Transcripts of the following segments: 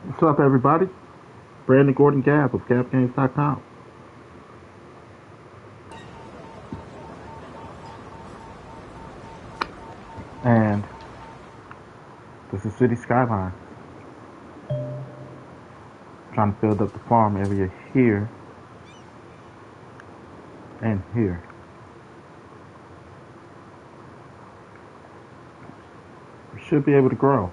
What's up, everybody? Brandon Gordon Gab of GabGames.com. And this is City Skylines. Trying to build up the farm area here and here. We should be able to grow.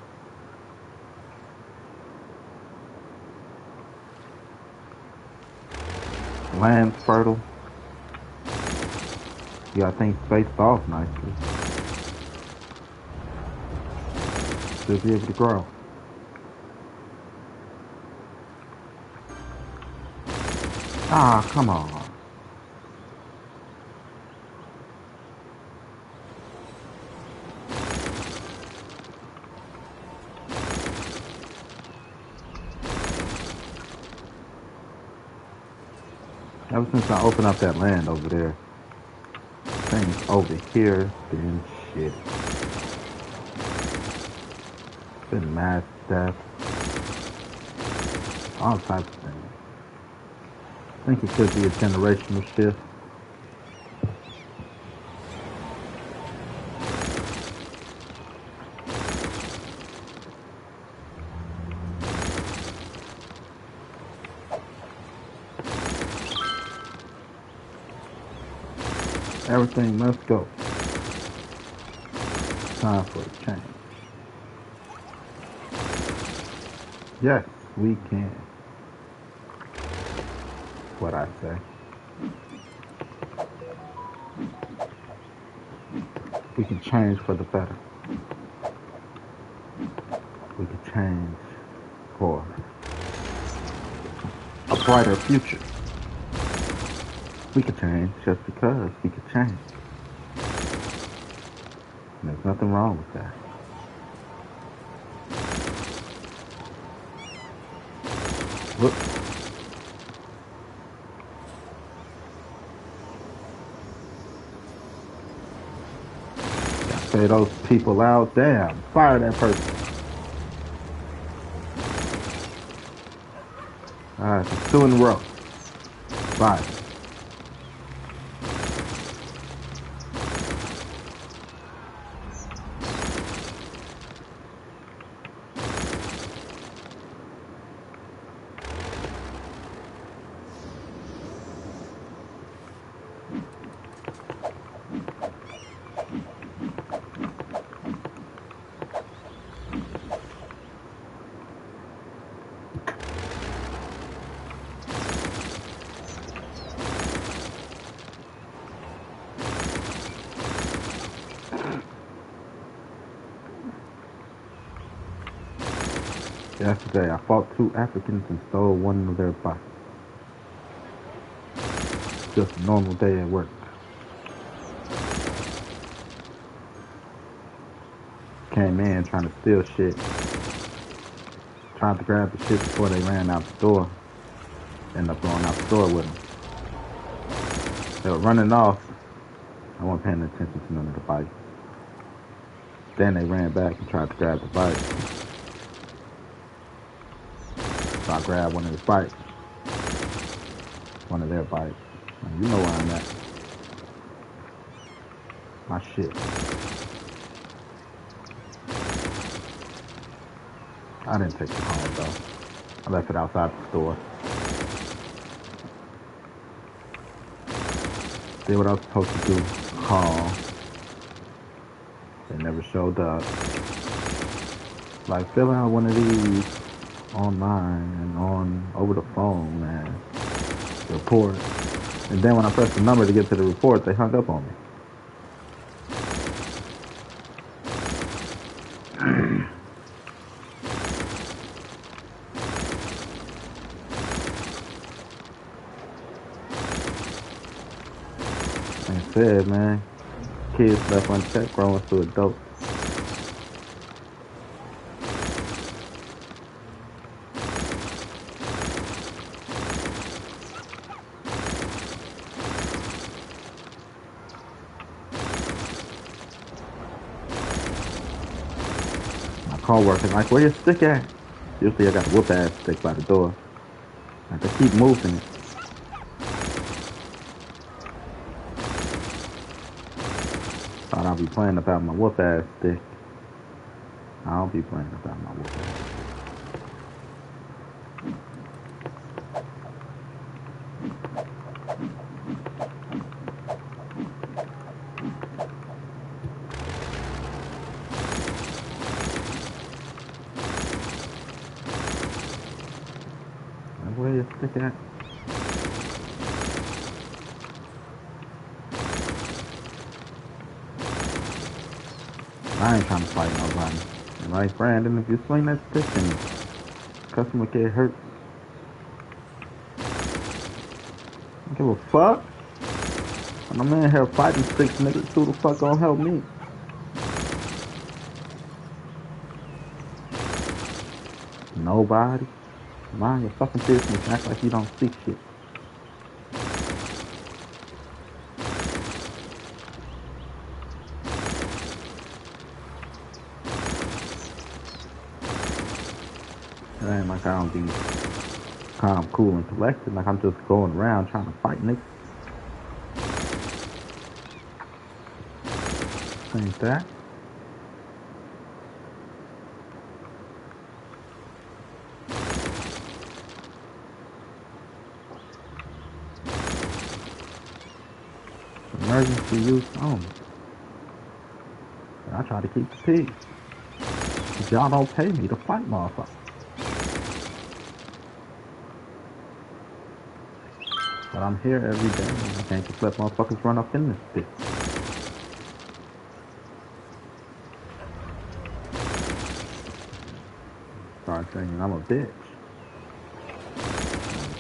Land's fertile. You got things spaced off nicely. Should be able to grow. Ah, come on. Ever since I opened up that land over there, things over here been shit. Been mass death. All types of things. I think it could be a generational shift. Everything must go. Time for a change. Yes, we can. What I say. We can change for the better. We can change for a brighter future. We could change just because we could change. And there's nothing wrong with that. Look. Gotta say those people out, damn, fire that person. Alright, so 2 in a row. Fire. Yesterday, I fought 2 Africans and stole one of their bikes. Just a normal day at work. Came in trying to steal shit. Tried to grab the shit before they ran out the door. Ended up going out the door with them. They were running off. I wasn't paying attention to none of the bikes. Then they ran back and tried to grab the bike. So I grabbed one of his bikes. One of their bikes. And you know where I'm at. My shit. I didn't take it home though. I left it outside the store. Did what I was supposed to do. Call. They never showed up. Like, fill out one of these online and on over the phone and report. And then when I pressed the number to get to the report, they hung up on me. Like I said, man, kids left unchecked growing to adults. My coworker like, where your stick at? Usually I got a whoop ass stick by the door. I have to keep moving it. Thought I'd be playing about my whoop ass stick. I don't be playing about my whoop ass stick. Where you stick at? I ain't trying to fight nobody. And like Brandon, if you swing that stick and customer get hurt, I don't give a fuck. When I'm in here fighting 6 niggas, who the fuck gonna help me? Nobody. Mind your fucking business. Act like you don't see shit. It ain't like I don't be calm, cool, and collected. Like I'm just going around trying to fight niggas. Ain't that? Emergency use only. I try to keep the peace. But y'all don't pay me to fight motherfuckers. But I'm here every day and I can't just let motherfuckers run up in this bitch. Start saying I'm a bitch.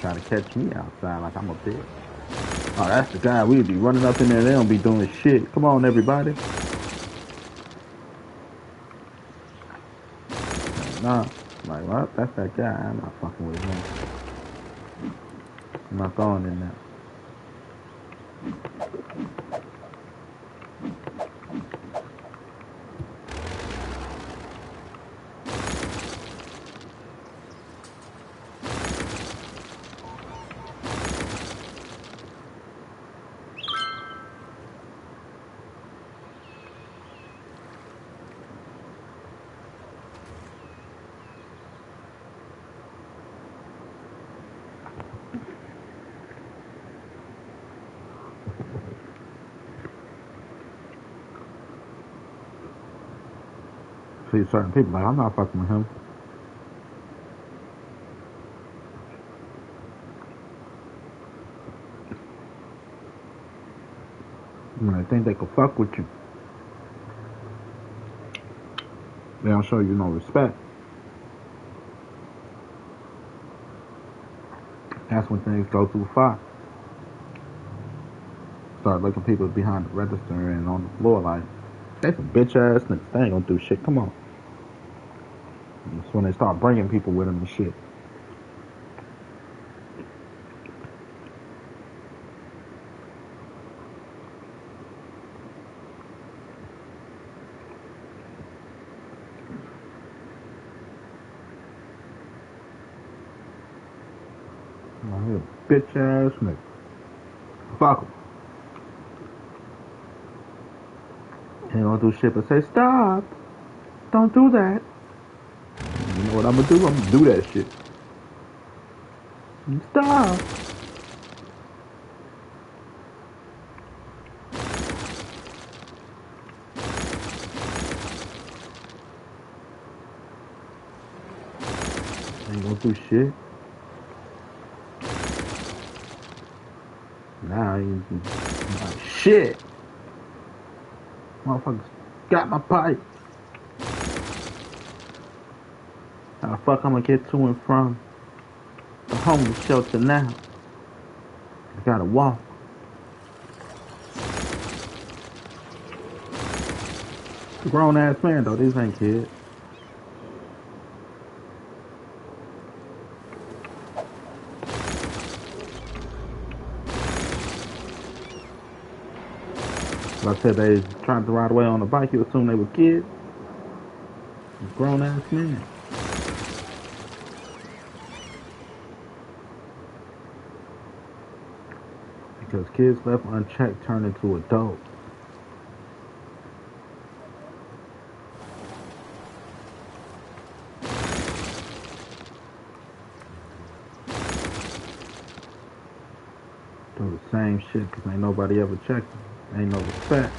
Try to catch me outside like I'm a bitch. Oh, that's the guy. We'd be running up in there. They don't be doing shit. Come on, everybody. Nah. Like, what? That's that guy. I'm not fucking with him. I'm not going in there. See certain people like, I'm not fucking with him. When they think they can fuck with you, they don't show you no respect. That's when things go too far. Start looking people behind the register and on the floor like, they some bitch ass niggas. They ain't gonna do shit. Come on. That's when they start bringing people with them and shit. Like, bitch ass nigga. Fuck them. Ain't gonna do shit but say, stop. Don't do that. You know what I'm gonna do? I'm gonna do that shit. Stop. Ain't gonna do shit. Now you like, shit. Motherfuckers got my pipe. How the fuck I'm gonna get to and from the homeless shelter now? I gotta walk. Grown ass man though, these ain't kids. Like I said, they trying to ride away on a bike, you assume they were kids. Grown ass men. Because kids left unchecked turn into adults. Do the same shit because ain't nobody ever checked them. Ain't no respect.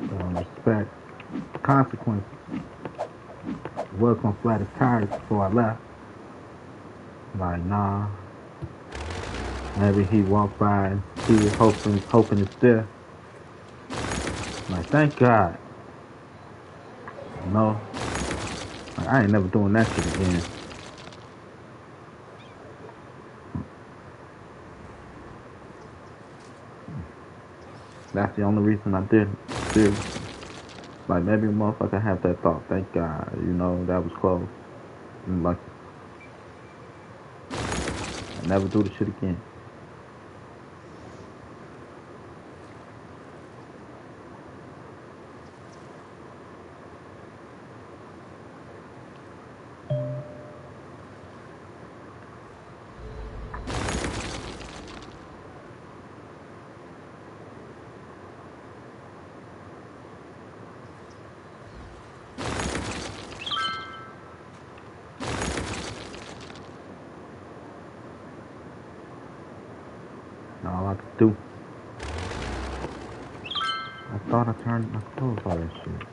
They don't respect consequences. I was gonna flat his tires before I left. Like, nah. Maybe he walked by and see it, hoping it's there. Like, thank God. No. Like, I ain't never doing that shit again. That's the only reason I didn't. Seriously. Like, maybe a motherfucker have that thought. Thank God. You know, that was close. And like, I never do the shit again. All I could do. I thought I turned my clothes all that shit.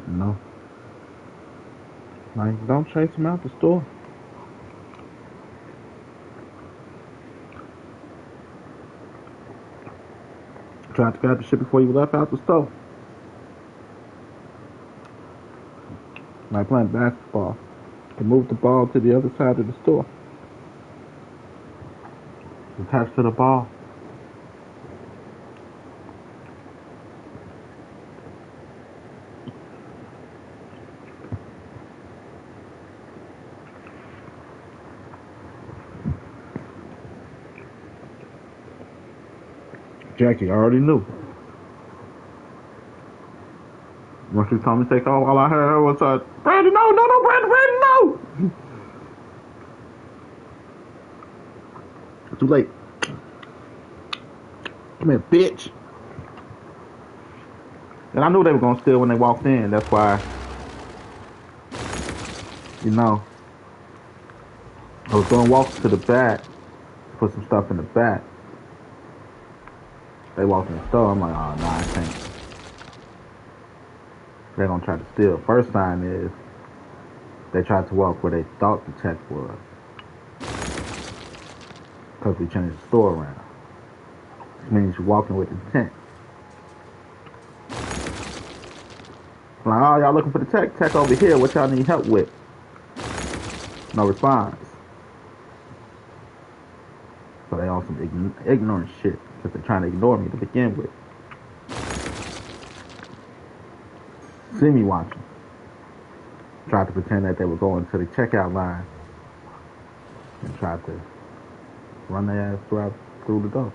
No. Like, don't chase him out the store. Tried to grab the shit before you left out the store. Like playing basketball. To move the ball to the other side of the store. Attached to the ball. Jackie already knew. Once she told me to take off, all I heard was, Brandon, no, Brandon, no! Too late. Come here, bitch. And I knew they were gonna steal when they walked in. That's why, you know, I was gonna walk to the back, put some stuff in the back. They walked in the store. I'm like, oh, nah, I can't. They're gonna try to steal. First time is they tried to walk where they thought the check was. Because we changed the store around. Which means you're walking with intent. Like, oh, y'all looking for the tech over here. What y'all need help with? No response. So they on some ignorant shit. Because they're trying to ignore me to begin with. See me watching. Tried to pretend that they were going to the checkout line. And tried to run their ass through the door.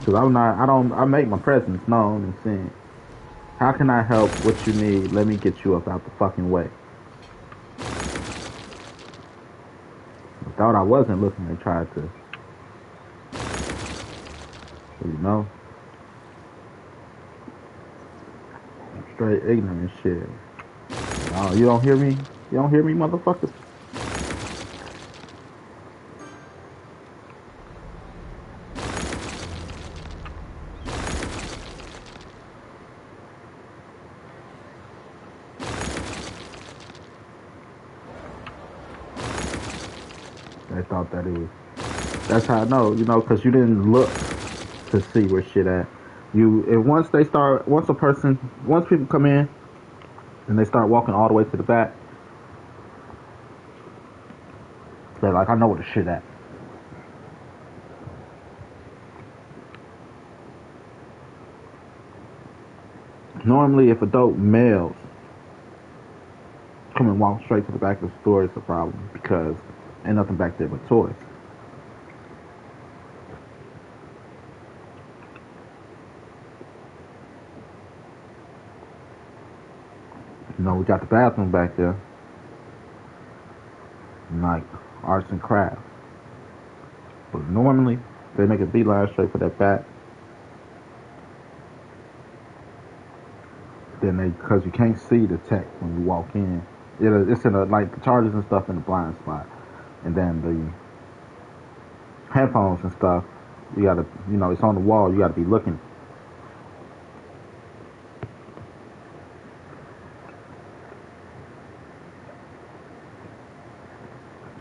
Because I make my presence known and seen. How can I help? What you need? Let me get you up out the fucking way. I thought I wasn't looking. They tried to, you know, straight ignorant shit. Oh, you don't hear me? You don't hear me, motherfuckers? They thought that it was. That's how I know, you know, because you didn't look to see where shit at. Once people come in and they start walking all the way to the back, they're like, I know where the shit at. Normally, if adult males come and walk straight to the back of the store, it's a problem because ain't nothing back there but toys. You know, we got the bathroom back there, and like arts and crafts. But normally, they make a beeline straight for that back. Then because you can't see the tech when you walk in. It's in like the chargers and stuff in the blind spot. And then the headphones and stuff, you gotta, it's on the wall, you gotta be looking.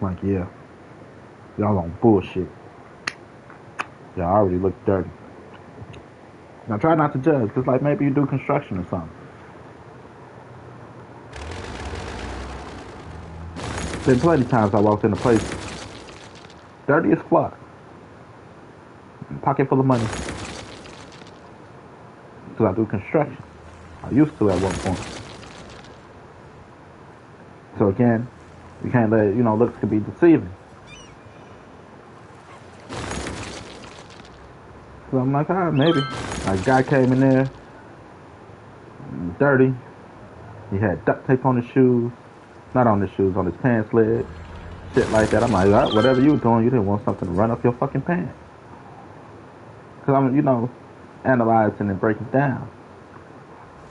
Like, yeah, y'all on bullshit. Y'all already look dirty. Now try not to judge, because like maybe you do construction or something. Been plenty times I walked in a place dirty as fuck. Pocket full of money. Because I do construction. I used to at one point. So again, you can't let, looks can be deceiving. So I'm like, alright, maybe. A guy came in there, dirty. He had duct tape on his shoes. Not on his shoes, on his pants leg. Shit like that. I'm like, all right, whatever you were doing, you didn't want something to run up your fucking pants. Because I'm, analyzing and breaking down.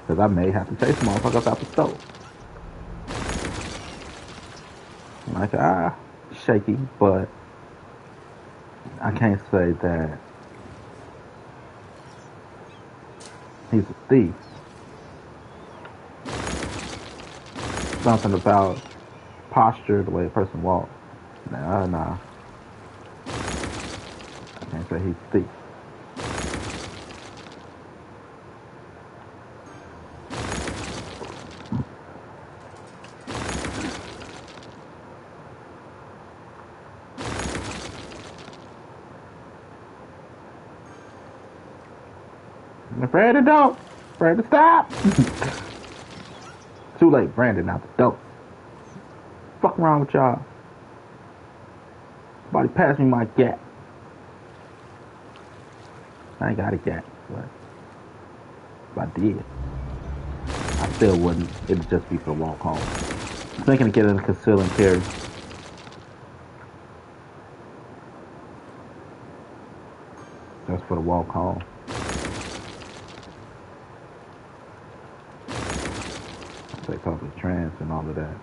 Because I may have to chase motherfuckers out the stove. I'm like, shaky, but I can't say that he's a thief. Something about posture, the way a person walks. Nah. I can't say he's a thief. Brandon, don't! Brandon, stop! Too late, Brandon, out the door. Fuck around with y'all. Somebody pass me my gat. I ain't got a gat, but if I did, I still wouldn't. It'd just be for the walk home. I'm thinking of getting a conceal and carry. That's for the walk home. Say public trans and all of that.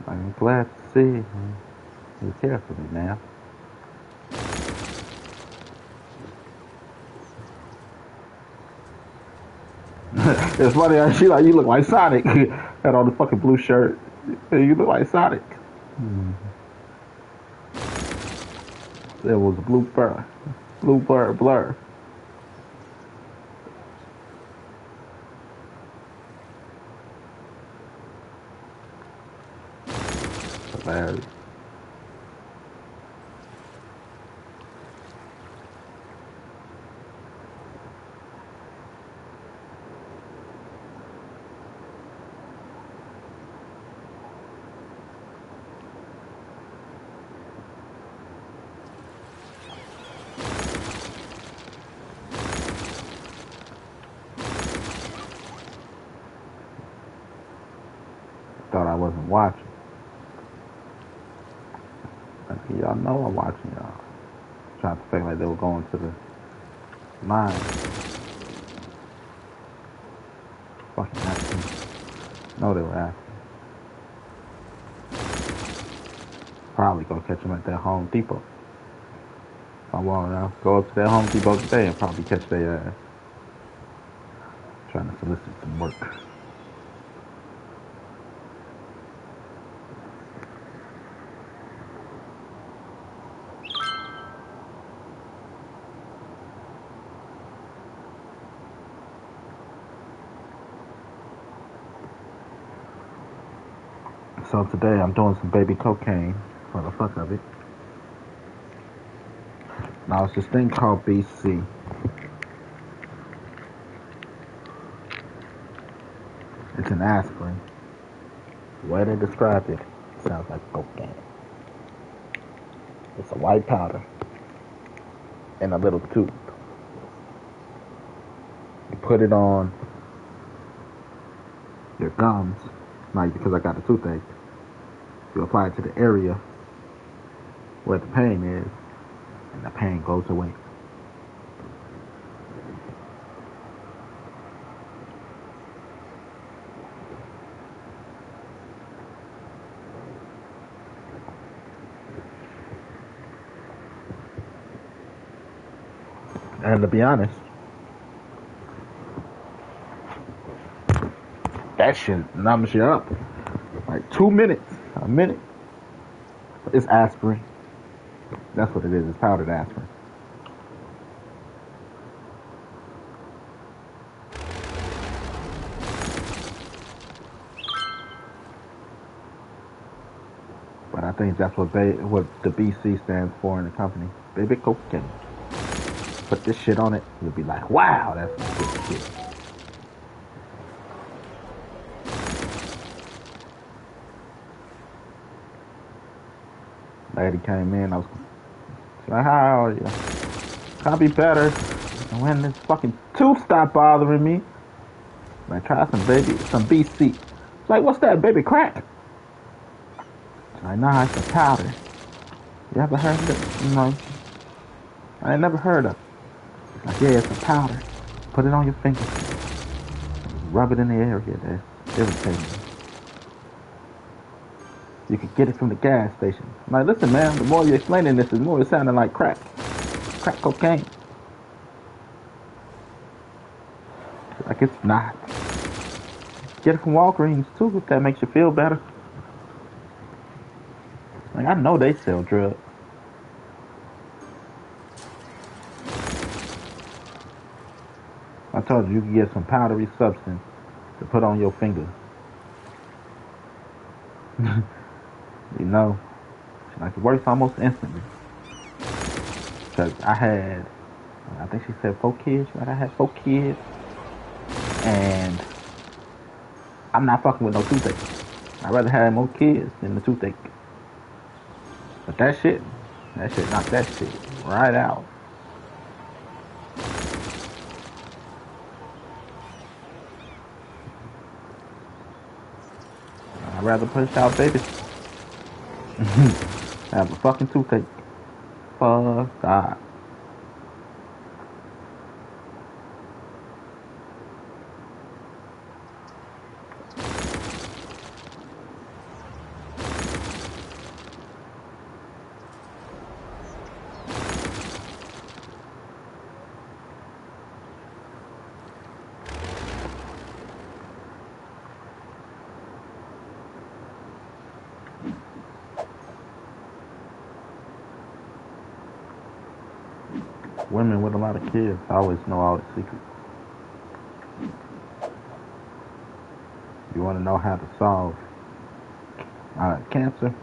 I'm glad to see you care for me now. It's funny, she like, you look like Sonic. Had on the fucking blue shirt. You look like Sonic. There was a blue blur. Hilarious. Thought I wasn't watching. Y'all know I'm watching y'all. Trying to fake like they were going to the line. Fucking asking. No, they were asking. Probably gonna catch them at that Home Depot. If I want to go up to that Home Depot today and probably catch their ass. Trying to solicit some work. So today I'm doing some baby cocaine for the fuck of it. Now it's this thing called BC. It's an aspirin. The way they described it sounds like cocaine. It's a white powder in a little tube. You put it on your gums, like because I got a toothache. You apply it to the area where the pain is, and the pain goes away. And to be honest, that shit numbs you up. Like 2 minutes, a minute. It's aspirin. That's what it is. It's powdered aspirin. But I think that's what the BC stands for in the company. Baby cocaine. Put this shit on it, you'll be like, wow, that's some good shit. Lady came in, I was like, how are you? I'll be better. And when this fucking tooth stopped bothering me, I tried some BC. It's like, what's that, baby crack? It's like, nah, it's a powder. You ever heard of it? No. I ain't never heard of it. It's like, yeah, it's a powder. Put it on your finger. Rub it in the area that's irritating. You could get it from the gas station. I'm like, listen, man, the more you're explaining this, the more it's sounding like crack. Crack cocaine. Like, it's not. Get it from Walgreens, too, if that makes you feel better. Like, I know they sell drugs. I told you, you can get some powdery substance to put on your finger. You know, like, it works almost instantly. Because I think she said 4 kids. Like, I had 4 kids. And I'm not fucking with no toothache. I'd rather have more kids than the toothache. But that shit knocked that shit right out. I'd rather push out babies. Have a fucking toothache. Fuck God. Women with a lot of kids always know all the secrets. You want to know how to solve cancer?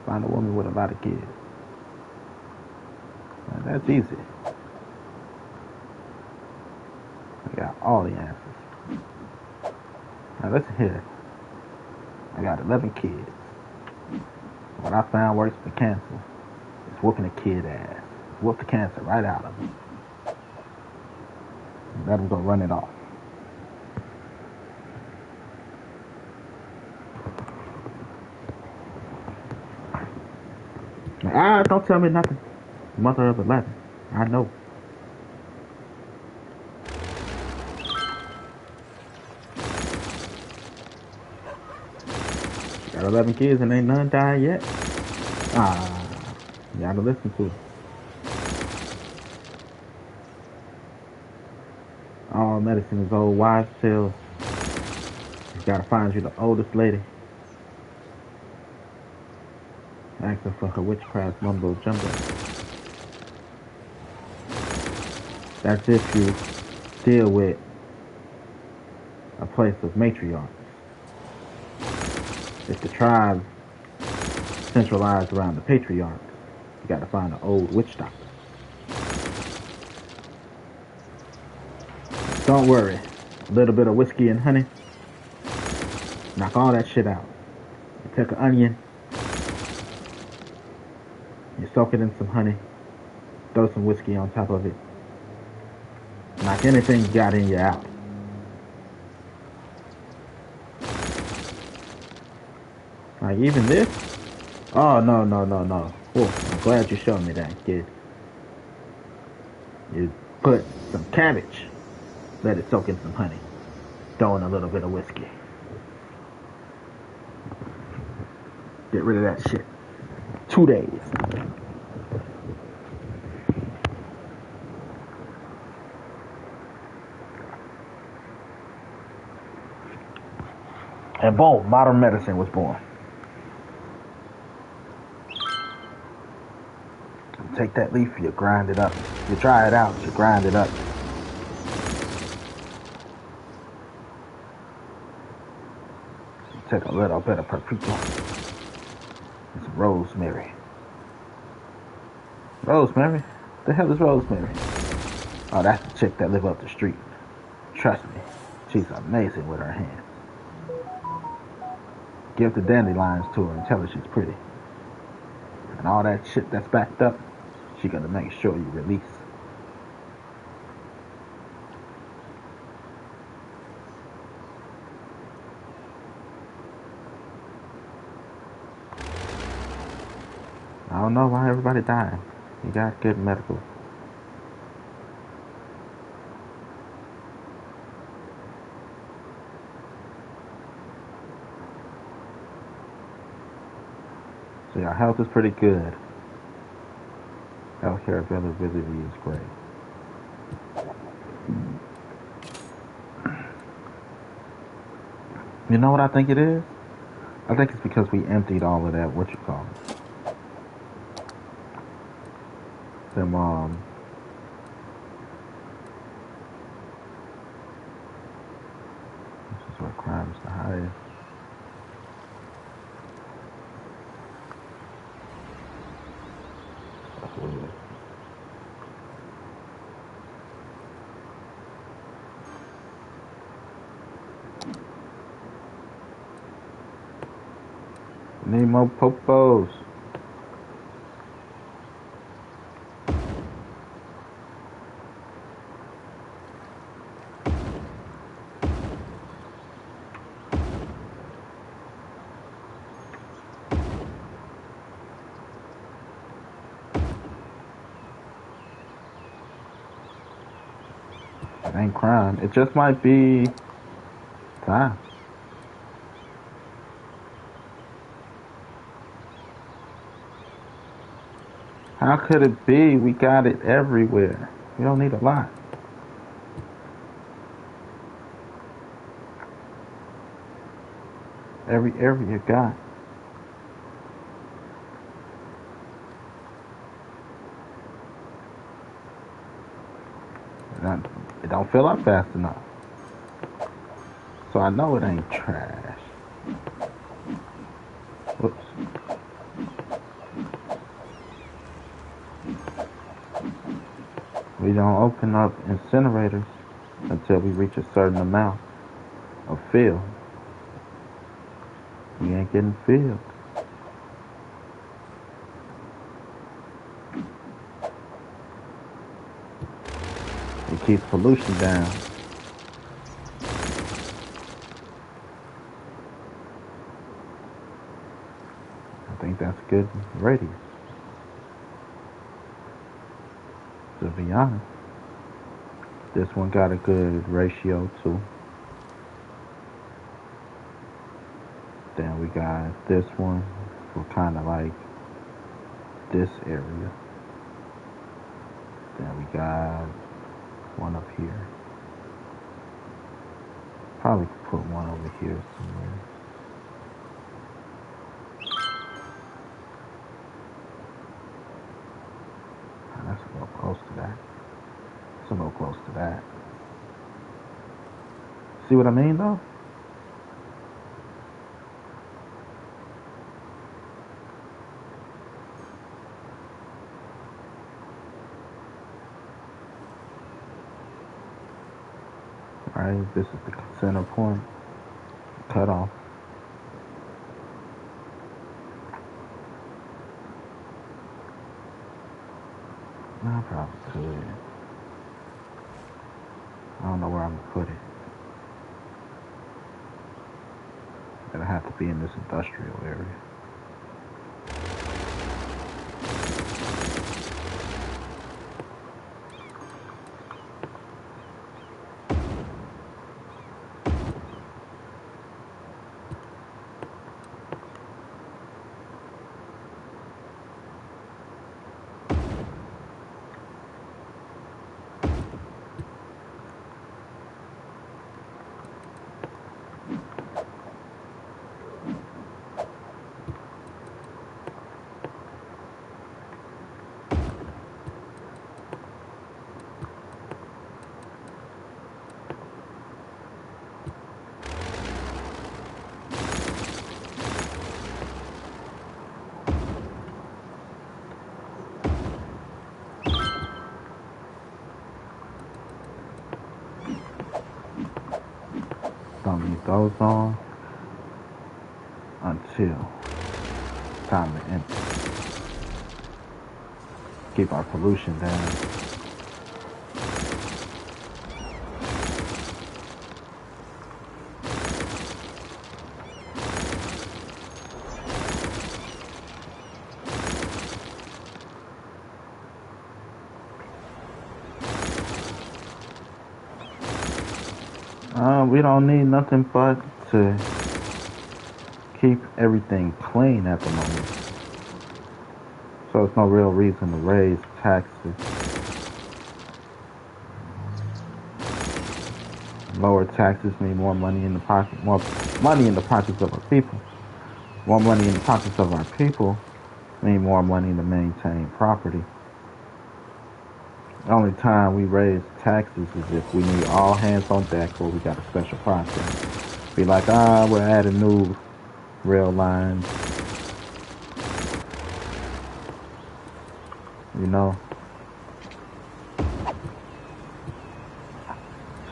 Find a woman with a lot of kids. Now, that's easy. I got all the answers. Now listen here. I got 11 kids. What I found works for cancer is whooping a kid ass. Whoop the cancer right out of them. Let them go run it off. Don't tell me nothing. Mother of 11. I know. Got 11 kids and ain't none died yet. You gotta listen to it. All medicine is old wives' tales. You gotta find you the oldest lady. Ask her for her witchcraft mumbo jumbo. That's if you deal with a place of matriarchs. If the tribe centralized around the patriarchs, you gotta find an old witch doctor. Don't worry, a little bit of whiskey and honey, knock all that shit out. Take an onion, you soak it in some honey, throw some whiskey on top of it, knock anything you got in you out. Like even this? Oh no no no no. Oh, I'm glad you showed me that, kid. You put some cabbage, let it soak in some honey, throw in a little bit of whiskey. Get rid of that shit. 2 days. And boom, modern medicine was born. You take that leaf, you grind it up. You dry it out, you grind it up. You take a little bit of paprika and some rosemary. Rosemary? The hell is rosemary? Oh, that's the chick that live up the street. Trust me, she's amazing with her hands. Give the dandelions to her and tell her she's pretty. And all that shit that's backed up, she gonna make sure you release. I don't know why everybody dying. You got good medical. So your health is pretty good. Healthcare availability is great. You know what I think it is? I think it's because we emptied all of that, what you call it? Them, this is where crime is the highest. That's weird. Need more popos. It ain't crime. It just might be time. How could it be? We got it everywhere. We don't need a lot. Every area got. It don't fill up fast enough. So I know it ain't trash. Whoops. We don't open up incinerators until we reach a certain amount of fill. We ain't getting filled. It keeps pollution down. I think that's good radius. To be honest, this one got a good ratio too. Then we got this one for kind of like this area. Then we got one up here. Probably could put one over here somewhere. That's a little close to that. It's a little close to that. See what I mean though? Right, this is the center point, cut off. I probably could. I don't know where I'm gonna put it. It'll have to be in this industrial area. Don't leave those on until it's time to empty. Keep our pollution down. We don't need nothing but to keep everything clean at the moment. So it's no real reason to raise taxes. Lower taxes mean more money in the pocket, more money in the pockets of our people. More money in the pockets of our people mean more money to maintain property. The only time we raise taxes is if we need all hands on deck or we got a special project. Be like, we're adding new rail lines. You know?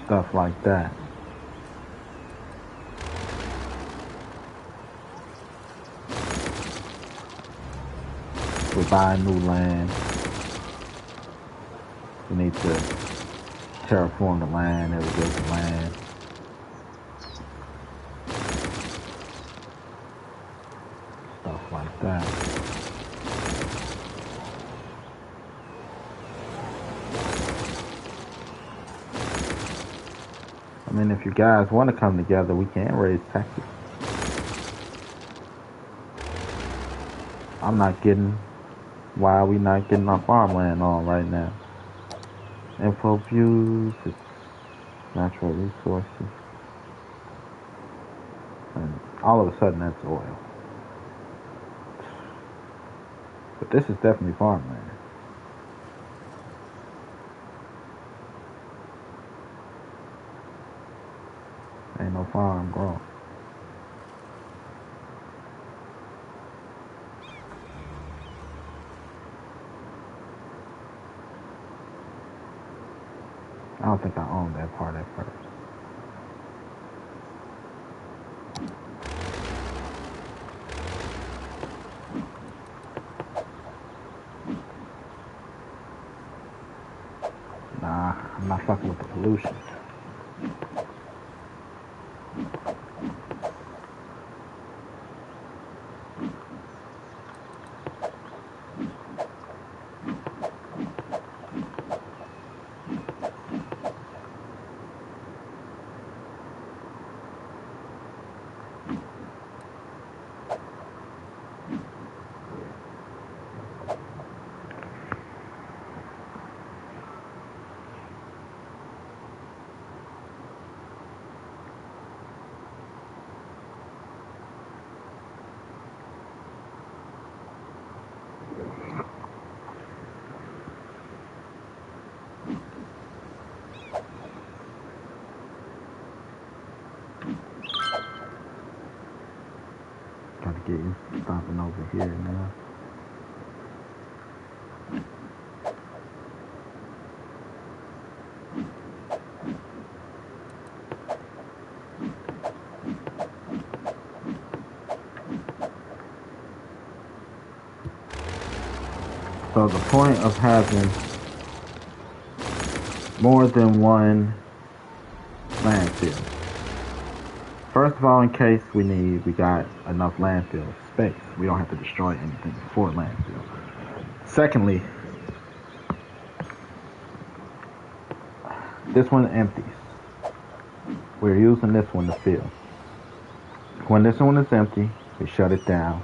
Stuff like that. We buy new land. We need to terraform the land, irrigate the land. Stuff like that. I mean, if you guys want to come together, we can raise taxes. I'm not getting why we not getting our farmland on right now. Info views, it's natural resources. And all of a sudden that's oil. But this is definitely farmland. Ain't no farm growing. I don't think I owned that part at first. Nah, I'm not fucking with the pollution. Gotta get you stopping over here now. So the point of having more than one landfill. First of all, in case we got enough landfill space. We don't have to destroy anything before landfill. Secondly, this one empties. We're using this one to fill. When this one is empty, we shut it down.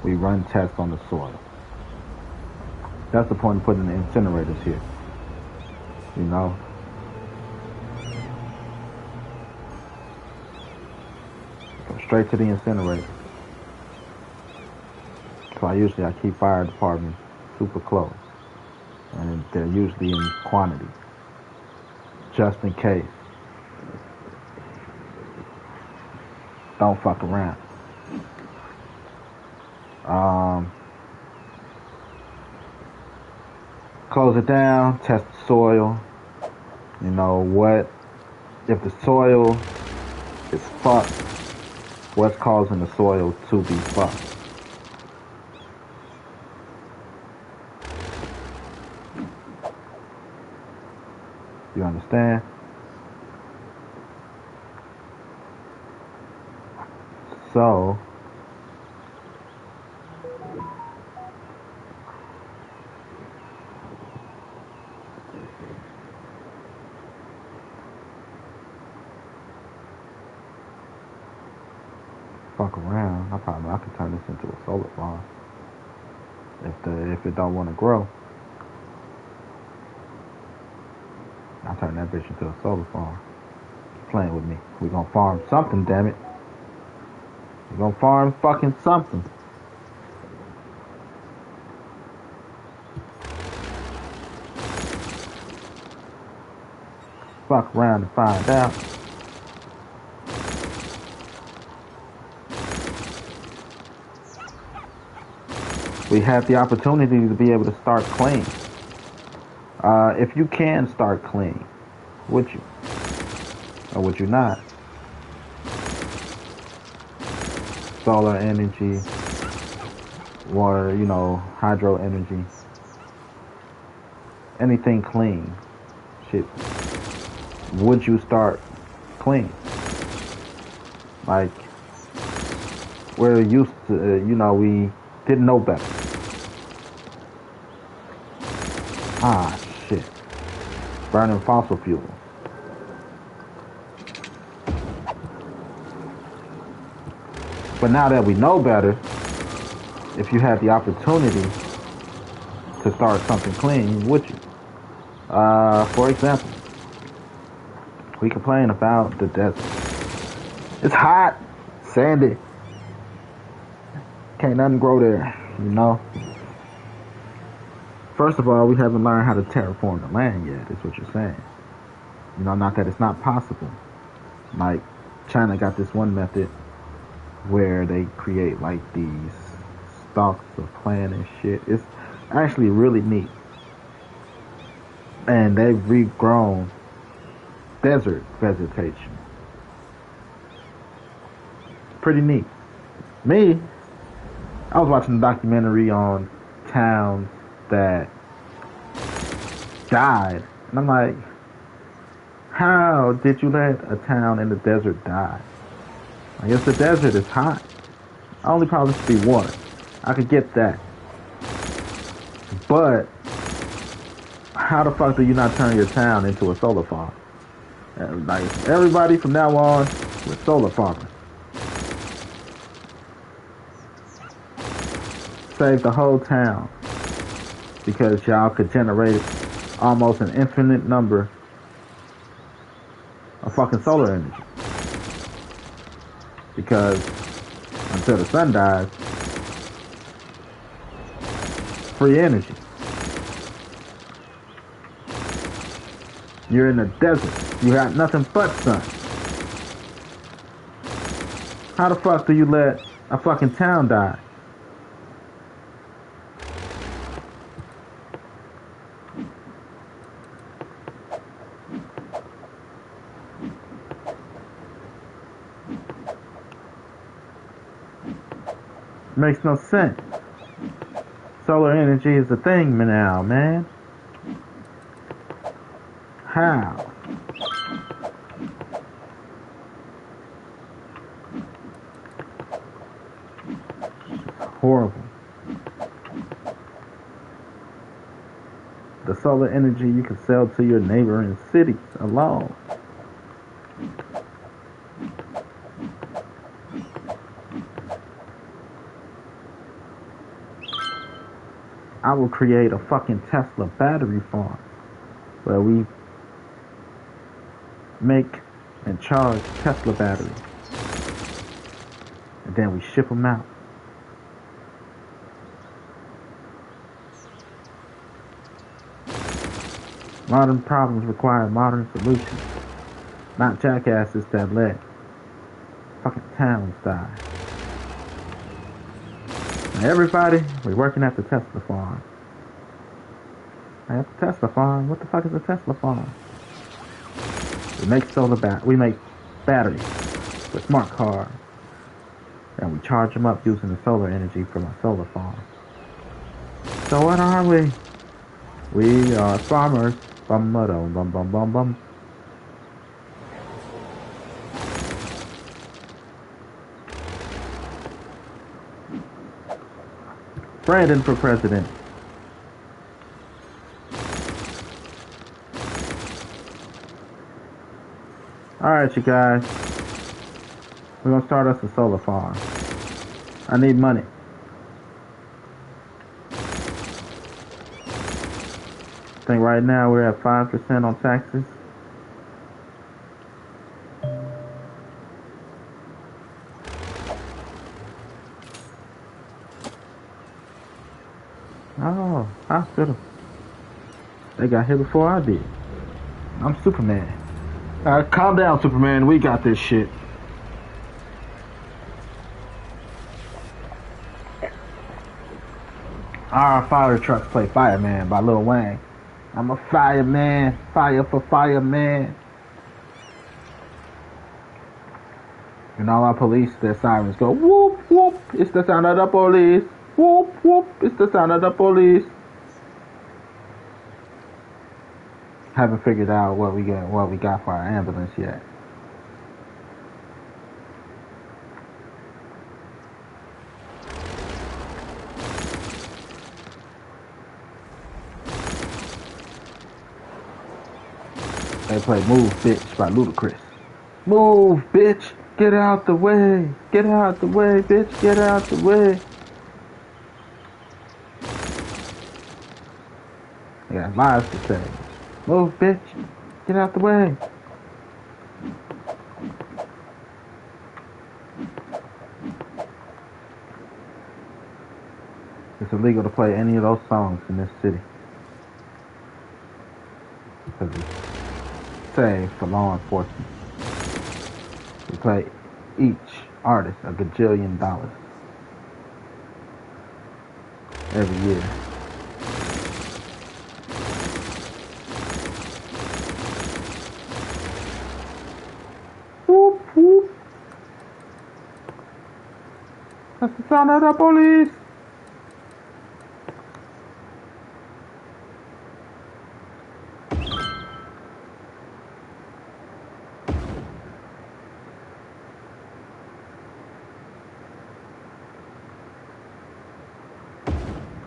We run tests on the soil. That's the point of putting the incinerators here. You know? Go straight to the incinerator. So I keep fire departments super close. And they're usually in quantity. Just in case. Don't fuck around. Close it down, test the soil. You know what? If the soil is fucked, what's causing the soil to be fucked? You understand? So, fuck around. I could turn this into a solar farm if it don't want to grow. I'll turn that bitch into a solar farm. Playing with me. We gonna farm something, damn it. We gonna farm fucking something. Fuck around and find out. We have the opportunity to be able to start clean. If you can start clean, would you? Or would you not? Solar energy, or, you know, hydro energy. Anything clean. Shit. Would you start clean? Like, we're used to, you know, we didn't know better. Ah, shit. Burning fossil fuel. But now that we know better, if you had the opportunity to start something clean, would you? For example, we complain about the desert. It's hot, sandy. Can't nothing grow there, you know? First of all, we haven't learned how to terraform the land yet, is what you're saying. You know, not that it's not possible. Like, China got this one method where they create like these stalks of plant and shit. It's actually really neat. And they've regrown desert vegetation. Pretty neat. Me, I was watching a documentary on towns that died. And I'm like, how did you let a town in the desert die? I guess the desert is hot. Only problem should be water. I could get that. But how the fuck do you not turn your town into a solar farm? Like, everybody from now on with solar farming. Save the whole town. Because y'all could generate almost an infinite number of fucking solar energy. Because until the sun dies, free energy. You're in the desert. You got nothing but sun. How the fuck do you let a fucking town die? Makes no sense. Solar energy is a thing now, man. How? Horrible. The solar energy you can sell to your neighboring cities alone. I will create a fucking Tesla battery farm where we make and charge Tesla batteries. And then we ship them out. Modern problems require modern solutions, not jackasses that let fucking towns die. Now everybody, we're working at the Tesla farm. At the Tesla farm? What the fuck is a Tesla farm? We make batteries for smart cars, and we charge them up using the solar energy from our solar farm. So what are we? We are farmers. Bum bum bum bum bum bum. Brandon for president. Alright, you guys. We're gonna start us a solar farm. I need money. I think right now we're at 5% on taxes. Oh, hospital. They got here before I did. I'm Superman. Calm down, Superman. We got this shit. Our fire trucks play Fireman by Lil Wayne. I'm a fireman, fire for fireman. And all our police, their sirens go whoop whoop. It's the sound of the police. Whoop whoop. It's the sound of the police. Haven't figured out what we got for our ambulance yet. They play Move Bitch by Ludacris. Move, bitch! Get out the way! Get out the way, bitch! Get out the way! They got lies to say. Move, bitch! Get out the way! It's illegal to play any of those songs in this city. Because it's safe for law enforcement. We play each artist $1 gajillion every year. Whoop whoop. That's the sound of the police.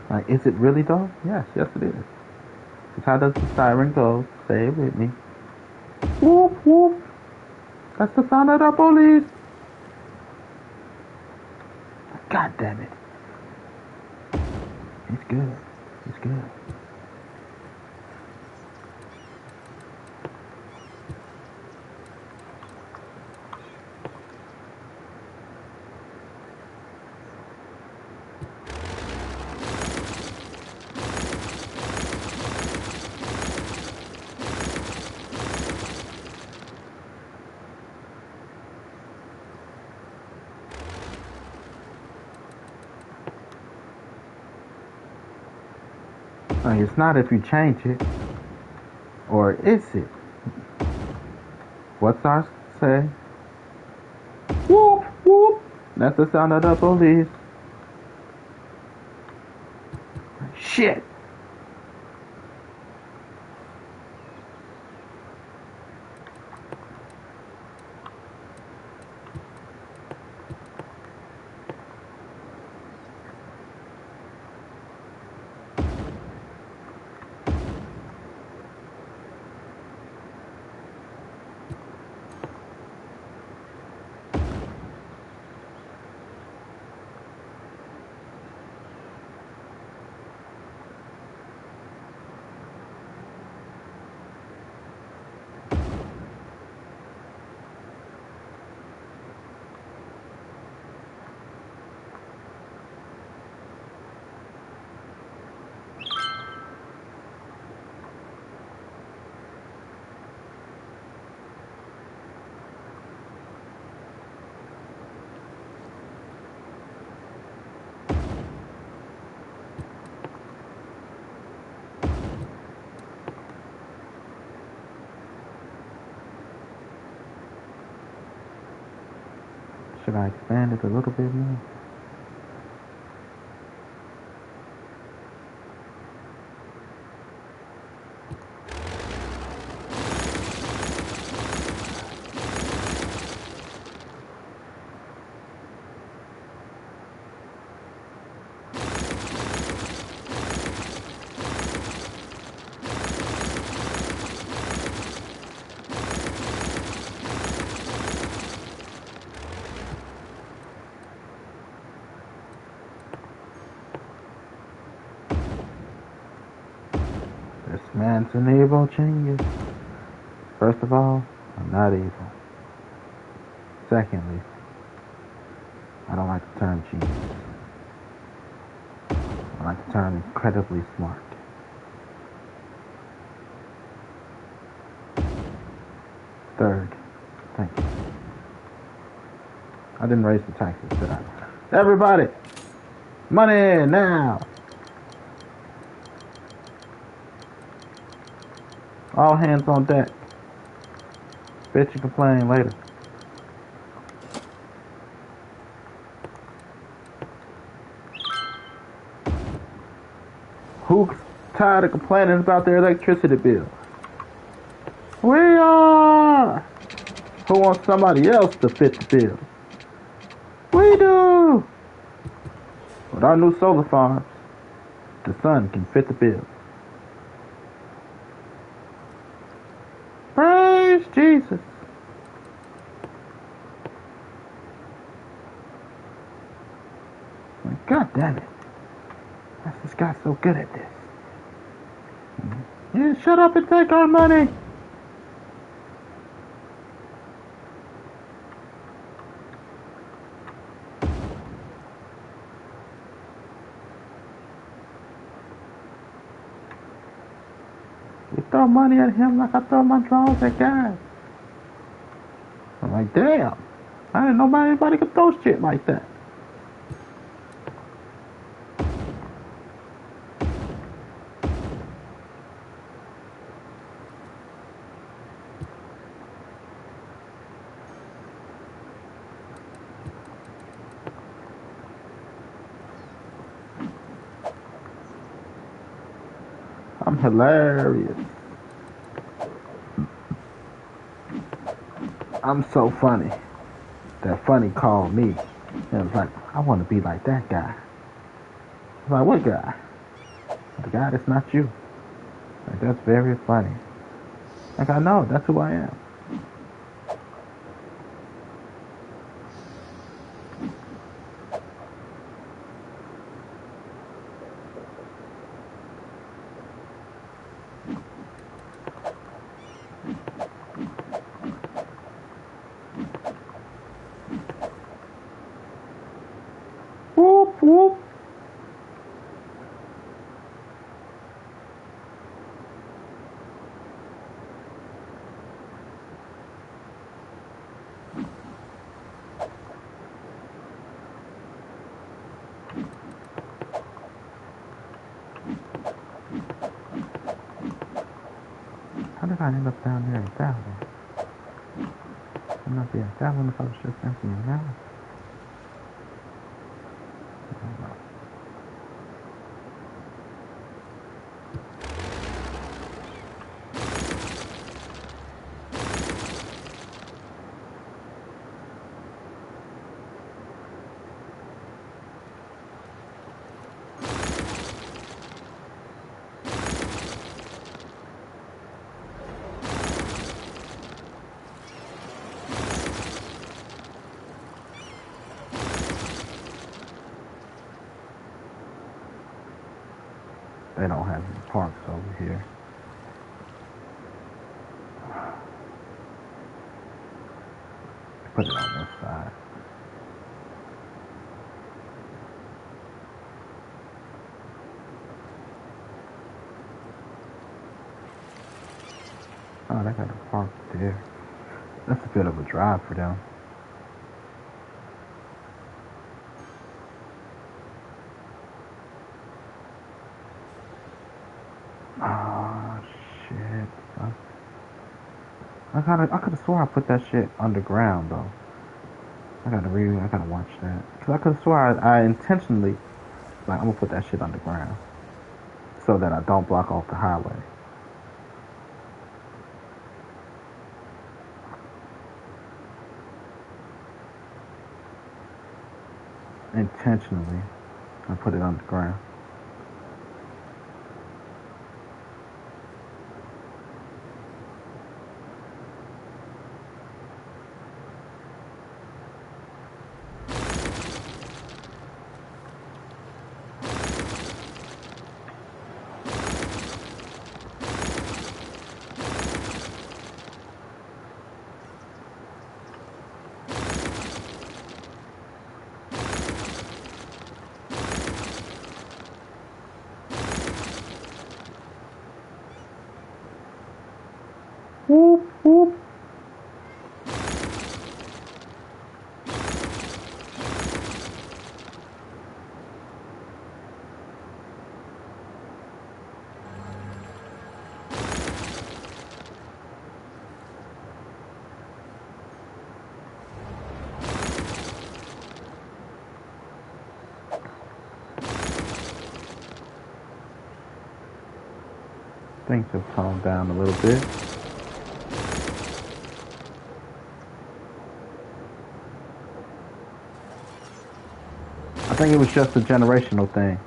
Like, is it really though? Yes, yes it is. Because how does the siren go? Say it with me. Whoop whoop. That's the sound of the police. God damn it. It's good. It's good. Like, it's not if you change it. Or is it? What's our say? Whoop, whoop. That's the sound of the police. Shit. Should I expand it a little bit more? This man's an evil genius. First of all, I'm not evil. Secondly, I don't like the term genius. I like the term incredibly smart. Third, thank you. I didn't raise the taxes, did I? Everybody! Money now! All hands on deck. Bitch, you complain later. Who's tired of complaining about their electricity bill? We are! Who wants somebody else to fit the bill? We do! With our new solar farms, the sun can fit the bill. Praise Jesus! God damn it. This guy's so good at this. Yeah, shut up and take our money! You throw money at him like I throw my drones at guys. I'm like, damn. I didn't know anybody could throw shit like that. I'm hilarious. I'm so funny. That funny called me. And was like, I want to be like that guy. I was like, what guy? The guy that's not you. Like, that's very funny. Like, I know, that's who I am. Whoop, whoop. How did I end up down there at that one? I'm not there at that one if I was just emptying now. They don't have any parks over here. Put it on this side. Oh, they got a park there. That's a bit of a drive for them. Oh, shit. I could have swore I put that shit underground, though. I gotta watch that. Cause I could swear I intentionally, like, I'm gonna put that shit underground so that I don't block off the highway. Intentionally, I put it underground. Whoop whoop. Things have calmed down a little bit. I think it was just a generational thing.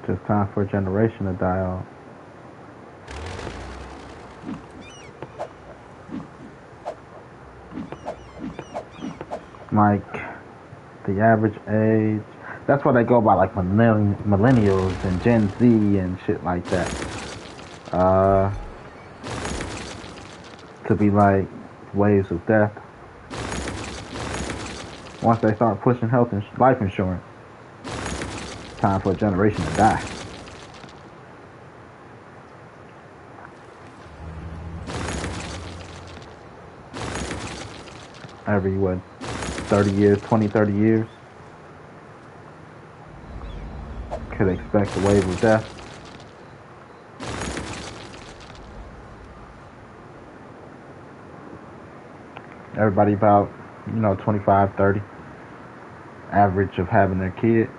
Just time for a generation to die off. Like the average age. That's why they go by like millennials and Gen Z and shit like that. To be like waves of death. Once they start pushing health and life insurance, time for a generation to die. Every, what, 30 years, 20, 30 years, could expect a wave of death. Everybody about, 25, 30, average of having their kid.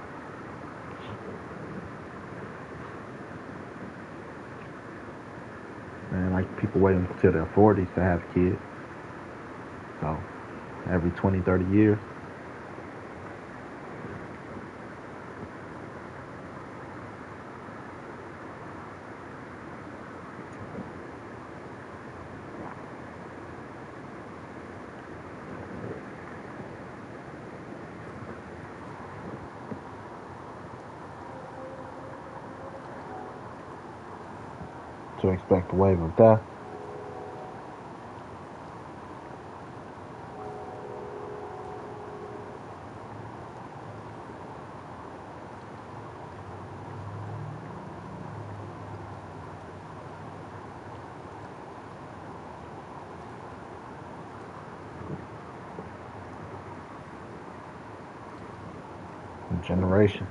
And like people waiting until their 40s to have kids. So every 20, 30 years. To expect a wave of death. Generation.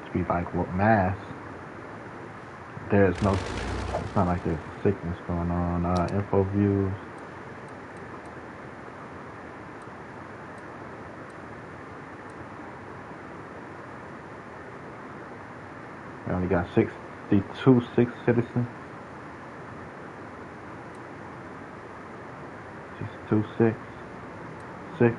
To be like, what, mass? There's no, it's not like there's sickness going on. Info views. We only got 62 sick citizens. 62 sick. Sick.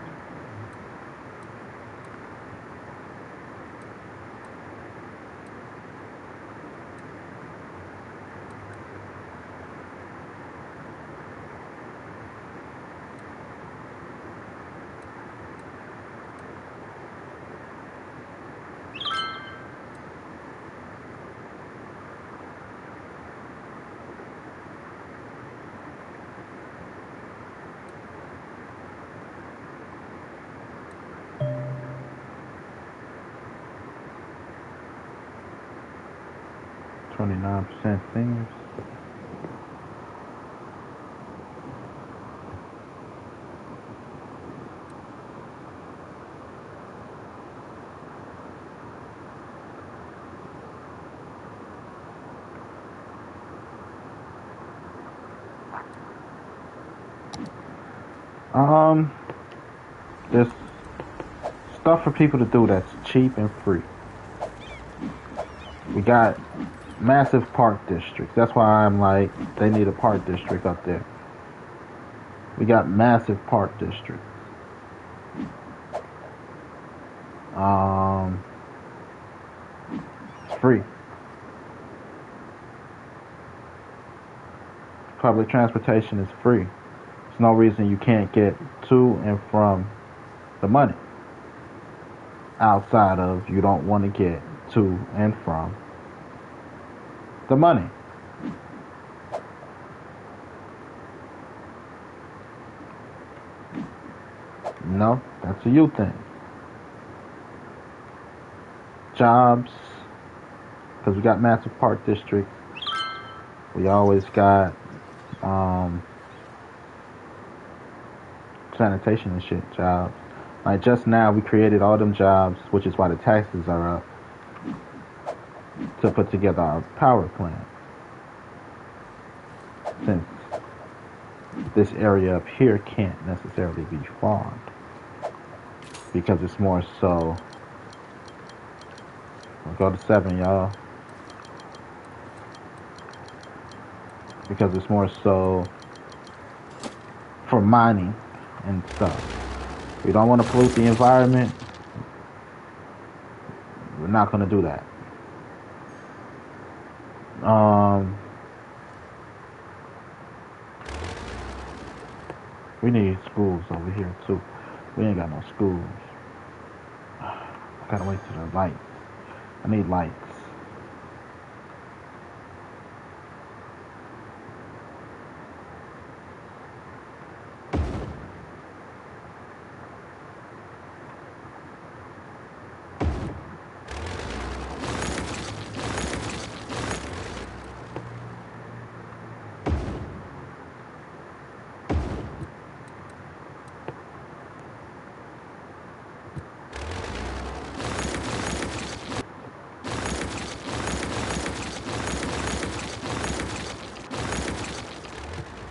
%, seniors. Um, there's stuff for people to do that's cheap and free. We got massive park districts. That's why I'm like, they need a park district up there. We got massive park districts. It's free. Public transportation is free. There's no reason you can't get to and from the money. Outside of you don't want to get to and from the money. No, that's a you thing. Jobs, because we got massive park districts. We always got sanitation and shit jobs. Like just now, we created all them jobs, which is why the taxes are up, to put together our power plant. Since this area up here can't necessarily be farmed, because it's more so. We'll go to 7, y'all. Because it's more so for mining and stuff. We don't want to pollute the environment. We're not going to do that. We need schools over here too. We ain't got no schools. I gotta wait till the lights. I need lights.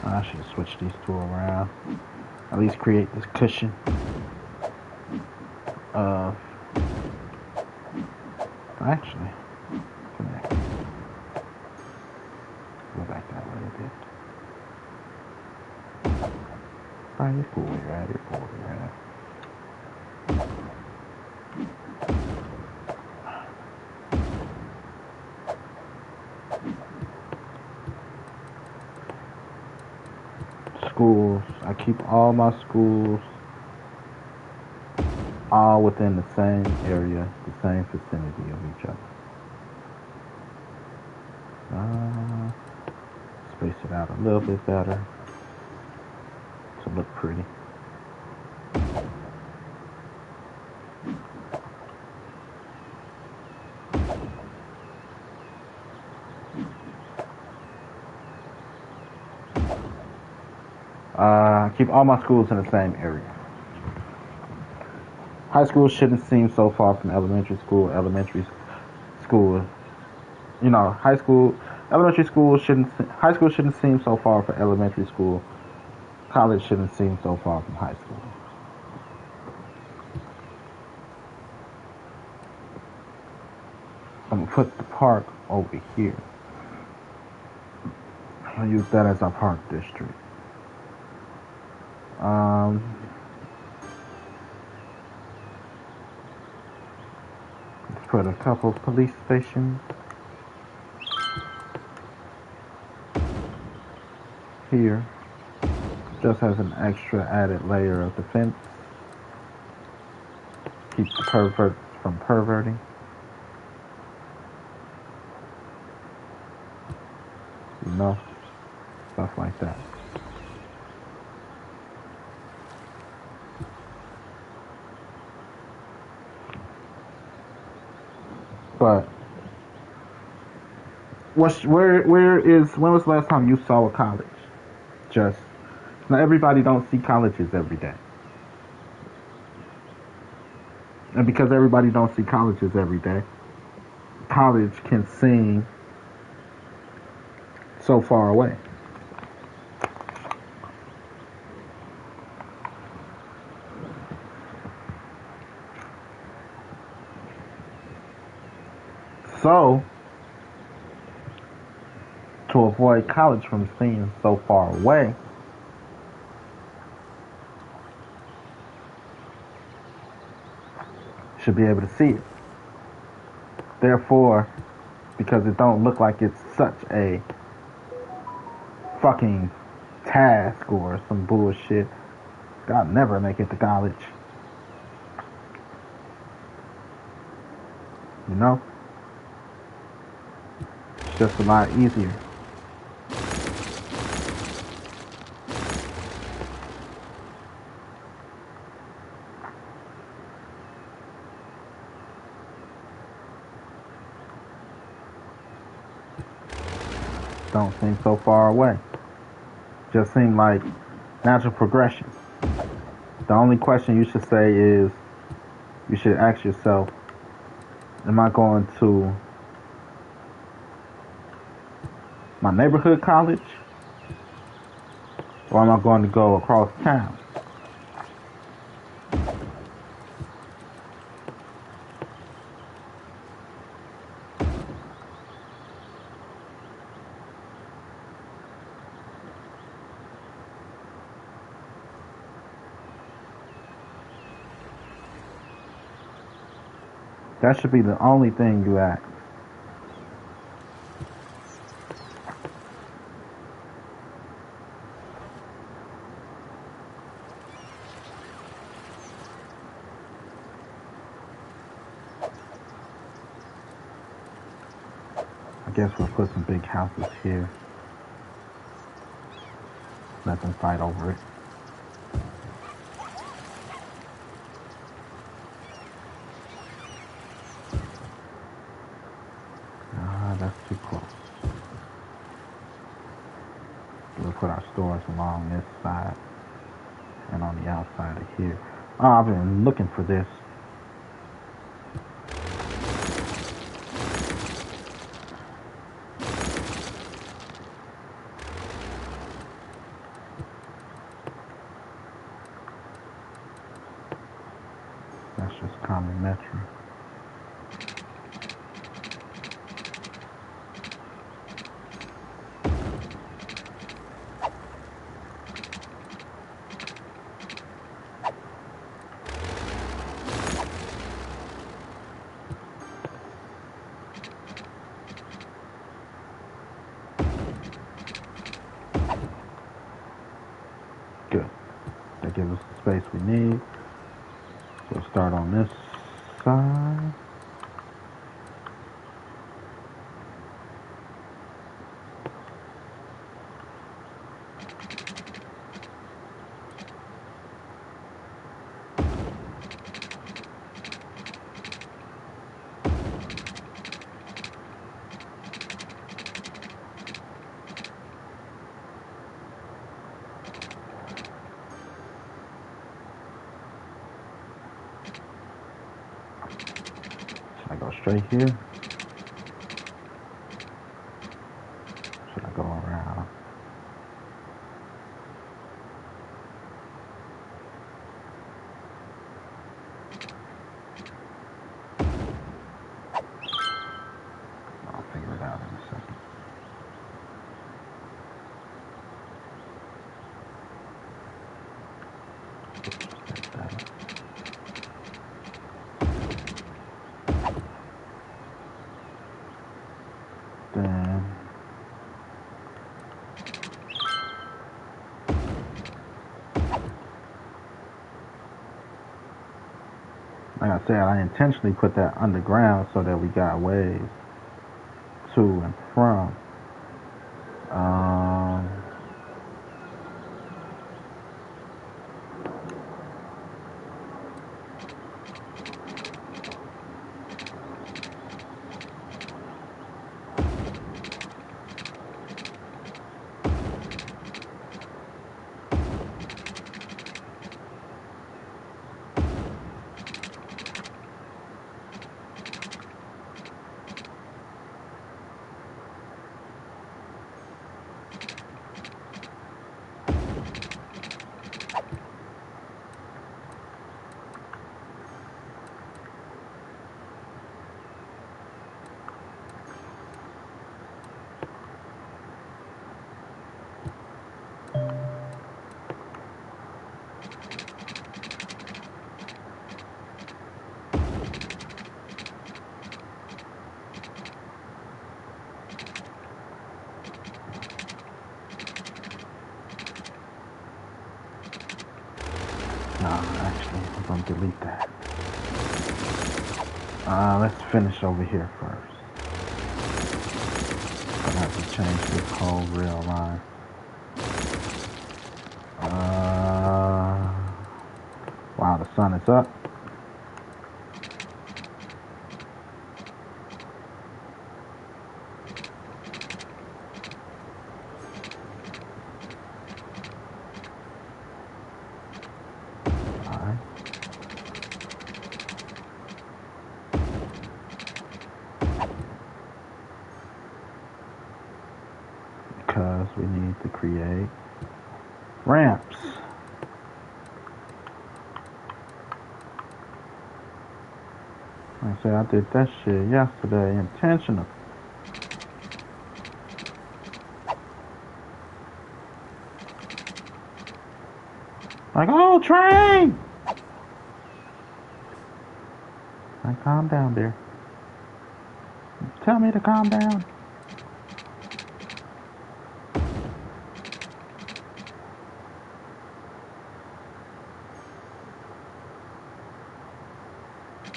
I should switch these two around. At least create this cushion of. Actually, come back. Go back that way a bit. Alright, you're cool where you're at. You're cool where you're at. Schools. I keep all my schools all within the same area, the same vicinity of each other. Space it out a little bit better to look pretty. Keep all my schools in the same area. High school shouldn't seem so far from elementary school. Elementary school, you know, high school shouldn't seem so far from elementary school. College shouldn't seem so far from high school. I'm gonna put the park over here. I'll use that as our park district. Let's put a couple police stations here. Just as an extra added layer of defense. Keep the perverts from perverting. You know, stuff like that. But when was the last time you saw a college? Just now, everybody don't see colleges every day, and because everybody don't see colleges every day, college can seem so far away. So, to avoid college from seeming so far away, you should be able to see it. Therefore, because it don't look like it's such a fucking task or some bullshit, I'll never make it to college. You know? It's just a lot easier. Don't seem so far away. Just seem like natural progression. The only question you should say is, you should ask yourself, am I going to my neighborhood college, or am I going to go across town? That should be the only thing you ask. I guess we'll put some big houses here. Let them fight over it. That's too close. We'll put our stores along this side and on the outside of here. Oh, I've been looking for this. That's just common metro. Good. That gives us the space we need. We'll start on this side. Should I go straight here? Should I go around? I'll figure it out in a second. Then like I said, I intentionally put that underground so that we got ways to and from. Actually, I'm gonna delete that. Let's finish over here first. I'm gonna have to change this whole rail line. Wow, the sun is up. Alright. Because we need to create ramps. Like I said, I did that shit yesterday, intentional. Like, oh, train! Like, calm down there. Tell me to calm down.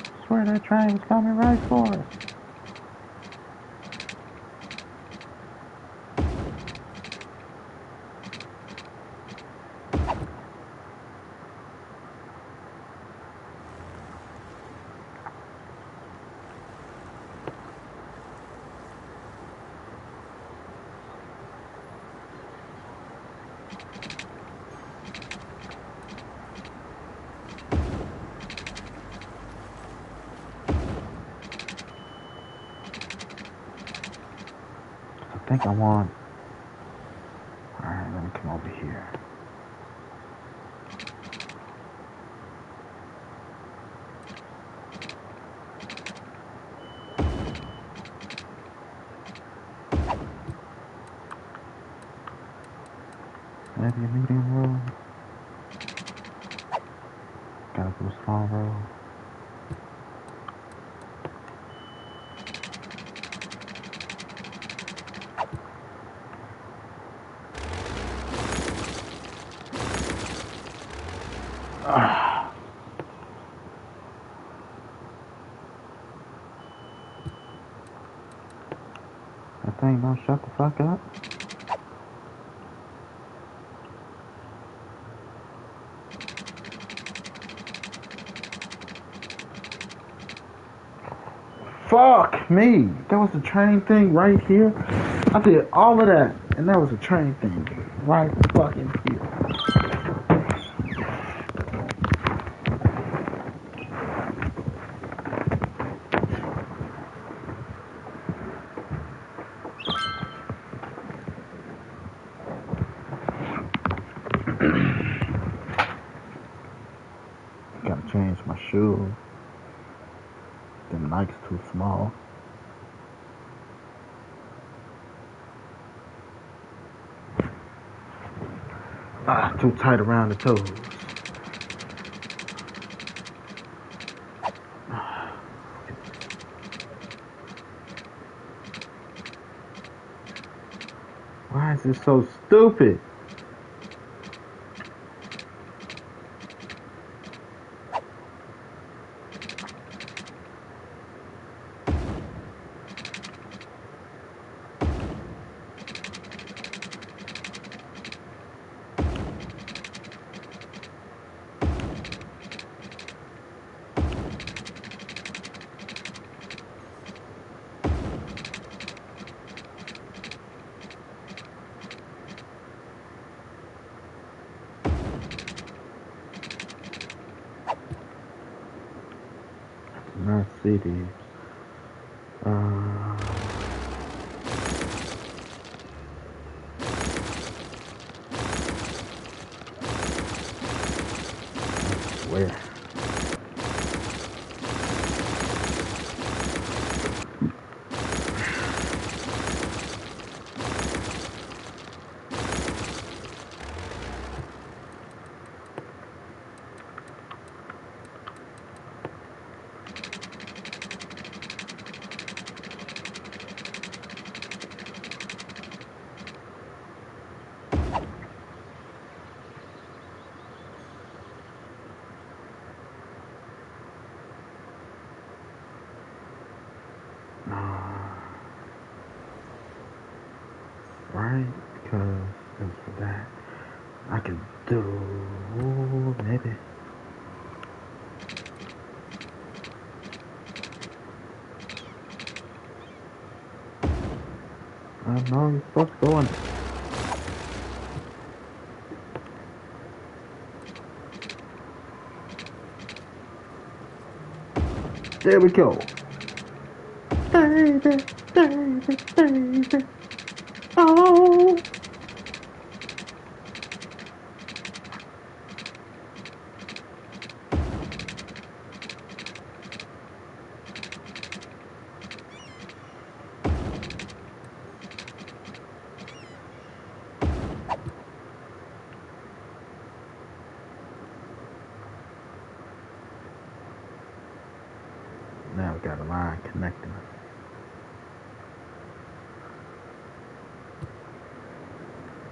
I swear that train was coming right for us. I think I want... Alright, let me come over here. Maybe a medium road. Gotta do a small road. That thing don't shut the fuck up. Fuck me. There was a train thing right here. I did all of that, and there was a train thing right fucking here. Gotta change my shoes. Them Nike's too small. Too tight around the toes. Why is this so stupid? Not see these. I swear. I can do maybe. I don't know, you're supposed to go in. There we go. Baby, baby, baby. Oh. Now we got a line connecting us.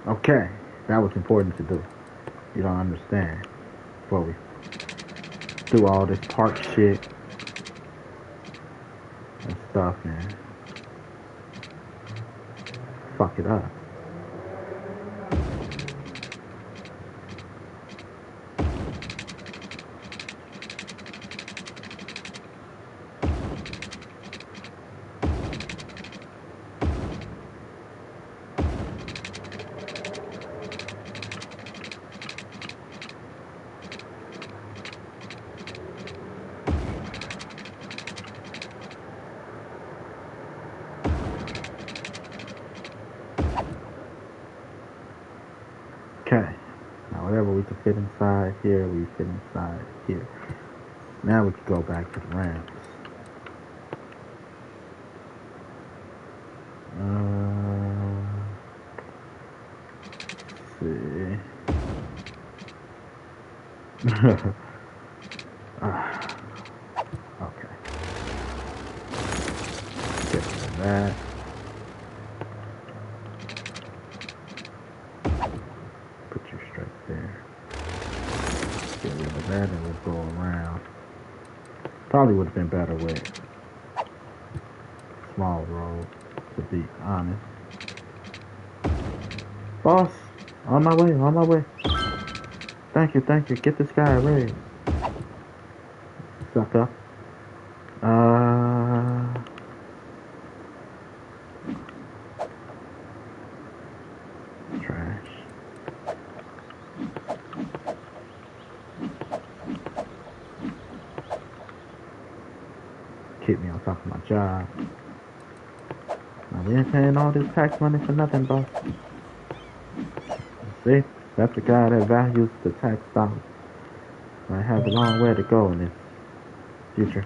Okay, that was important to do. You don't understand. Before we do all this park shit and stuff and fuck it up. Okay, now whatever we can fit inside here, we fit inside here. Now we can go back to the ramps. Let's see. Okay. Get rid of that. Put you straight there. Get rid of that and we'll go around. Probably would have been better with small road, to be honest. Boss, on my way, on my way. Thank you, thank you. Get this guy a raise. Sucker. Trash. Keep me on top of my job. Now we ain't paying all this tax money for nothing, boss. See? That's the guy that values the tax dollars. I have a long way to go in this future.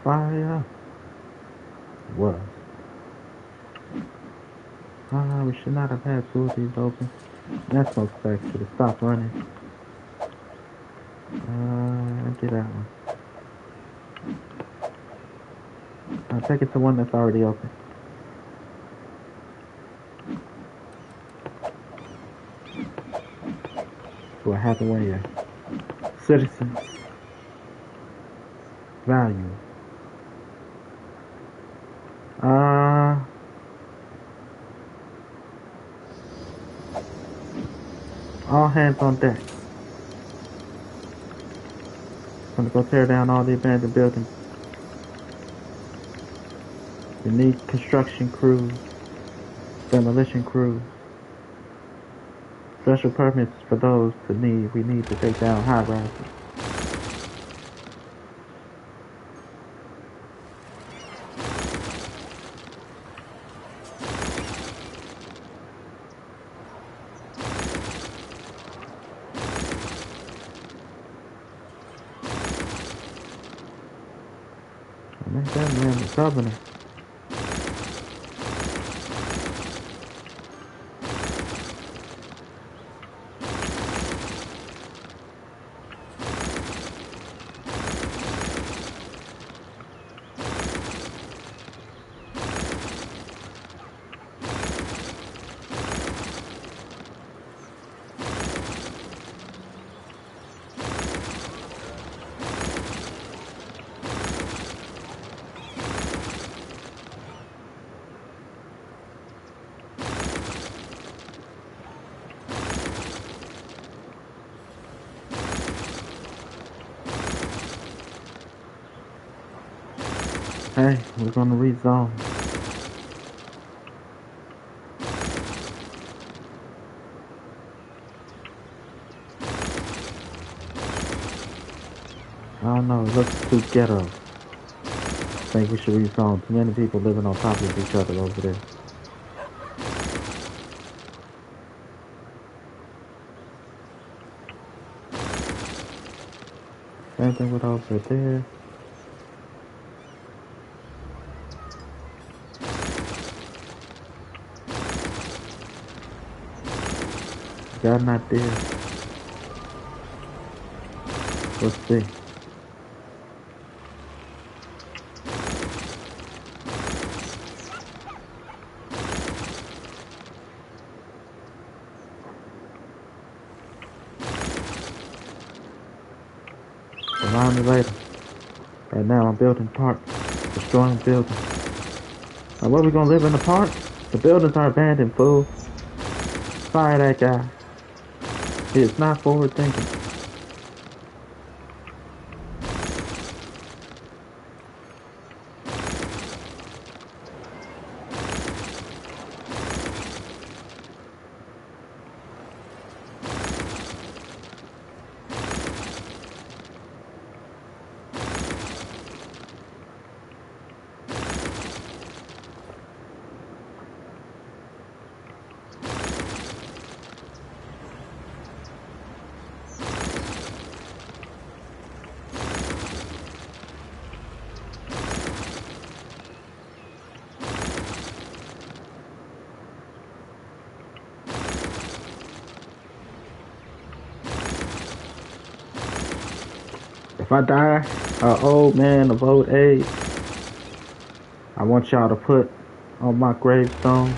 Fire was. We should not have had two of these open. That smoke back should have stopped running. Get that one. I'll take it to one that's already open. So I have away here. Citizens. Value. All hands on deck. I'm gonna go tear down all the abandoned buildings. We need construction crews, demolition crews, special permits for those we need to take down high rises. Make that man the governor. Hey, we're gonna rezone. I don't know, it looks too ghetto. I think we should rezone. Too many people living on top of each other over there. Same thing with over there. Got an idea. Let's see. Remind me later. Right now I'm building park. Destroying buildings. Now where we gonna live in the park? The buildings are abandoned, fool. Fire that guy. He is not forward thinking. If I die, an old man of old age, I want y'all to put on my gravestone,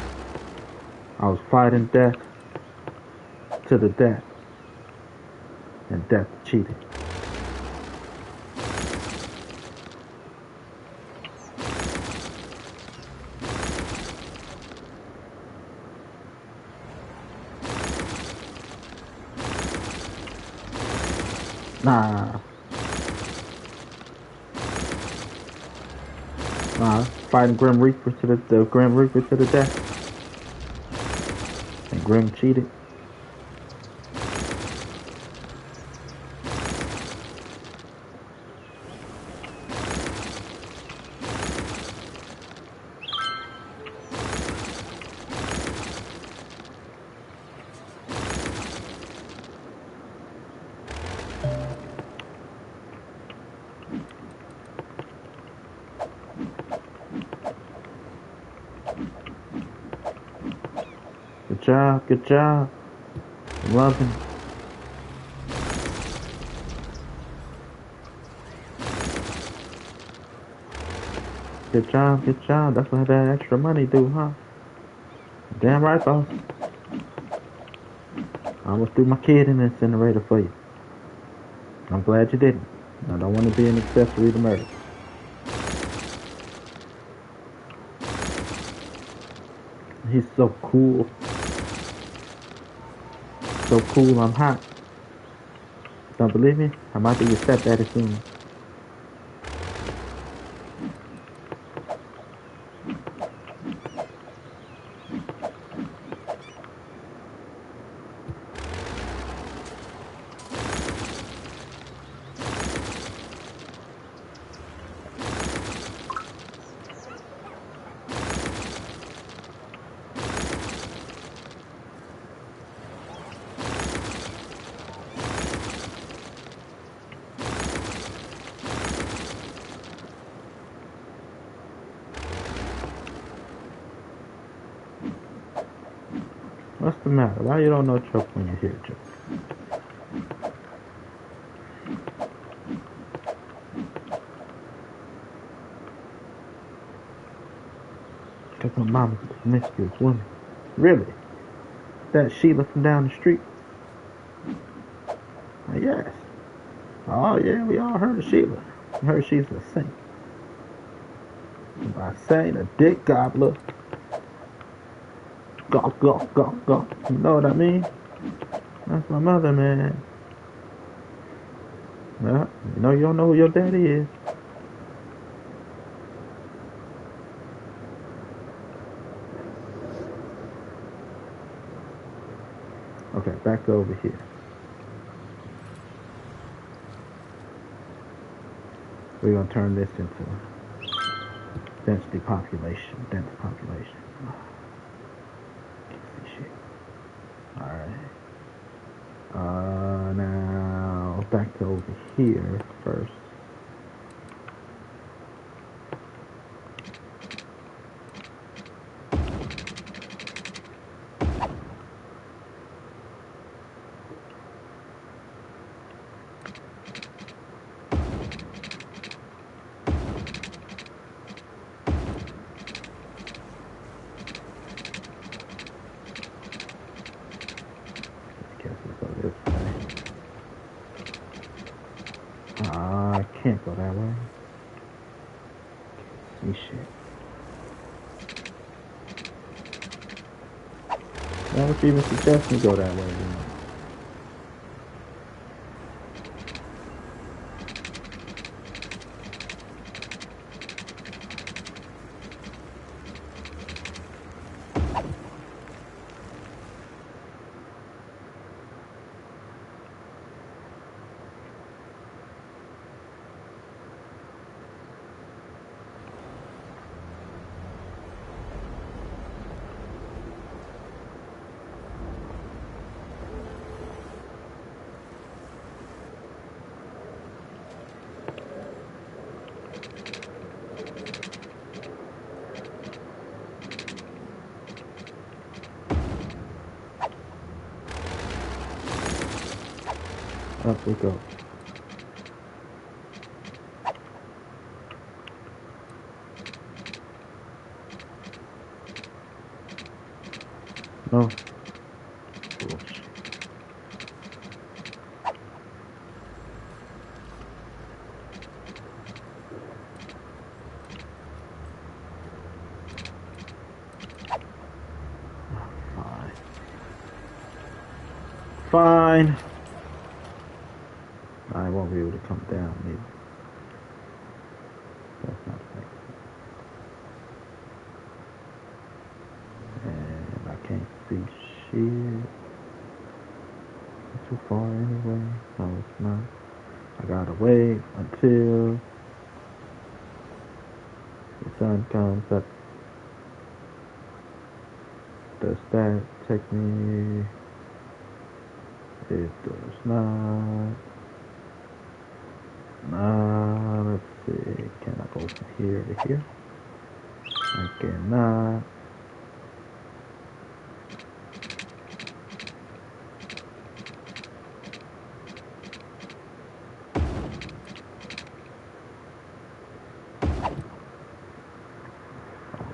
I was fighting death to the death, and death cheated. Nah, fighting Grim Reaper to the Grim Reaper to the death, and Grim cheated. Good job. Loving. Good job. That's what that extra money do, huh? Damn right, boss. I almost threw my kid in the incinerator for you. I'm glad you didn't. I don't want to be an accessory to murder. He's so cool. So cool, I'm hot. Don't believe me? I might be your stepdaddy soon. What's the matter? Why you don't know joke when you hear joke? Cause my mama's a promiscuous woman. Really? That Sheila from down the street? Yes. Oh yeah, we all heard of Sheila. We heard she's a saint. By saying a dick gobbler. Gawk, gawk, gawk, gawk. You know what I mean? That's my mother, man. Well, you know you don't know who your daddy is. back over here. We're gonna turn this into dense population. Can't see shit. Alright. Now back to over here first. I can't go that way. See shit. Why would you even suggest me go that way? Up we go. No. Bullshit. Fine. I won't be able to come down maybe. That's not effective. And I can't see shit. It's too far anyway. No, it's not. I gotta wait until the sun comes up. Does that take me? It does not. Let's see. Can I go from here to here? I cannot.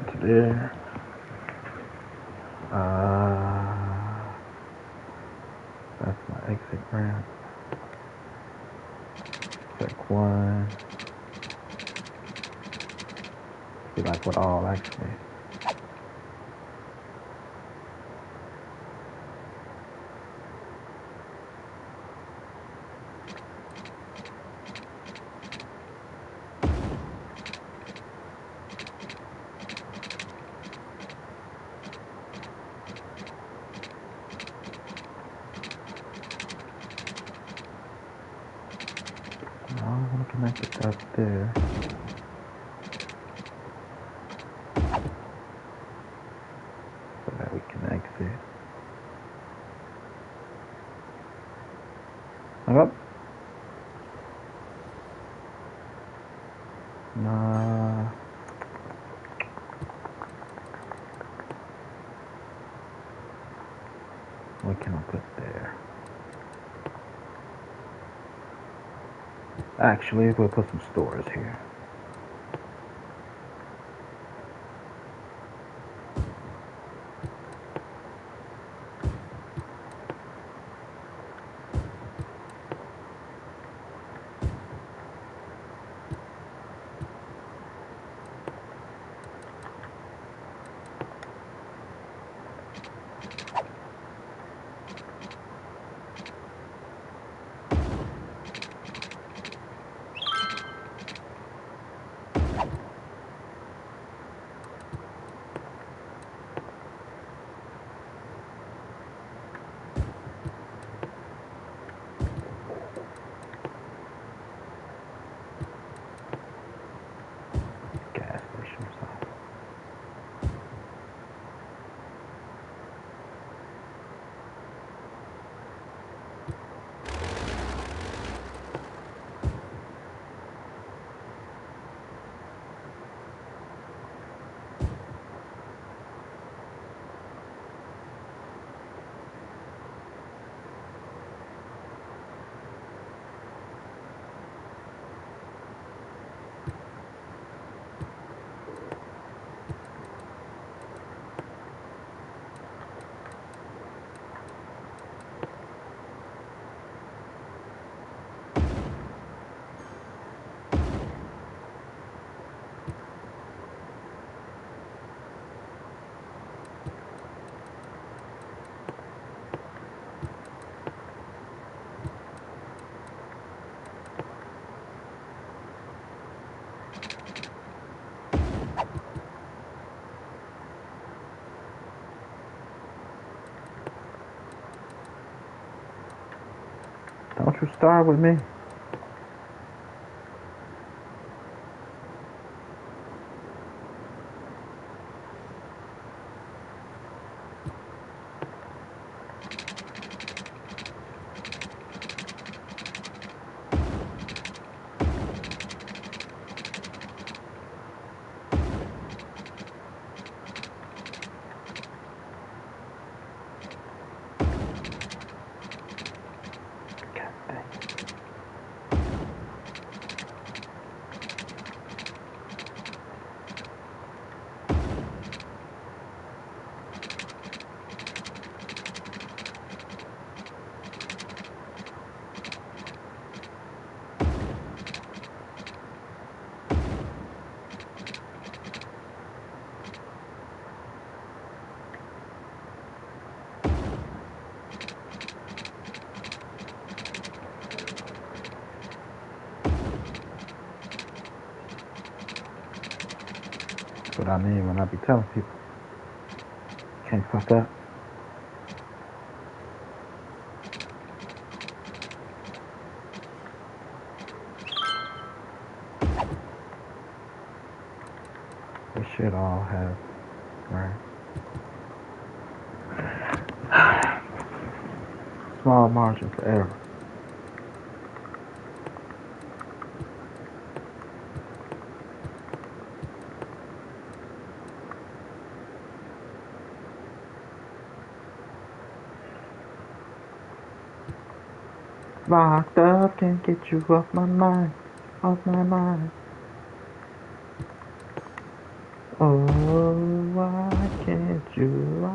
To there. That's my exit ramp. Check one. See like what all actually. I want to connect it up there. So that we can exit. Up. Nah. What can I put there? Actually, we'll put some stores here. Start with me. That's what I mean when I be telling people, can't fuck up. We should all have, right? Small margin for error. Locked up, can't get you off my mind, off my mind. Oh, why can't you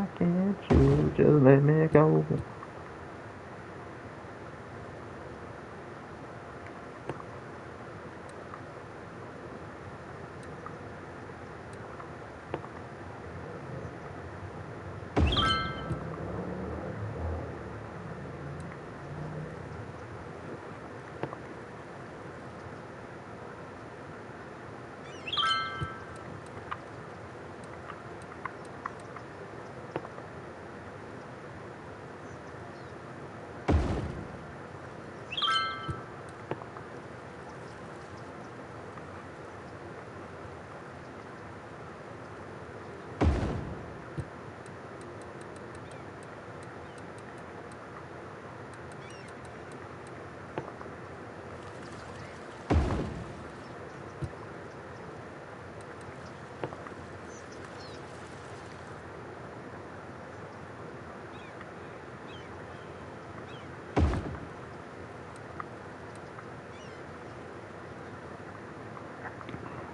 just let me go?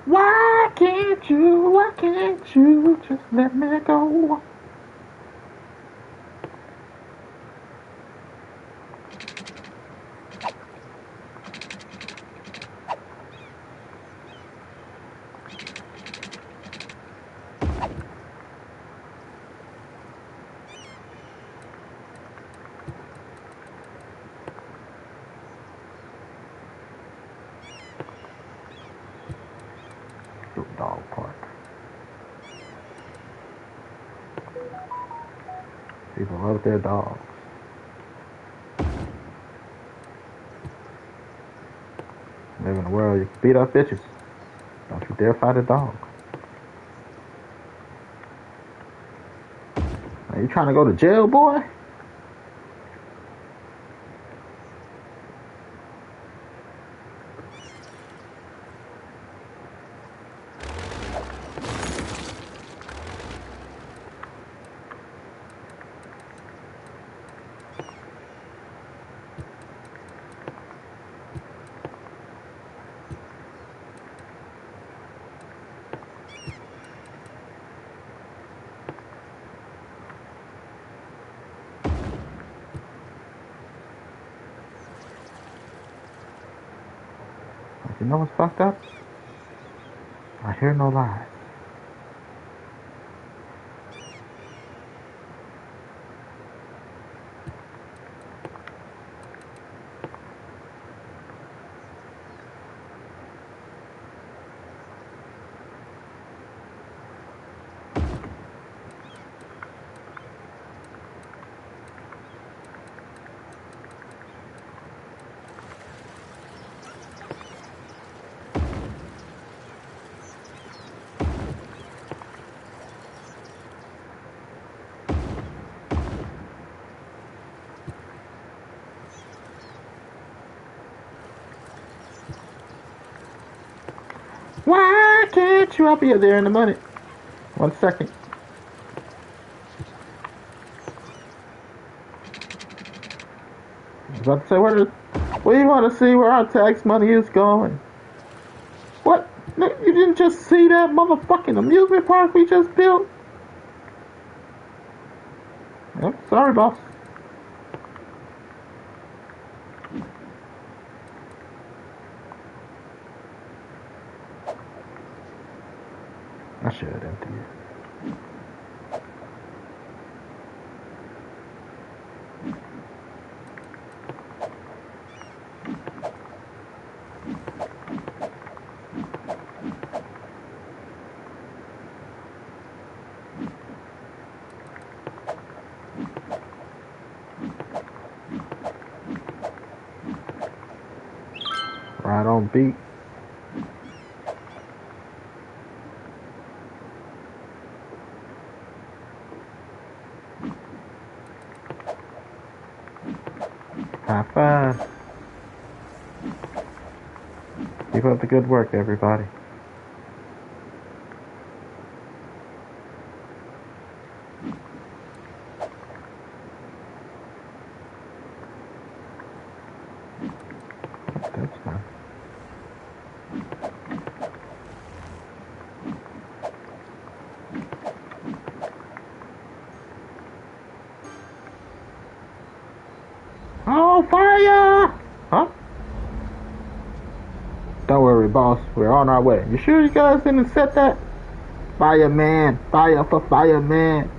Why can't you just let me go? Dog park. People love their dogs. Live in a world you can beat up bitches. Don't you dare fight a dog. Are you trying to go to jail, boy? You know what's fucked up? I hear no lies. Why can't you? I'll be there in a minute. 1 second. I was about to say, where you want to see where our tax money is going? What? You didn't just see that motherfucking amusement park we just built? Yep, sorry, boss. I should empty it. Right on beat. High five. Keep up the good work, everybody. That's fine. Oh, fire! Huh? Don't worry, boss. We're on our way. You sure you guys didn't set that? Fireman! Fire for fireman!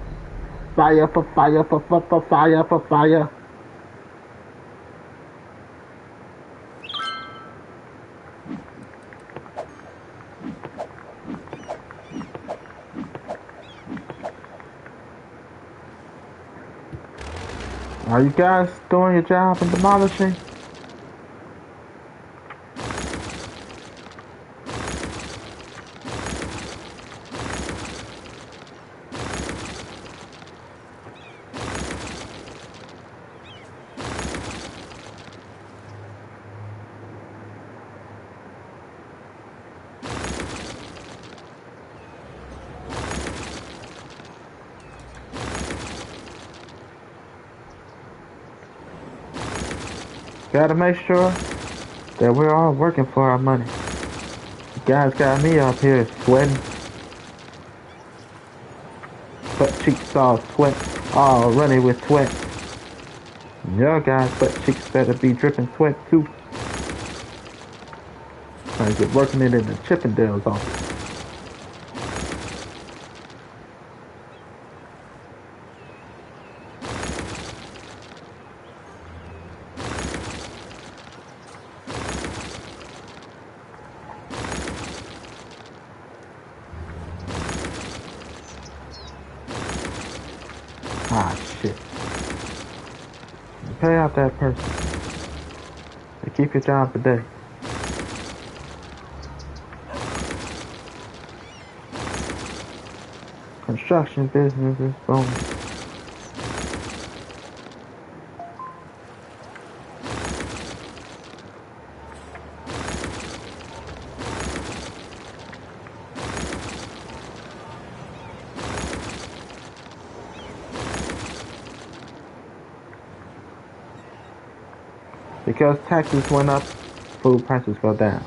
Fire for fire for fire for fire! Are you guys doing your job in demolishing? Gotta make sure that we're all working for our money. You guys got me up here sweating. Butt cheeks all sweat, all running with sweat. Your guys' butt cheeks better be dripping sweat too. Trying to get working it in the Chippendales office. Ah, shit. Pay out that person. And keep your job today. Construction business is booming. Because taxes went up, food prices go down.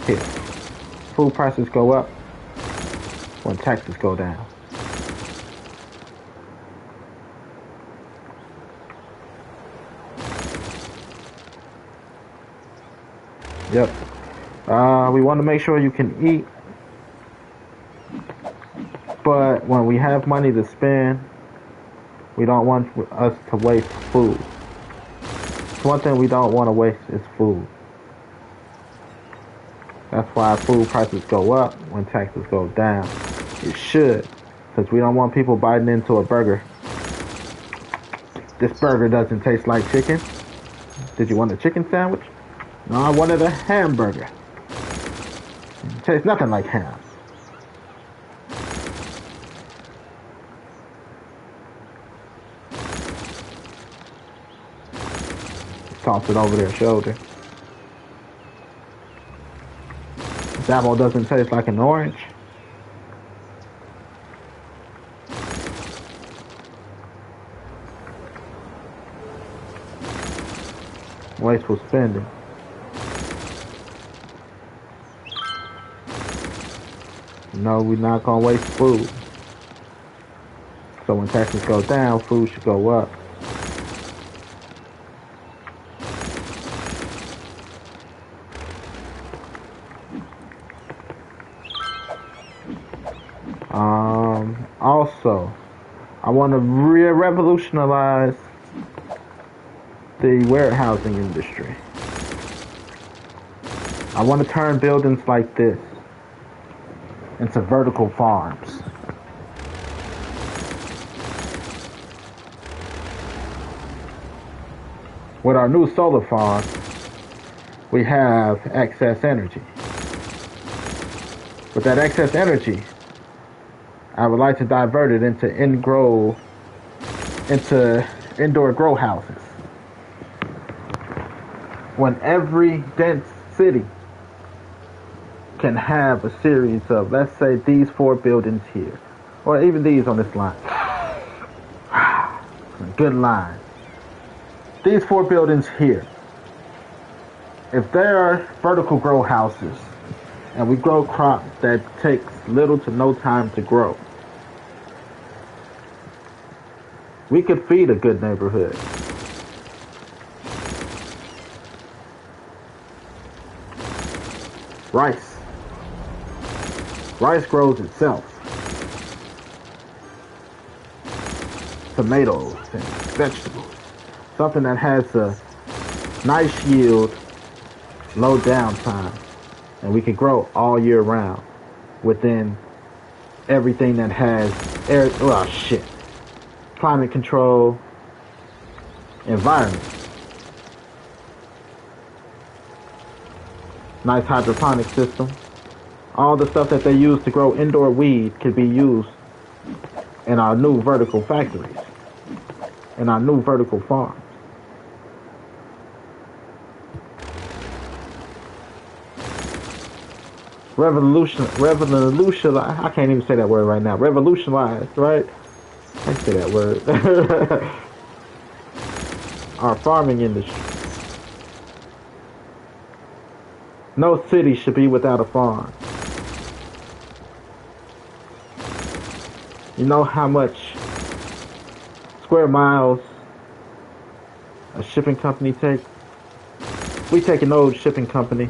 Here, food prices go up when taxes go down. Yep. We want to make sure you can eat, but when we have money to spend, we don't want us to waste food. One thing we don't want to waste is food. That's why food prices go up when taxes go down. It should, because we don't want people biting into a burger. This burger doesn't taste like chicken. Did you want a chicken sandwich? No, I wanted a hamburger. It tastes nothing like ham. Toss it over their shoulder. apple doesn't taste like an orange. Wasteful spending. No, we're not gonna waste food. So when taxes go down, food should go up. Also, I want to revolutionize the warehousing industry. I want to turn buildings like this into vertical farms. With our new solar farm, we have excess energy. With that excess energy, I would like to divert it into indoor grow houses. When every dense city can have a series of, let's say, these 4 buildings here, or even these on this line. Good line. These 4 buildings here, if there are vertical grow houses, and we grow crops that takes little to no time to grow, we could feed a good neighborhood. Rice. Rice grows itself. Tomatoes and vegetables. Something that has a nice yield, low downtime, and we can grow all year round within everything that has climate control, environment. Nice hydroponic system. All the stuff that they use to grow indoor weed could be used in our new vertical factories, in our new vertical farms. Revolutionize, I can't even say that word right now. Revolutionize, right? I say that word. Our farming industry. No city should be without a farm. You know how much square miles a shipping company takes? We take an old shipping company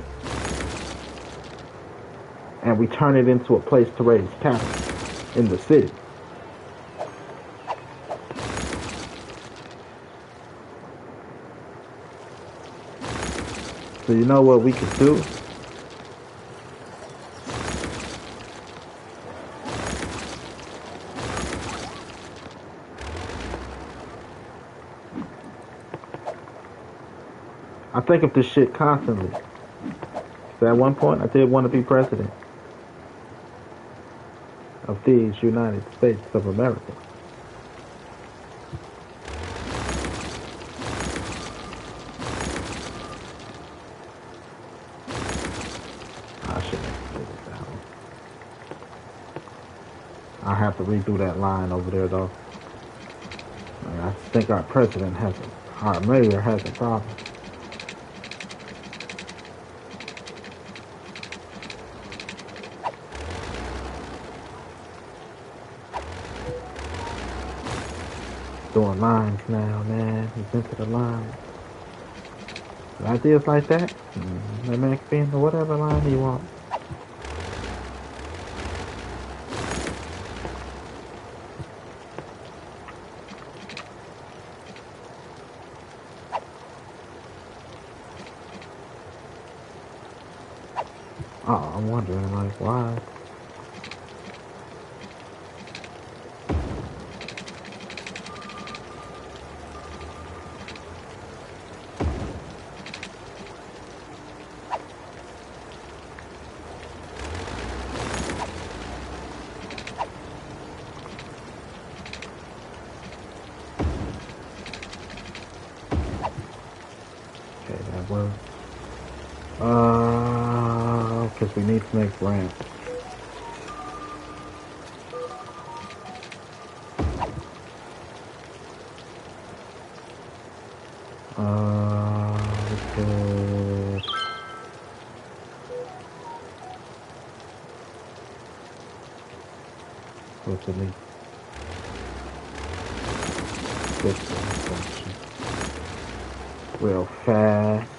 and we turn it into a place to raise cattle in the city. So you know what we could do? I think of this shit constantly. So at one point, I did want to be president of these United States of America. I shouldn't have said this out. I have to redo that line over there, though. I think our president has our mayor has a problem. Doing lines now, man. He's into the line. Ideas like that, that man can be into whatever line he wants. Oh, I'm wondering, like, why? Okay, that works. because we need to make ramp. We could... What's the least? This section. Real fast.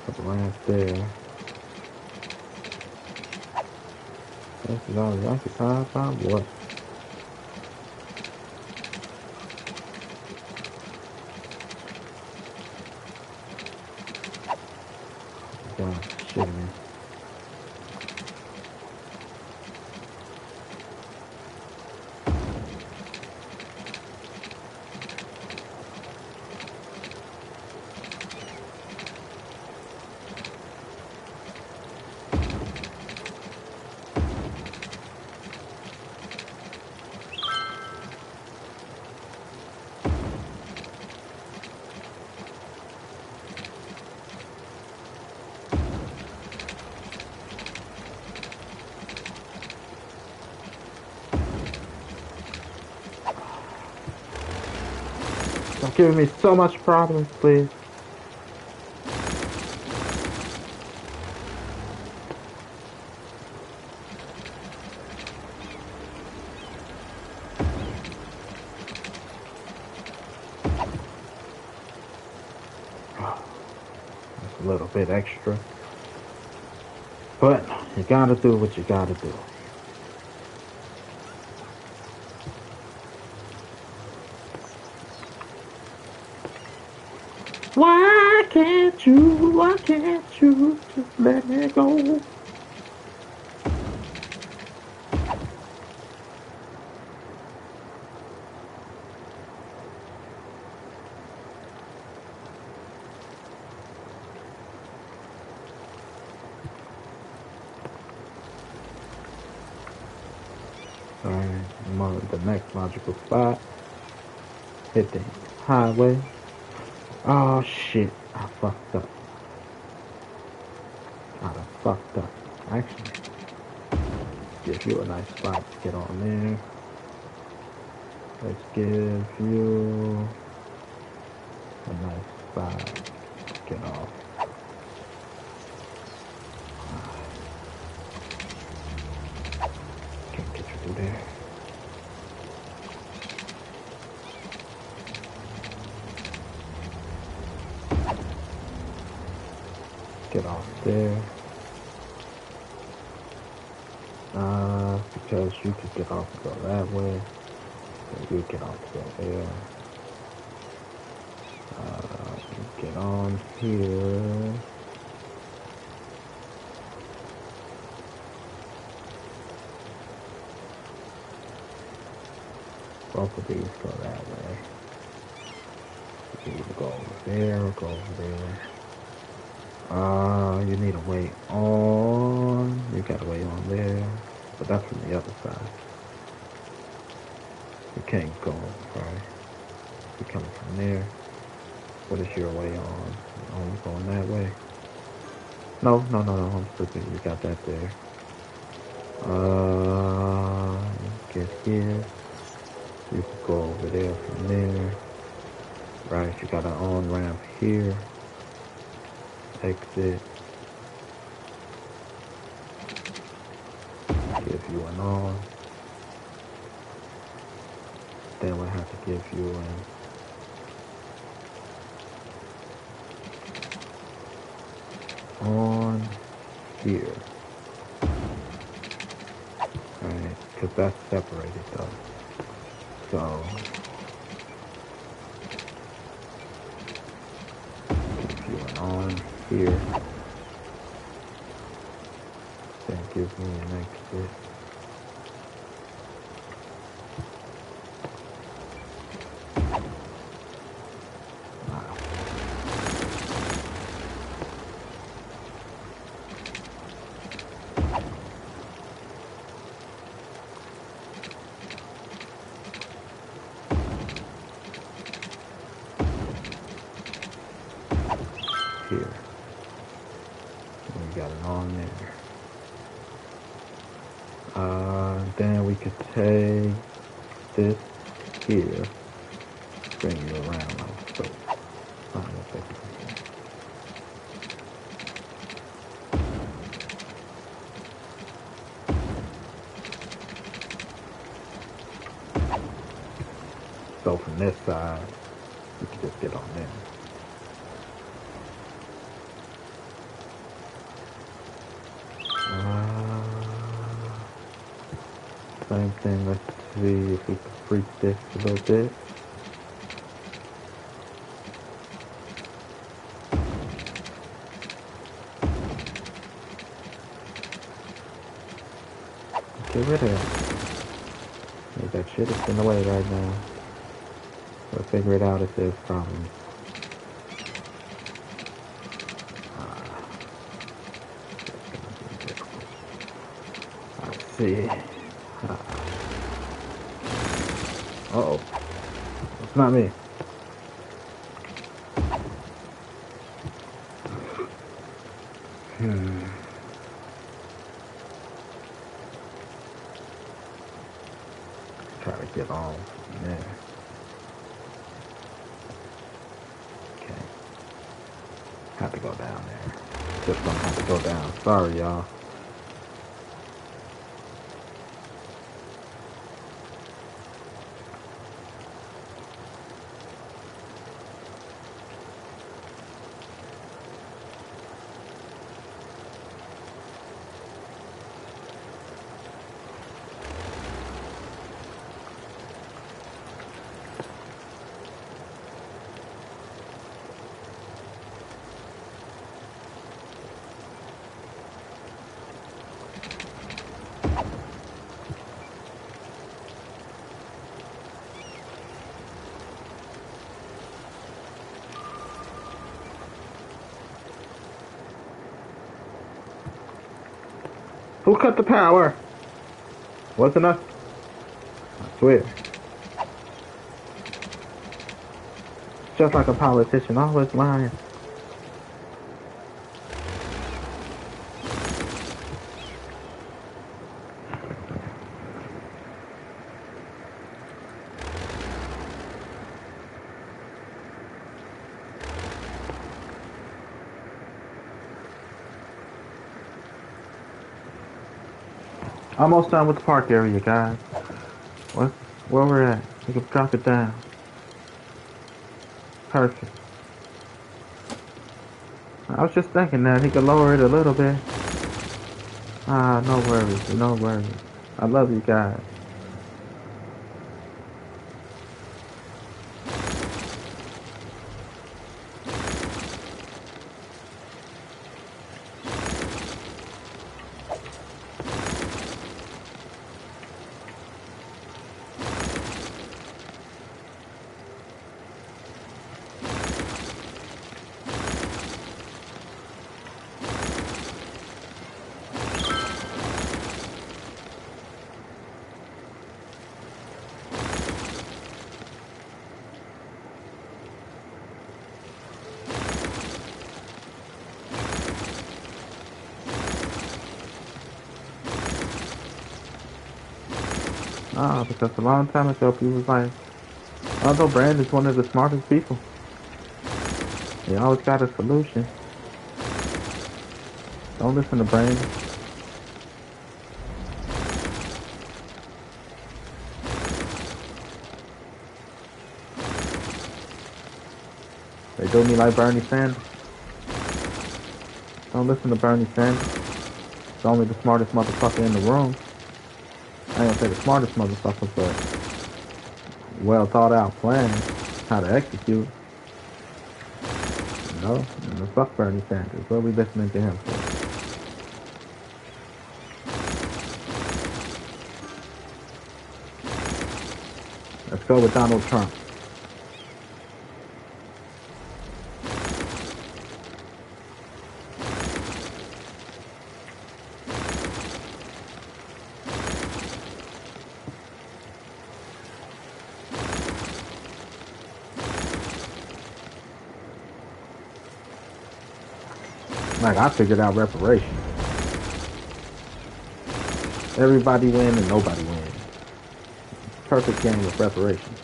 Put the ramp there. This is all the occupied by what? God, shit, man. Stop giving me so much problems, please. That's a little bit extra. But you gotta do what you gotta do. Why can't you just let me go? Alright, the next logical spot. Hit the highway. Oh shit, I fucked up. I done fucked up. Actually, give you a nice spot to get on there. Let's give you a nice spot to get off. Can't get you through there. Get off there. Because you could get off and go that way. So you get off and go there. Get on here. Both of these go that way. You can either go over there or go over there. You need a way on. You got a way on there, but that's from the other side. You can't go, right? You're coming from there. What is your way on? Only going that way? No, I'm stupid. You got that there. Get here. You can go over there from there. Right, you got an on ramp here. Exit. Give you an on. Then we'll have to give you an on here. Alright, because that's separated though. So give you an on here. Then give me an exit. Here. got it on there. Then we could take this here, bring it around like so. So from this side, we can just get on there. Same thing, let's see if we can freak this a little bit. Get rid of it. Like that shit is in the way right now. We'll figure it out if there's problems. Let's see. Uh-oh. It's not me. Try to get on from there. Okay. Have to go down there. Just gonna have to go down. Sorry, y'all. Who cut the power? Wasn't us? I swear. Just like a politician, always lying. Almost done with the park area, guys. Where we're at? We can drop it down. Perfect. I was just thinking that he could lower it a little bit. No worries, no worries. I love you guys. Because a long time ago, people was like, although Brand is one of the smartest people, he always got a solution. Don't listen to Brand. They do me like Bernie Sanders. Don't listen to Bernie Sanders. He's only the smartest motherfucker in the room. I ain't gonna say the smartest motherfucker, but well thought out plan, how to execute. You know, and fuck Bernie Sanders. What are we listening to him for? Let's go with Donald Trump. Like, I figured out reparations. Everybody win and nobody wins. Perfect game of reparations.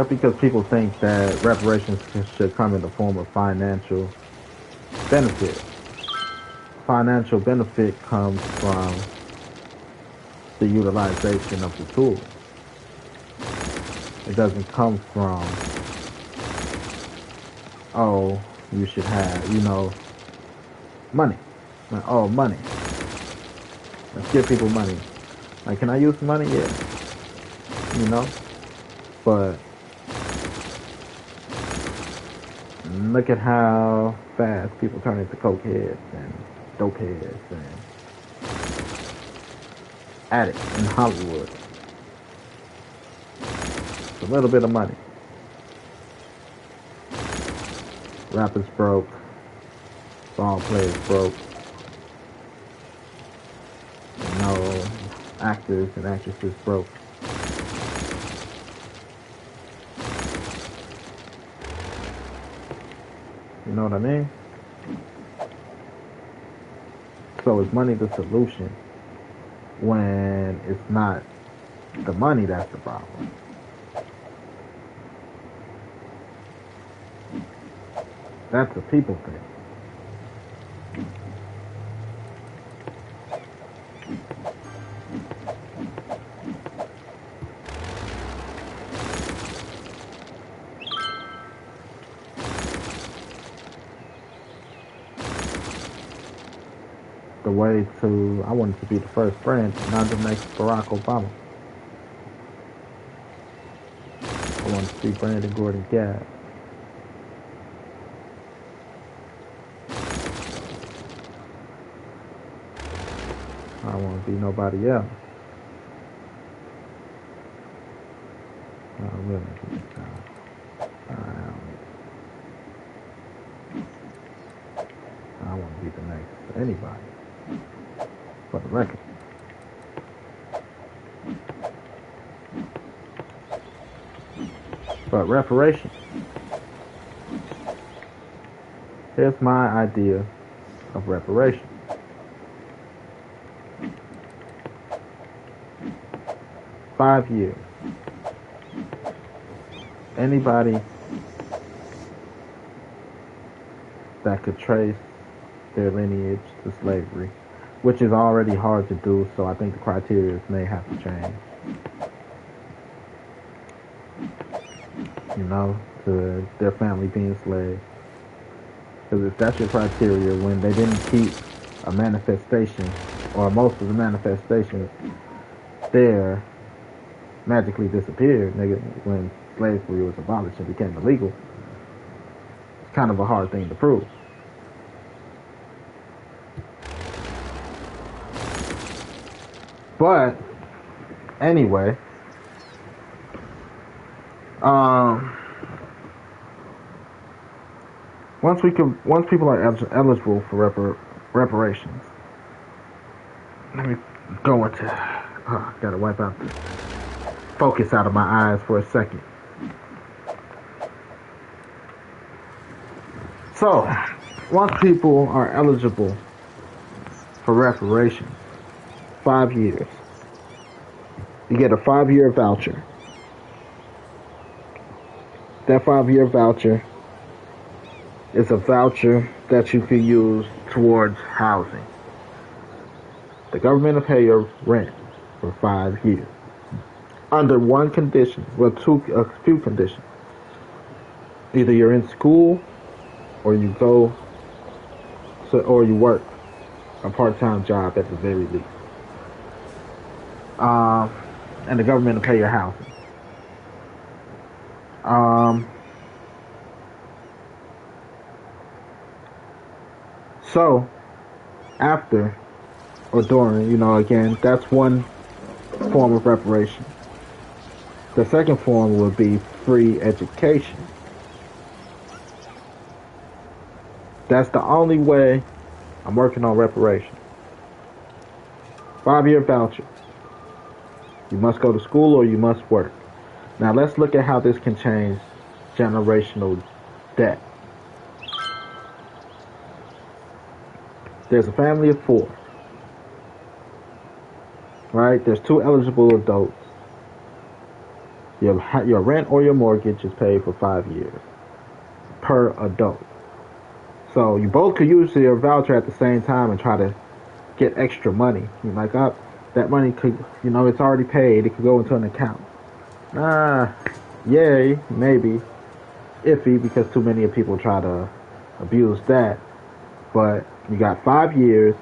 Because people think that reparations should come in the form of financial benefit. Financial benefit comes from the utilization of the tool. It doesn't come from, oh, you should have, money. Like, oh, money. Let's give people money. Like, can I use money? Yeah. But look at how fast people turn into coke heads and dope heads and addicts in Hollywood. It's a little bit of money. Rappers broke. Ball players broke. Actors and actresses broke. You know what I mean? So is money the solution when it's not the money that's the problem? That's a people thing. The way to, I wanted to be the first friend, not the next Barack Obama. I wanted to be Brandon Gordon Gad. I don't want to be nobody else. I really do. I want to be the next anybody. For the record. But reparations. Here's my idea of reparations. $5 years. Anybody that could trace their lineage to slavery, which is already hard to do, so I think the criteria may have to change. To their family being slaves. Because if that's your criteria, when they didn't keep a manifestation, or most of the manifestations there magically disappeared, when slavery was abolished and became illegal, it's kind of a hard thing to prove. But anyway, once people are eligible for reparations, let me go into. Gotta wipe out the focus out of my eyes for a second. So, once people are eligible for reparations, 5 years. You get a 5-year voucher. That 5-year voucher is a voucher that you can use towards housing. The government will pay your rent for 5 years. Under one condition, a few conditions. Either you're in school, or you or you work a part-time job at the very least. And the government will pay your housing. So, after or during, again, that's one form of reparation. The second form would be free education. That's the only way I'm working on reparation. 5-year voucher. You must go to school or you must work. Now let's look at how this can change generational debt. There's a family of 4, right? There's 2 eligible adults. Your rent or your mortgage is paid for 5 years per adult. So you both could use your voucher at the same time and try to get extra money. You're like, oh, that money could, it's already paid. It could go into an account. Yay, maybe. Iffy, because too many people try to abuse that. But you got 5 years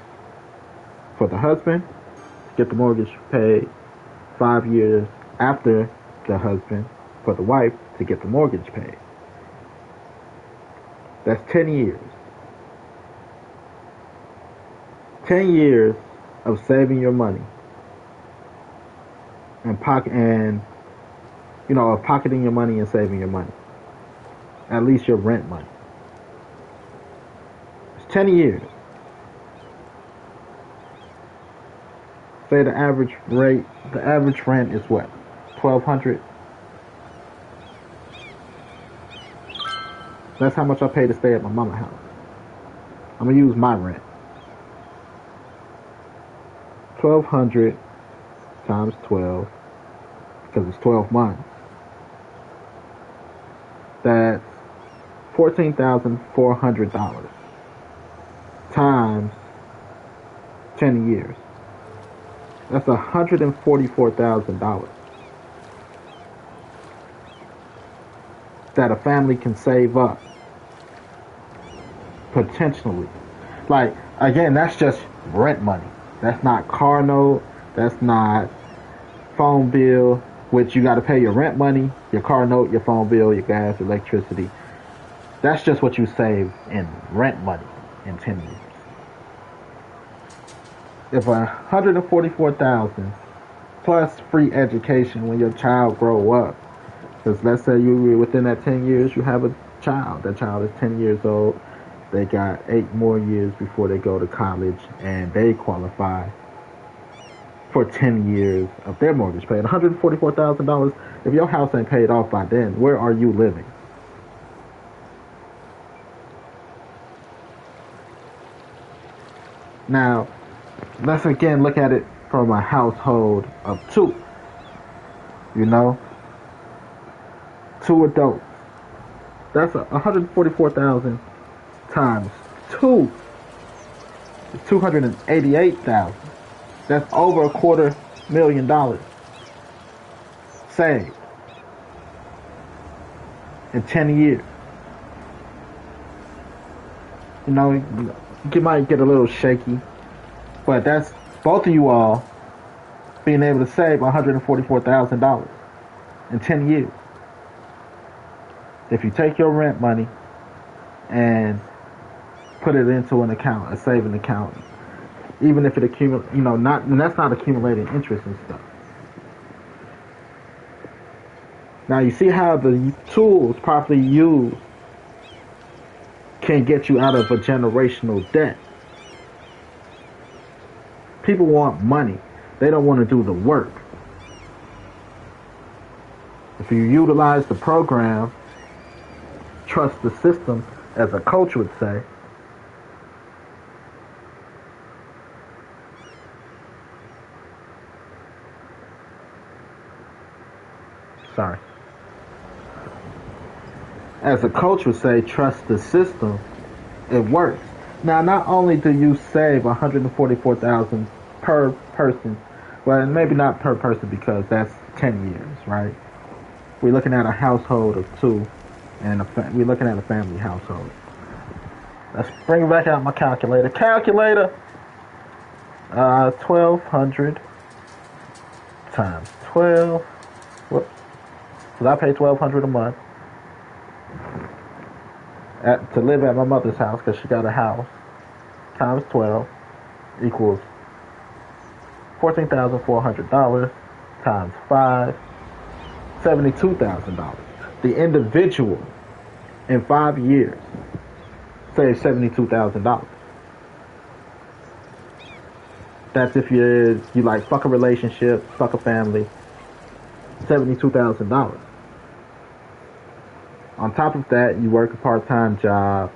for the husband to get the mortgage paid. 5 years after the husband for the wife to get the mortgage paid. That's 10 years. 10 years of saving your money and pocketing your money and saving your money. At least your rent money. It's 10 years. Say the average rent is what? $1,200. That's how much I pay to stay at my mama's house. I'm gonna use my rent. 1,200 times 12, because it's 12 months. That's $14,400 times 10 years. That's $144,000 that a family can save up potentially. Like, again, that's just rent money. That's not car note. That's not phone bill, which you got to pay your rent money, your car note, your phone bill, your gas, electricity. That's just what you save in rent money in 10 years. If $144,000 plus free education when your child grow up, because let's say you within that 10 years you have a child. That child is 10 years old. They got 8 more years before they go to college, and they qualify for 10 years of their mortgage paid. $144,000. If your house ain't paid off by then, where are you living? Now, let's again look at it from a household of 2. 2 adults. That's $144,000 times 2. It's $288,000. That's over $250,000 saved in 10 years. You might get a little shaky, but that's both of you all being able to save $144,000 in 10 years. If you take your rent money and put it into an account, a saving account, even if it accumulates, that's not accumulating interest and stuff. Now you see how the tools properly used can get you out of a generational debt. People want money. They don't want to do the work. If you utilize the program, trust the system, as a coach would say, trust the system, it works. Now, not only do you save $144,000 per person, well, maybe not per person because that's 10 years, right? We're looking at a household of 2, and we're looking at a family household. Let's bring back out my calculator. 1,200 times 12. Whoops. Because I pay $1,200 a month to live at my mother's house because she got a house. Times 12 equals $14,400 times 5, $72,000. The individual in 5 years saves $72,000. That's if you like fuck a relationship, fuck a family, $72,000. On top of that, you work a part-time job.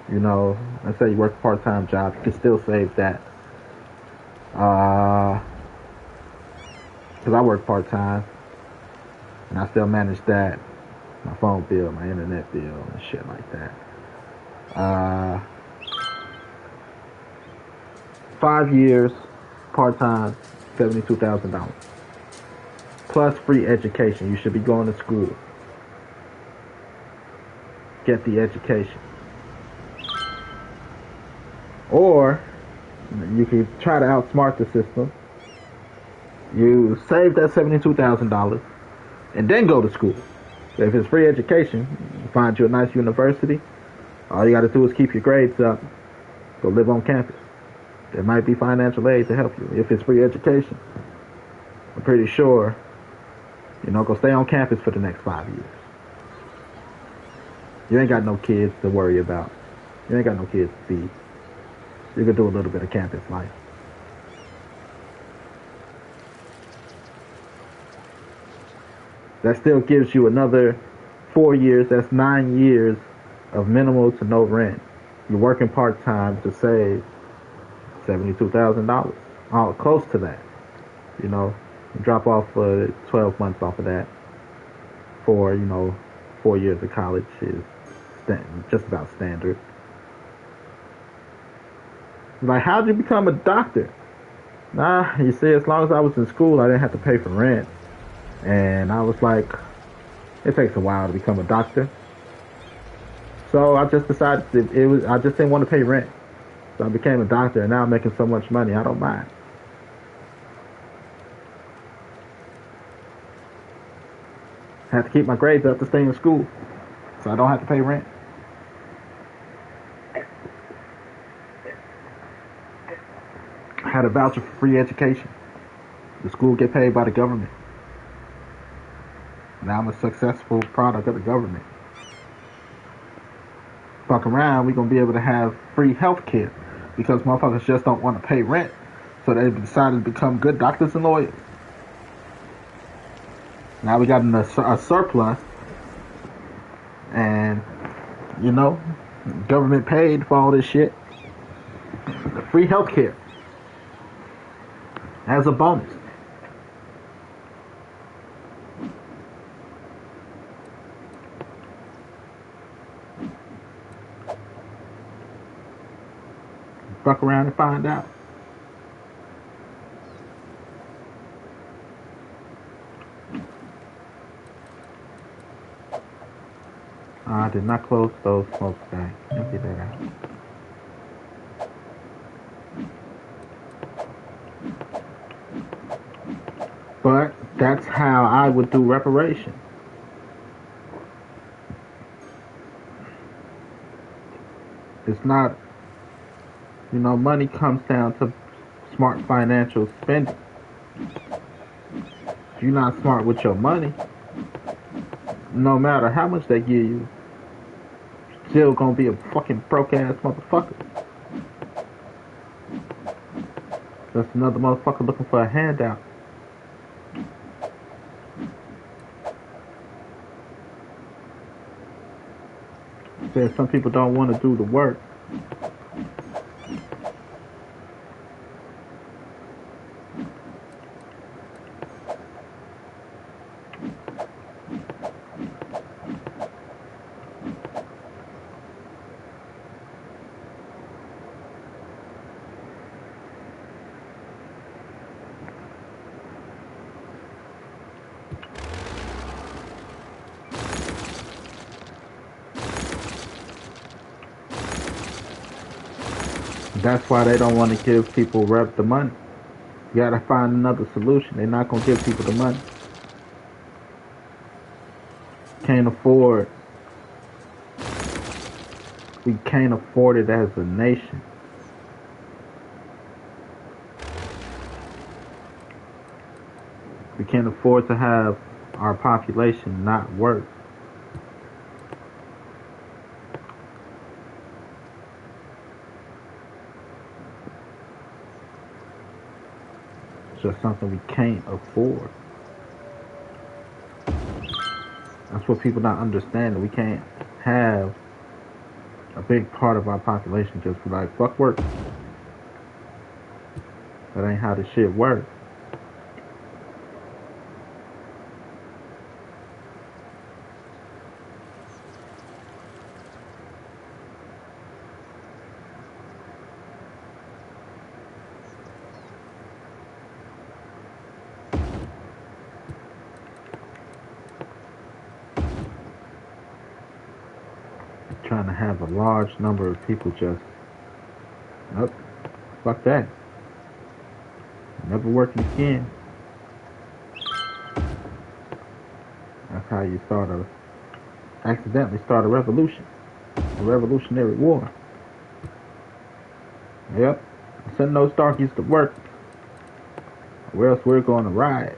You know, let's say you work a part-time job, you can still save that. Because I work part-time, and I still manage that. My phone bill, my internet bill, and shit like that. 5 years, part-time, $72,000. Plus free education. You should be going to school. Get the education. Or you can try to outsmart the system. You save that $72,000 and then go to school. If it's free education, you find you a nice university. All you got to do is keep your grades up. Go live on campus. There might be financial aid to help you. If it's free education, I'm pretty sure, go stay on campus for the next 5 years. You ain't got no kids to worry about. You ain't got no kids to feed. You can do a little bit of campus life. That still gives you another 4 years. That's 9 years of minimal to no rent. You're working part-time to save $72,000. Close to that. You drop off 12 months off of that for, 4 years of college is just about standard. Like, how'd you become a doctor? Nah, you see, as long as I was in school, I didn't have to pay for rent. And I was like, it takes a while to become a doctor. So I just decided I just didn't want to pay rent. So I became a doctor, and now I'm making so much money, I don't mind. I have to keep my grades up to stay in school, so I don't have to pay rent. I had a voucher for free education. The school get paid by the government. Now I'm a successful product of the government. Fuck around, we're going to be able to have free health care because motherfuckers just don't want to pay rent. So they decided to become good doctors and lawyers. Now we got a surplus. And, government paid for all this shit. Free health care. As a bonus. Fuck around and find out. I did not close those smokestacks. Empty that out. But that's how I would do reparation. It's not, money comes down to smart financial spending. If you're not smart with your money, no matter how much they give you, you're still gonna be a fucking broke ass motherfucker. Just another motherfucker looking for a handout. Says some people don't want to do the work. That's why they don't want to give people the money. You gotta find another solution. They're not gonna give people the money. Can't afford. We can't afford it as a nation. We can't afford to have our population not work. It's just something we can't afford. That's what people not understanding. We can't have a big part of our population just be like, fuck work. That ain't how this shit works. Trying to have a large number of people just, nope, fuck that. Never working again. That's how you accidentally start a revolution. A revolutionary war. Yep. Send those darkies to work. Or else we're going to riot.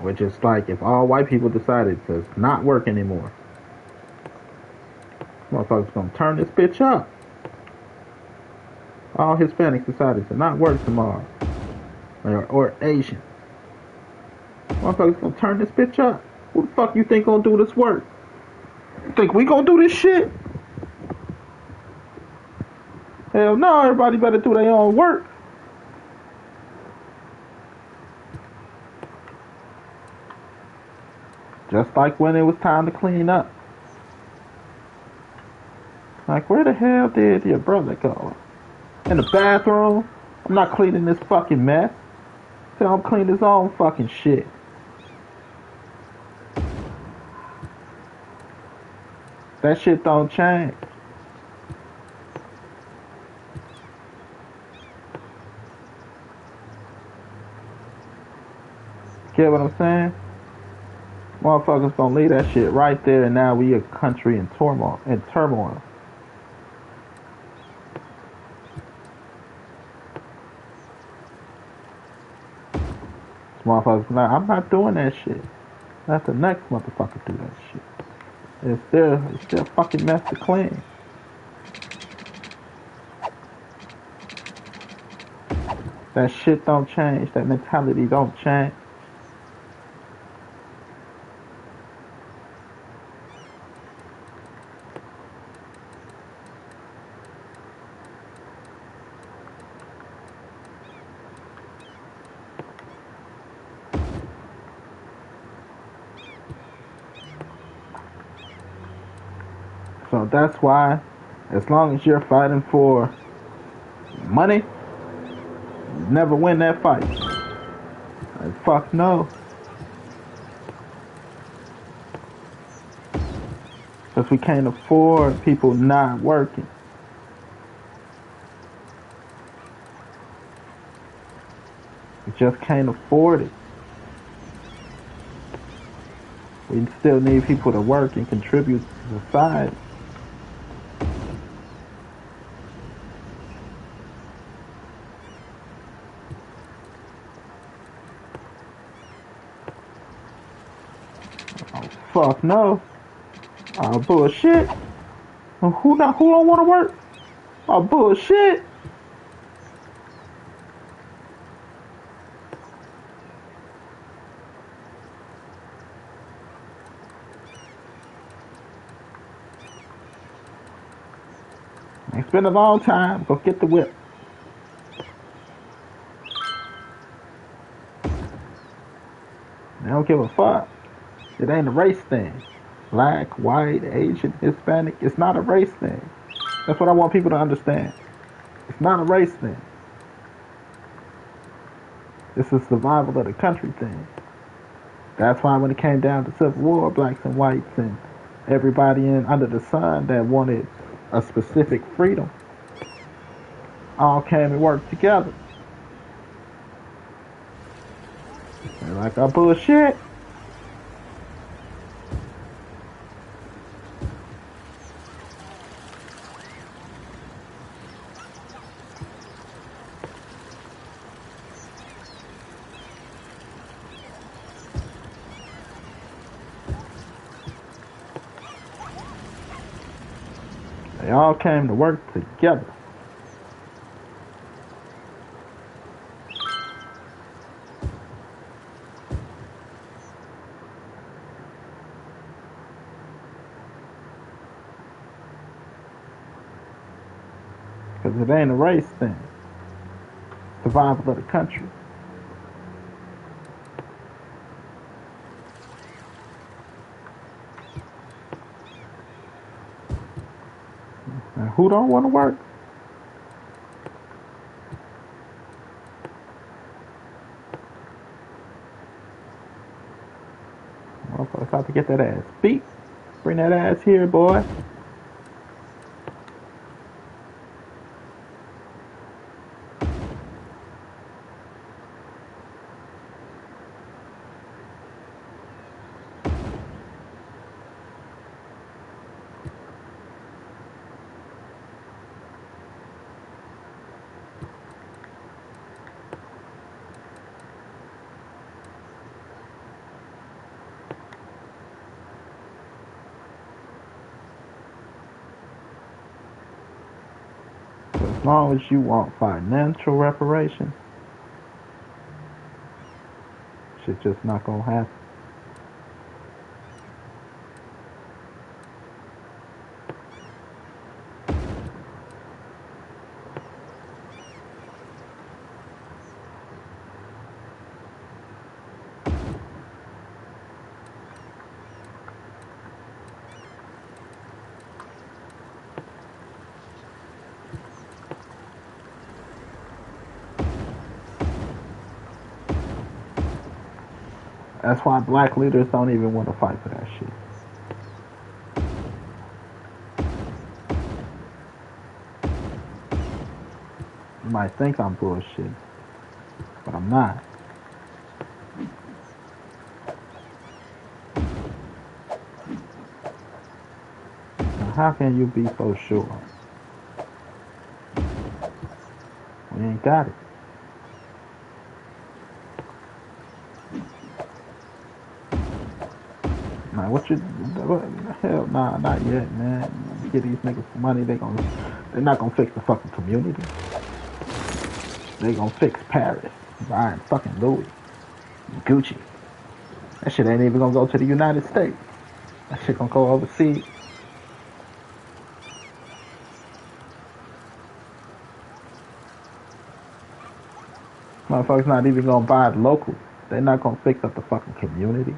Which is like if all white people decided to not work anymore. Motherfuckers gonna turn this bitch up. All Hispanics decided to not work tomorrow. Or Asian. Motherfuckers gonna turn this bitch up. Who the fuck you think gonna do this work? You think we gonna do this shit? Hell no, everybody better do their own work. Just like when it was time to clean up. Like, where the hell did your brother go? In the bathroom? I'm not cleaning this fucking mess. Tell him clean his own fucking shit. That shit don't change. Get what I'm saying? Motherfuckers gonna leave that shit right there, and now we a country in turmoil. Motherfuckers like, I'm not doing that shit. Let the next motherfucker do that shit. It's still a fucking mess to clean. That shit don't change. That mentality don't change. So that's why, as long as you're fighting for money, you never win that fight. Like, fuck no. Because we can't afford people not working. We just can't afford it. We still need people to work and contribute to society. Oh, fuck no. Oh, bullshit. Who don't want to work? Oh, bullshit. It's been a long time. Go get the whip. They don't give a fuck. It ain't a race thing. Black, white, Asian, Hispanic. It's not a race thing. That's what I want people to understand. It's not a race thing. It's a survival of the country thing. That's why when it came down to Civil War, blacks and whites and everybody under the sun that wanted a specific freedom all came and worked together. They're like, oh, bullshit. They all came to work together. It ain't a race thing. Survival of the country. And who don't want to work? Motherfuckers about to get that ass beat. Bring that ass here, boy. As long as you want financial reparation, shit just not gonna happen. That's why black leaders don't even want to fight for that shit. You might think I'm bullshit, but I'm not. Now, how can you be so sure? We ain't got it. Man, hell nah, not yet, man. Get these niggas some money, they're not gonna fix the fucking community. They gonna fix Paris, buying fucking Louis, Gucci. That shit ain't even gonna go to the United States. That shit gonna go overseas. Motherfuckers not even gonna buy it local. They're not gonna fix up the fucking community.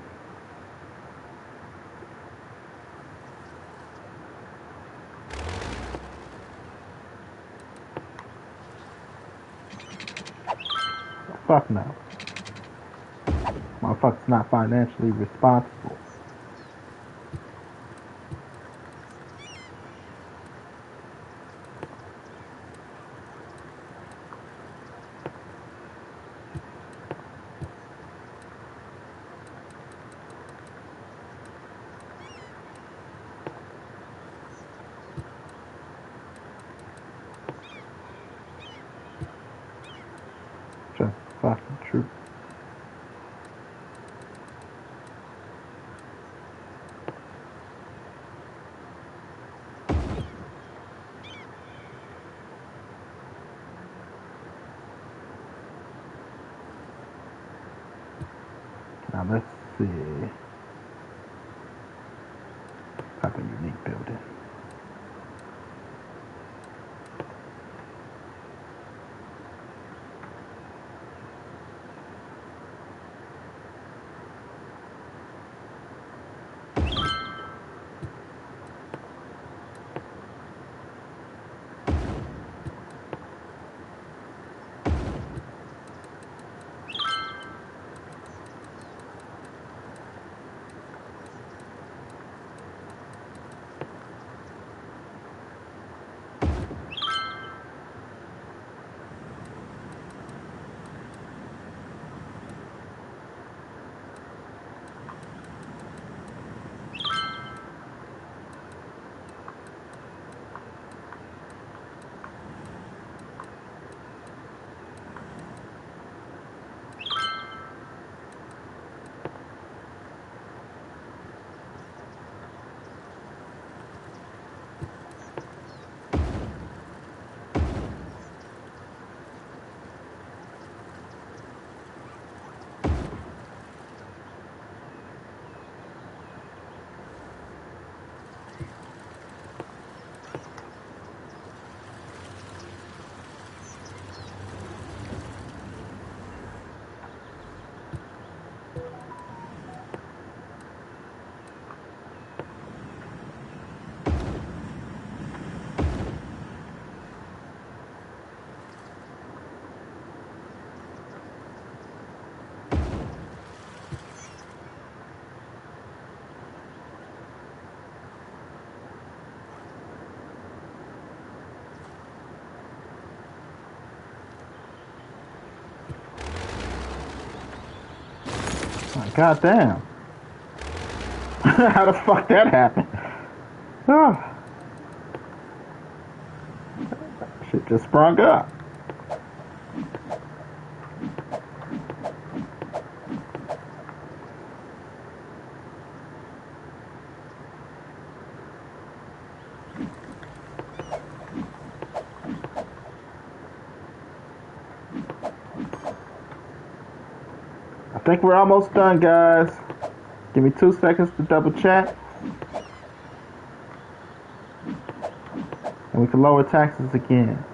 Fuck no. Motherfuckers not financially responsible. Just fucking true. Now let's see. Type of unique building. Like, goddamn. How the fuck that happened? Oh, shit just sprung up. I think we're almost done, guys. Give me 2 seconds to double check. And we can lower taxes again.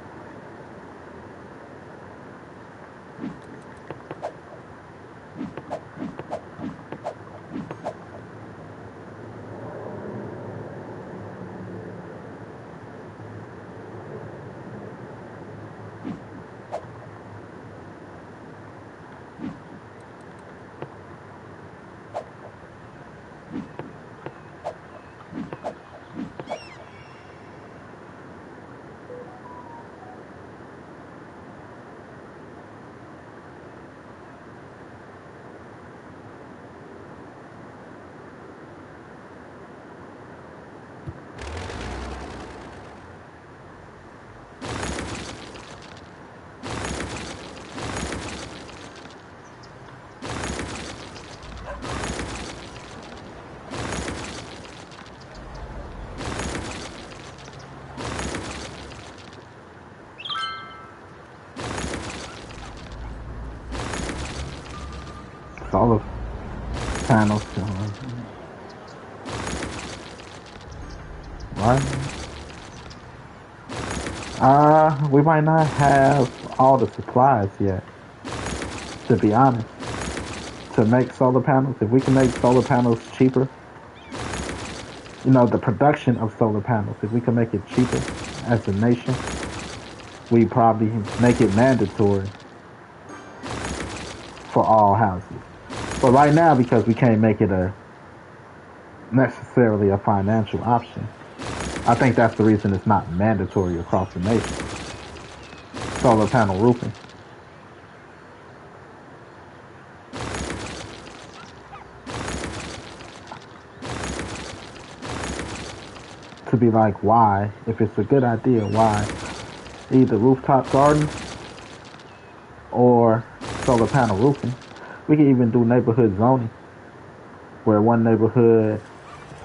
Solar panels. Right? We might not have all the supplies yet, to be honest. To make solar panels, if we can make solar panels cheaper, you know, the production of solar panels, if we can make it cheaper as a nation, we probably make it mandatory for all houses. But right now, because we can't make it necessarily a financial option, I think that's the reason it's not mandatory across the nation. Solar panel roofing. To be like, why, if it's a good idea, why either rooftop gardens or solar panel roofing? We can even do neighborhood zoning, where one neighborhood,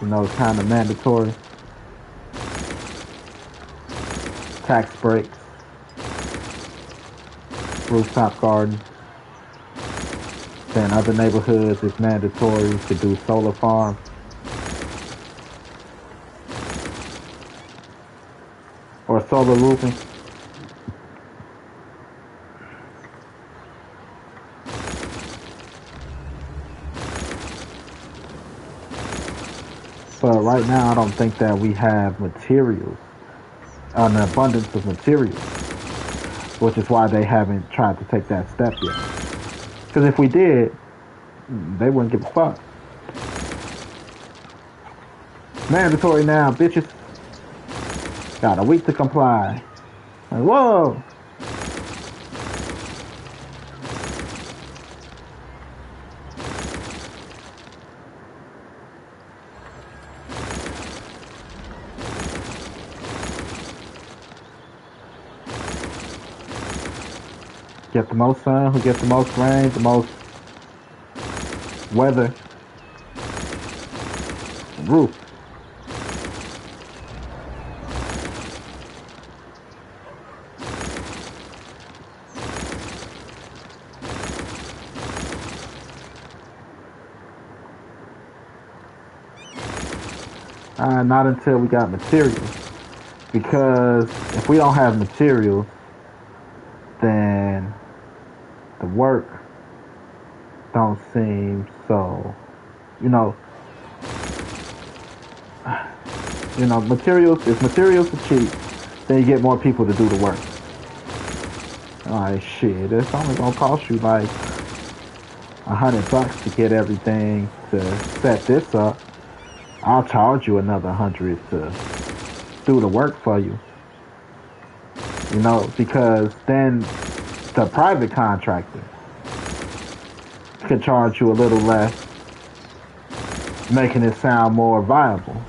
you know, is kind of mandatory. Tax breaks, rooftop garden. Then other neighborhoods it's mandatory to do solar farms. Or solar roofing. But right now, I don't think that we have materials, an abundance of materials, which is why they haven't tried to take that step yet. Because if we did, they wouldn't give a fuck. Mandatory now, bitches. Got a week to comply. Like, whoa! Get the most sun, who gets the most rain, the most weather. Roof. Not until we got materials. Because if we don't have materials, then the work don't seem so, you know, materials, if materials are cheap, then you get more people to do the work. Alright, shit, it's only gonna cost you like $100 to get everything to set this up. I'll charge you another 100 to do the work for you. You know, because then the private contractor, could charge you a little less, making it sound more viable.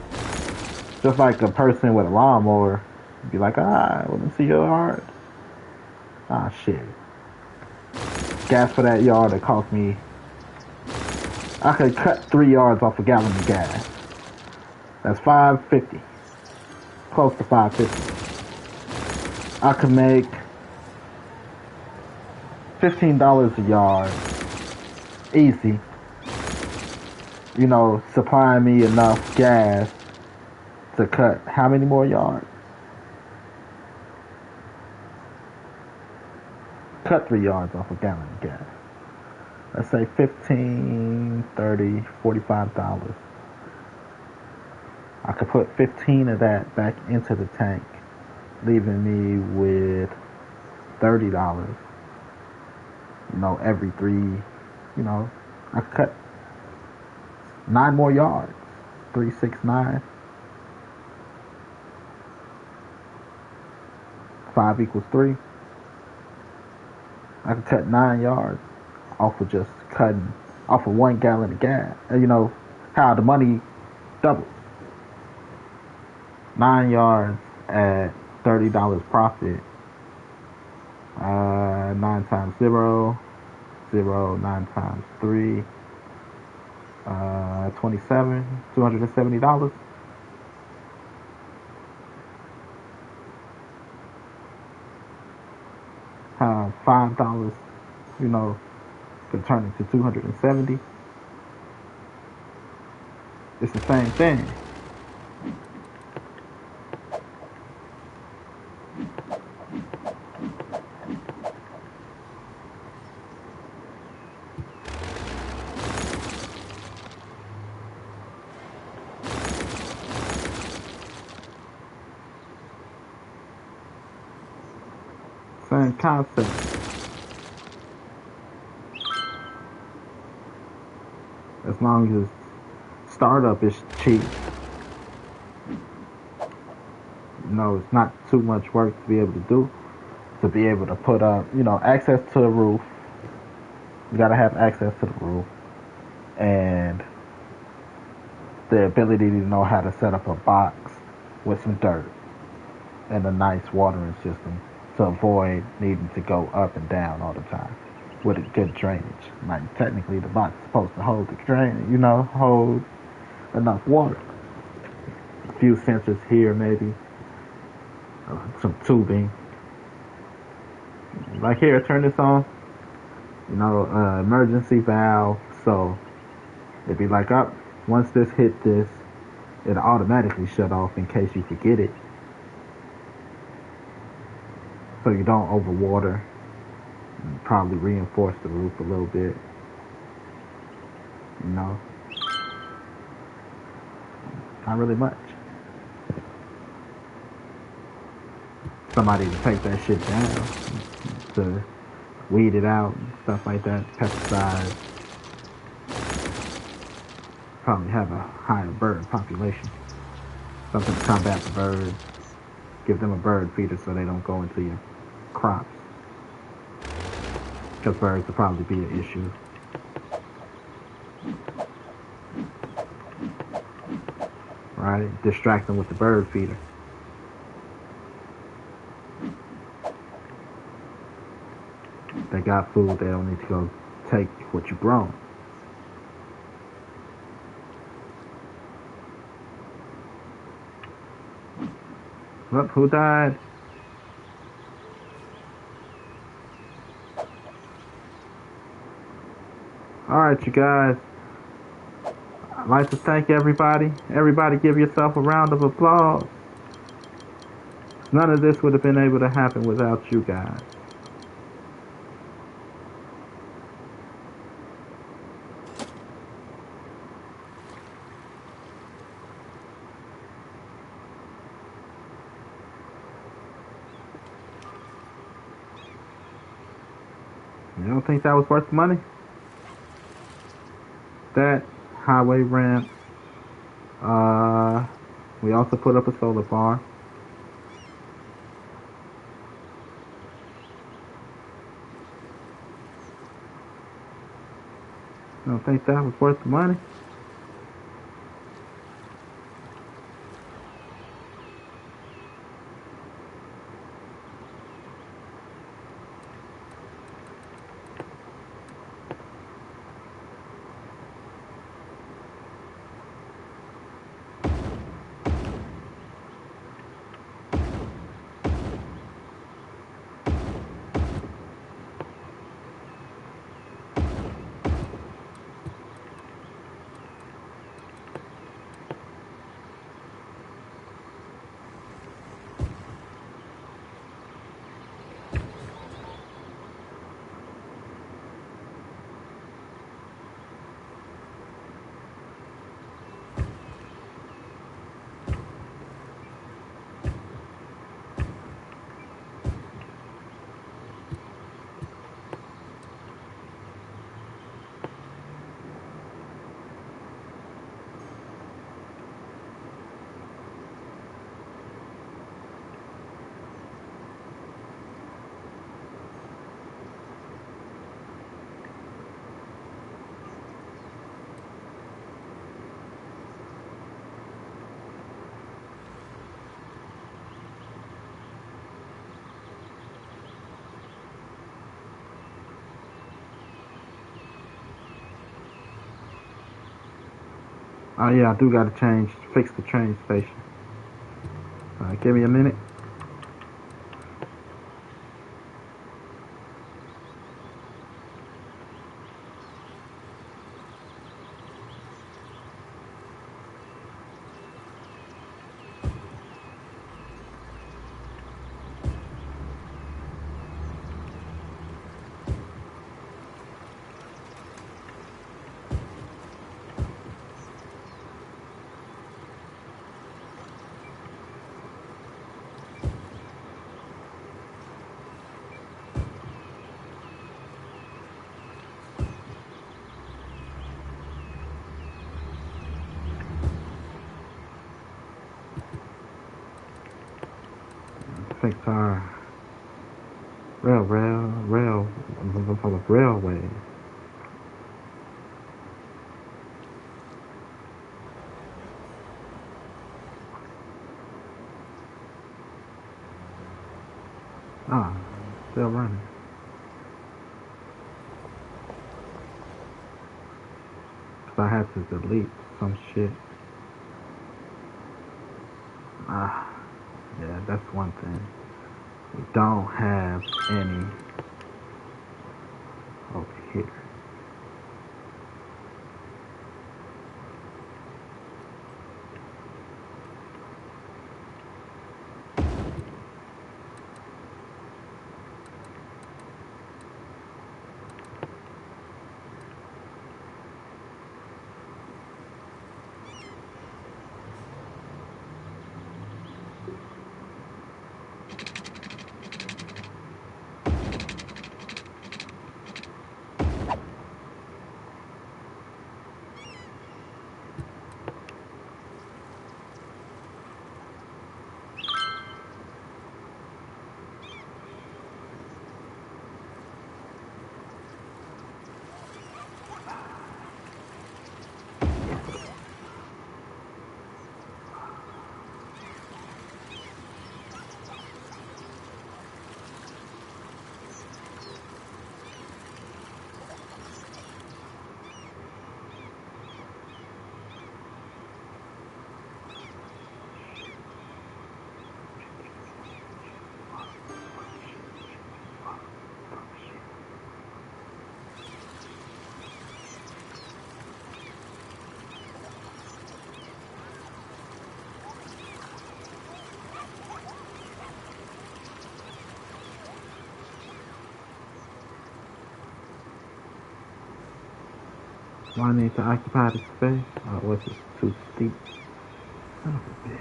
Just like a person with a lawnmower, be like, let me see your yard. Shit. Gas for that yard, it cost me. I could cut 3 yards off a gallon of gas. That's $5.50. Close to $5.50. I could make $15 a yard. Easy. You know, supplying me enough gas to cut how many more yards? Cut 3 yards off a gallon of gas. Let's say $15, $30, $45. I could put 15 of that back into the tank, leaving me with $30. You know, every 3, you know, I could cut 9 more yards. 3, 6, 9. 5 equals 3. I could cut 9 yards off of just cutting off of 1 gallon of gas. You know how the money doubles. 9 yards at $30 profit. 9 times 0, 0, 9 times 3, 27, $270. $5, you know, could turn into 270. It's the same thing. Same concept. As long as startup is cheap. You know, it's not too much work to be able to do. To be able to put up, you know, access to the roof. You gotta have access to the roof. And the ability to know how to set up a box with some dirt and a nice watering system to avoid needing to go up and down all the time with a good drainage. Like technically the box is supposed to hold the drain, you know, hold enough water. A few sensors here maybe, some tubing. Like here, turn this on, you know, emergency valve, so it'd be like up, once this hit this, it'll automatically shut off in case you forget it. So you don't overwater. Probably reinforce the roof a little bit. You know. Not really much. Somebody to take that shit down. To weed it out and stuff like that. Pesticides. Probably have a higher bird population. Something to combat the birds. Give them a bird feeder so they don't go into your crops. Because birds will probably be an issue. Right? Distract them with the bird feeder. They got food, they don't need to go take what you grown. Look, who died? Alright, you guys. I'd like to thank everybody. Everybody give yourself a round of applause. None of this would have been able to happen without you guys. You don't think that was worth the money? That highway ramp. We also put up a solar farm. You don't think that was worth the money? Oh yeah, I do gotta fix the train station. Give me a minute. Fix our railway. Ah, still running. Cause I had to delete some shit. Ah, yeah, that's one thing. We don't have any over here. Do I need to occupy the space? Or was it too steep? Son of a bitch.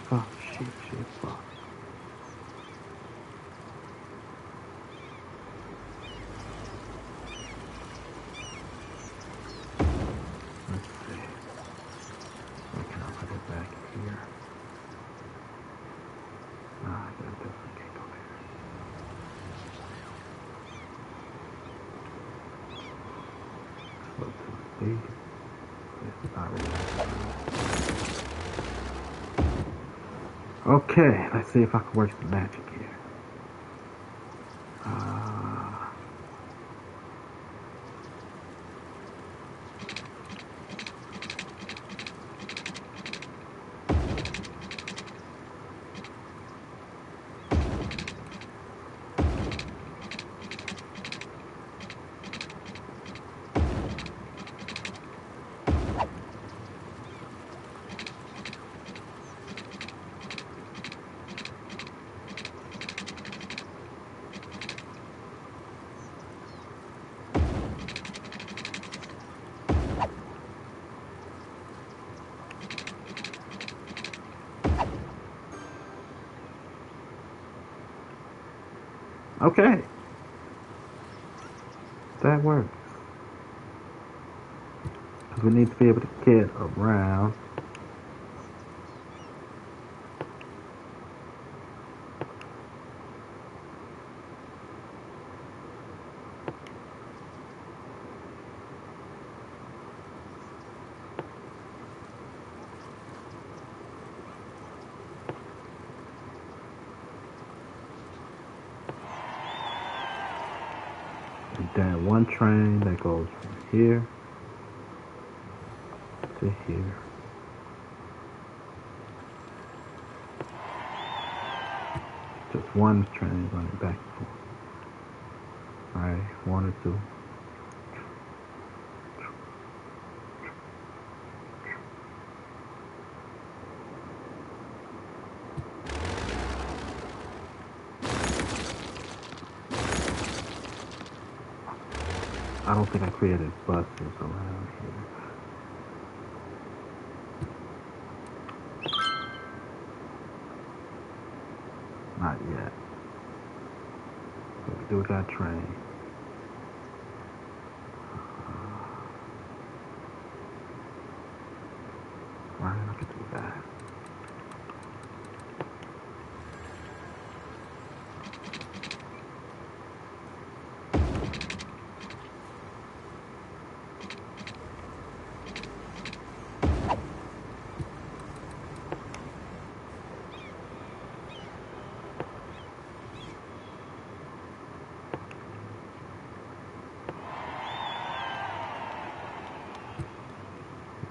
Fuck, shit, fuck. Let's see. Where can I put it back here? Ah, I got this. Okay, let's see if I can work some magic here. Uh, okay, that works. Because we need to be able to get around. And then one train that goes from here to here. Just one train running back and forth. Alright, one or two. I don't think I created buses around here. Not yet. But we do got train. Right, I can do that.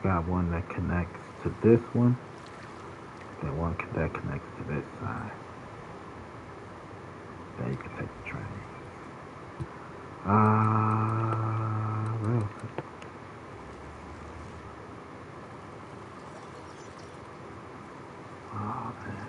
Got one that connects to this one, and one that connects to this side. Then you can take the train. Rail system. Oh man.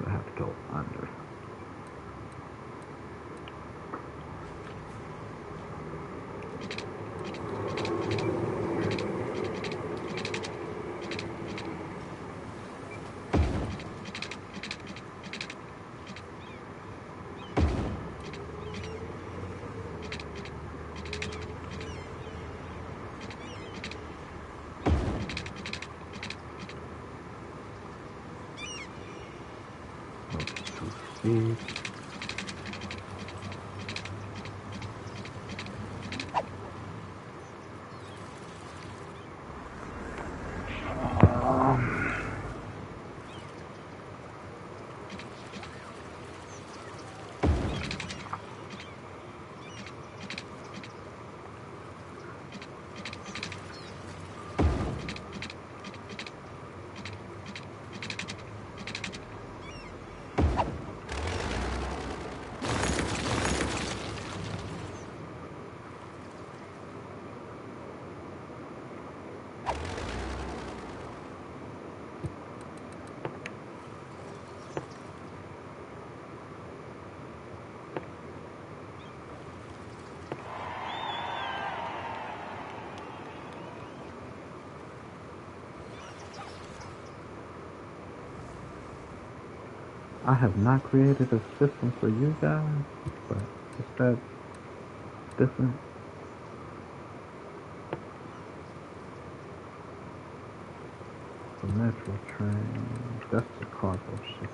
I have to go under. Speed. I have not created a system for you guys, but it's that different. The metro train. That's the cargo shipping.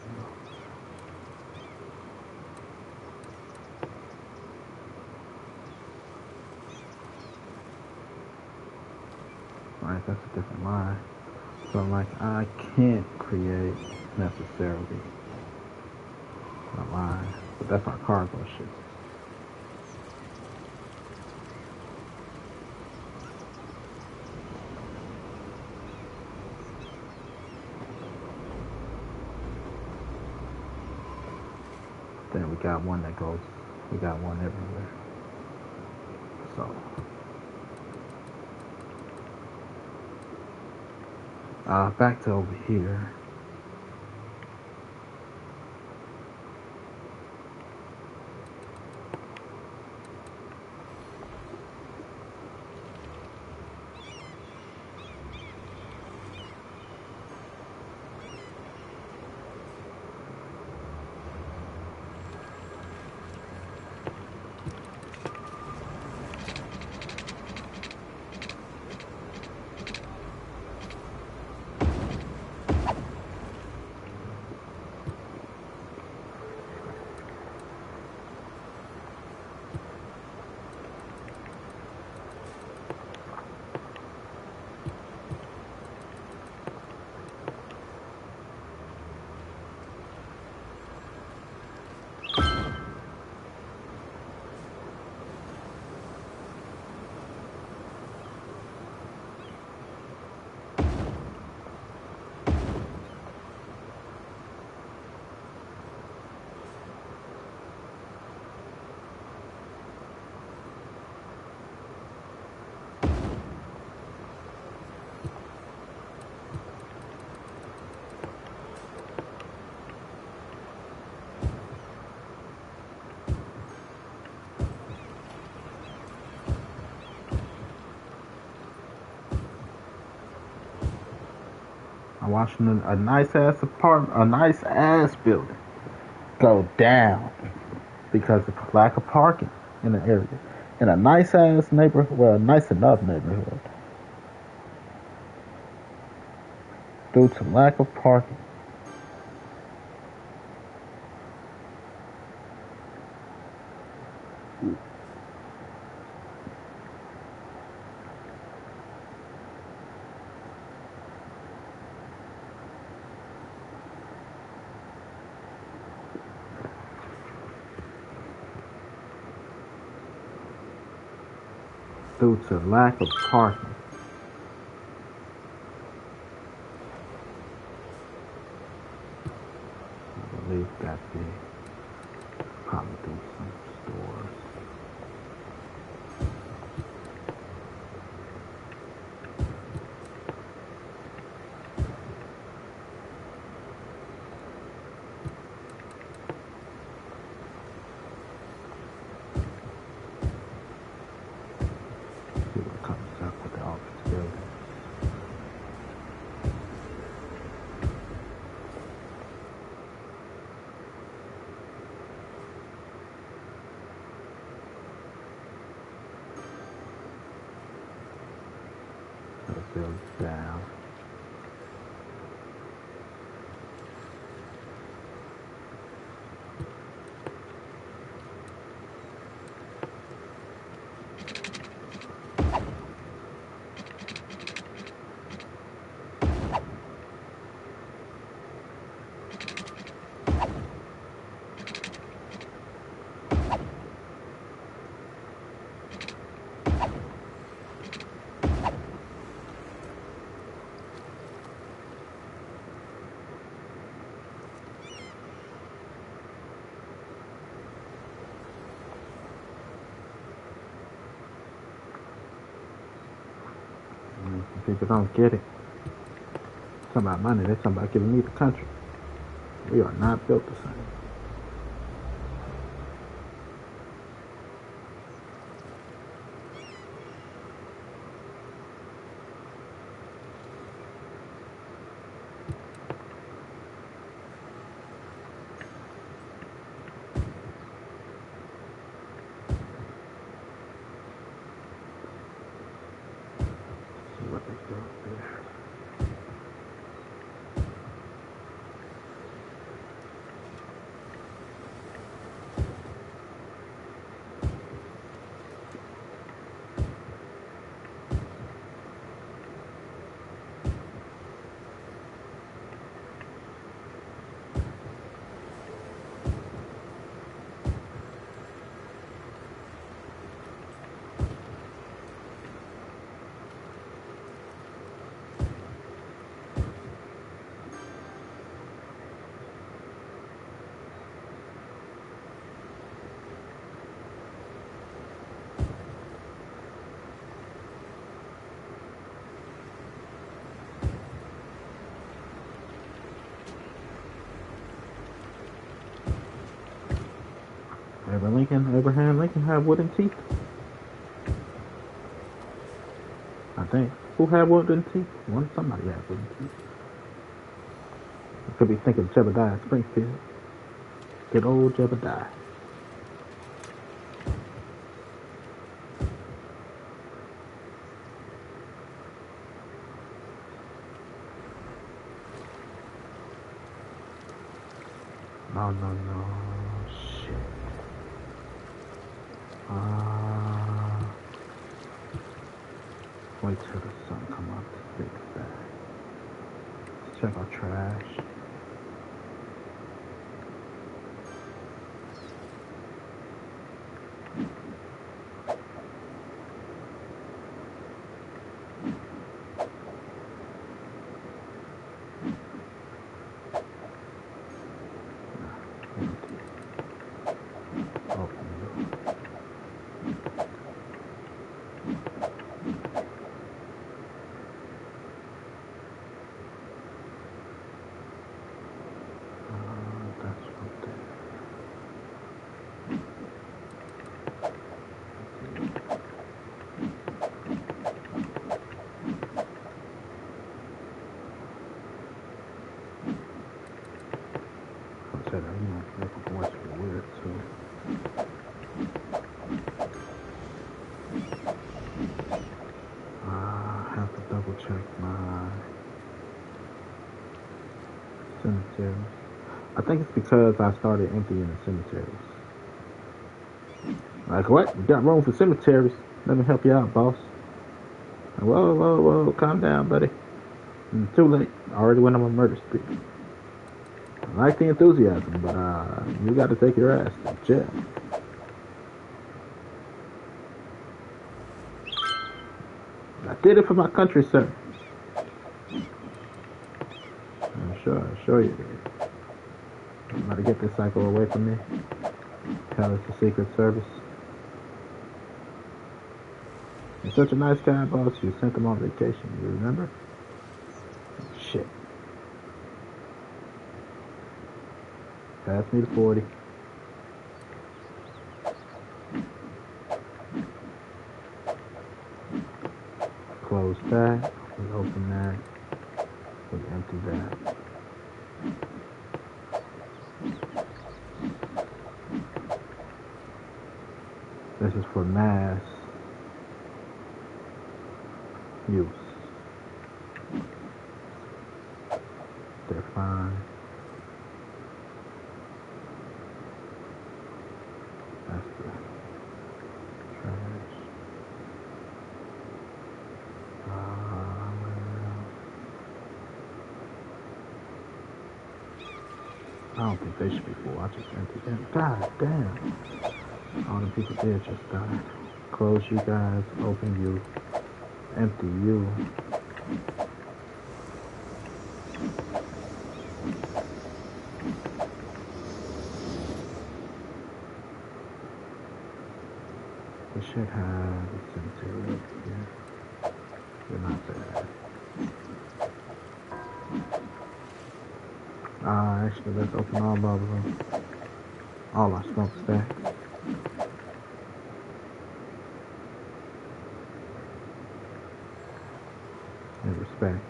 Right, that's a different line. So like I can't create necessarily a line, but that's our cargo ship. Then we got one that goes. We got one everywhere. So back to over here. I'm watching a nice ass apartment, a nice ass building go down because of lack of parking in the area. In a nice ass neighborhood, well, a nice enough neighborhood, due to lack of parking. Due to lack of parking. I believe that be probably do some stores. See what comes up with the office building. Build down. People don't get it. It's talking about money. They're talking about giving me the country. We are not built the same. Abraham Lincoln had wooden teeth. I think. Who had wooden teeth? Somebody had wooden teeth. I could be thinking Jebediah Springfield. Good old Jebediah. No. Shit. Wait till the sun come up to fix that. Let's check our trash. Cemetery. I think it's because I started emptying the cemeteries. Like, what? You got room for cemeteries? Let me help you out, boss. Whoa, calm down, buddy. Too late. I already went on a murder spree. I like the enthusiasm, but you got to take your ass to jail. I did it for my country, sir. I'm sure you did. I'm about to get this psycho away from me. Tell it's the Secret Service. You're such a nice guy, boss. You sent him on vacation. You remember? Shit. Pass me the 40. Close that. We open that. We empty that. This is for mass use. They're fine. That's the trash. I don't think they should be full. I just emptied them. God damn. All the people there just died. Close you guys. Open you. Empty you. We should have a cemetery up here. They're not bad. Actually, let's open all of them. All our smokestacks. And respect.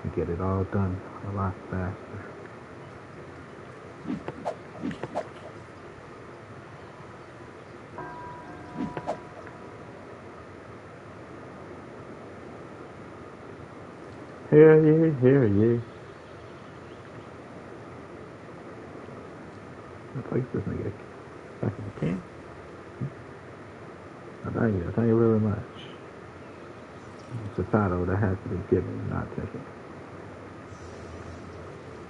And get it all done a lot faster. Hell yeah, hell yeah. What the fuck is this nigga? Fucking can? Thank you very much. It's a title that has to be given, not taken.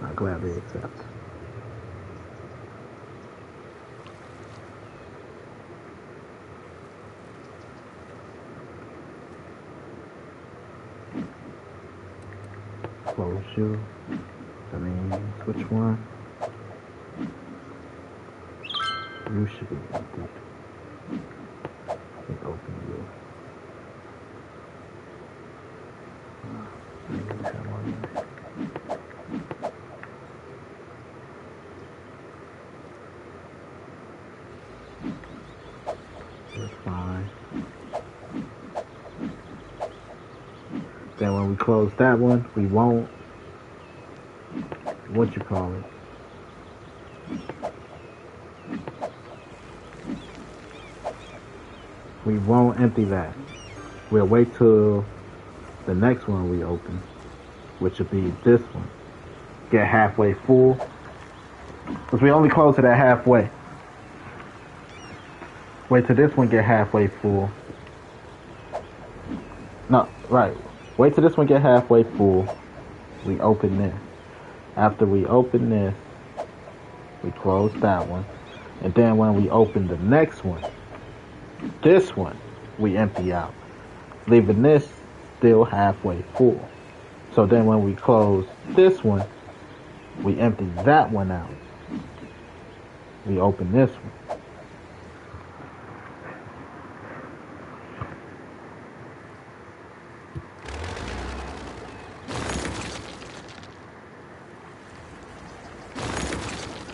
I gladly accept. Close you. That means which one? You should be empty. Let me open you. I need to have one there. That's fine. Then when we close that one, we won't, what you call it? We won't empty that. We'll wait till the next one we open, which will be this one. Get halfway full. Because we only close it at halfway. Wait till this one get halfway full. No, right. Wait till this one get halfway full. We open this. After we open this, we close that one. And then when we open the next one, this one, we empty out. Leaving this still halfway full. So then when we close this one, we empty that one out. We open this one.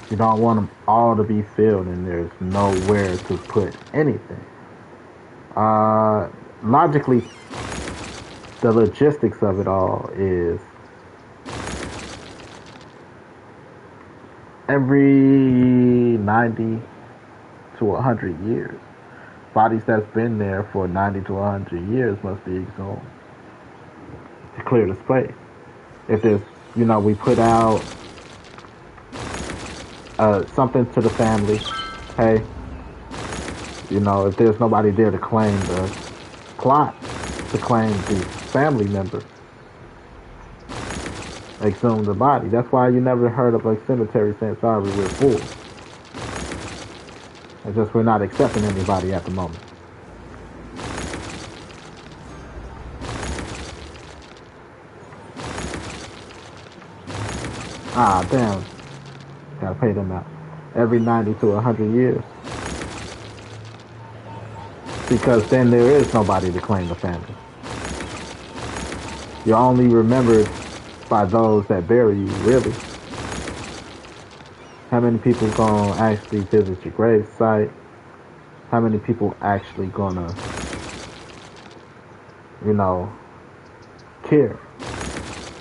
You don't want them all to be filled and there's nowhere to put anything. Logically, the logistics of it all is every 90 to 100 years, bodies that's been there for 90 to 100 years must be exhumed to clear the space. If there's, we put out something to the family. Hey, if there's nobody there to claim the plot, to claim the family member, exhume the body. That's why you never heard of a cemetery saying, sorry, we're full. It's just we're not accepting anybody at the moment. Ah, damn. Gotta pay them out every 90 to 100 years. Because then there is nobody to claim the family. You're only remembered by those that bury you, really. How many people gonna actually visit your grave site? How many people actually gonna, care?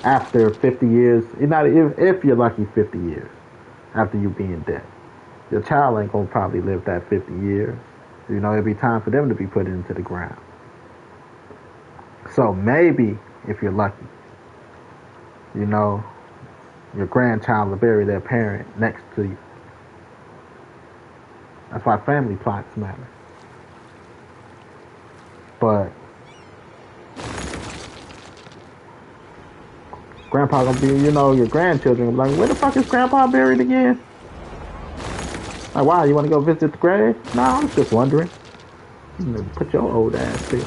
After 50 years, not if you're lucky, 50 years after you being dead. Your child ain't gonna probably live that 50 years. It'll be time for them to be put into the ground. So maybe, if you're lucky, your grandchild will bury their parent next to you. That's why family plots matter. But grandpa gonna be, your grandchildren gonna be like, where the fuck is grandpa buried again? Like, why? You want to go visit the grave? Nah, I was just wondering. Put your old ass there.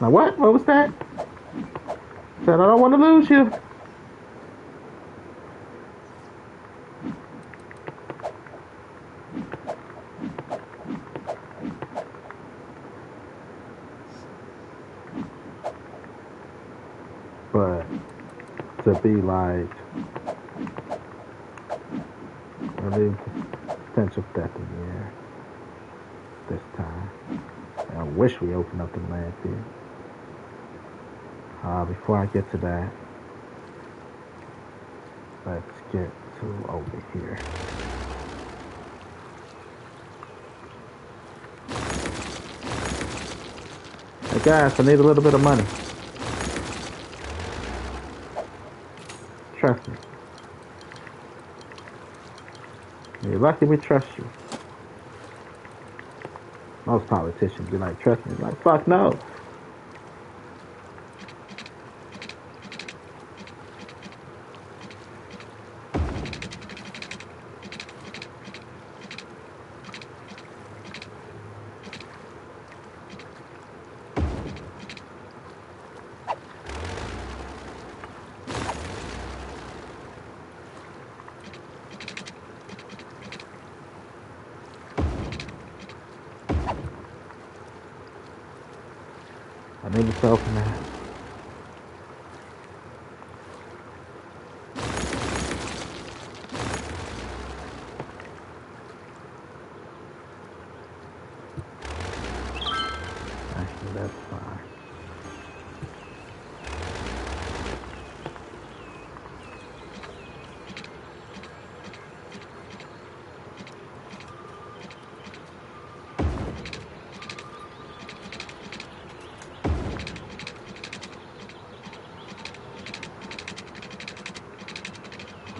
Now what? What was that? Said I don't want to lose you. But to be like, relieve potential death in the air this time. And I wish we opened up the landfill. Before I get to that, let's get to over here. gas. I need a little bit of money. Trust me. You're lucky we trust you. Most politicians be like, trust me. Like, fuck no. I need to open that. Actually, that's fine.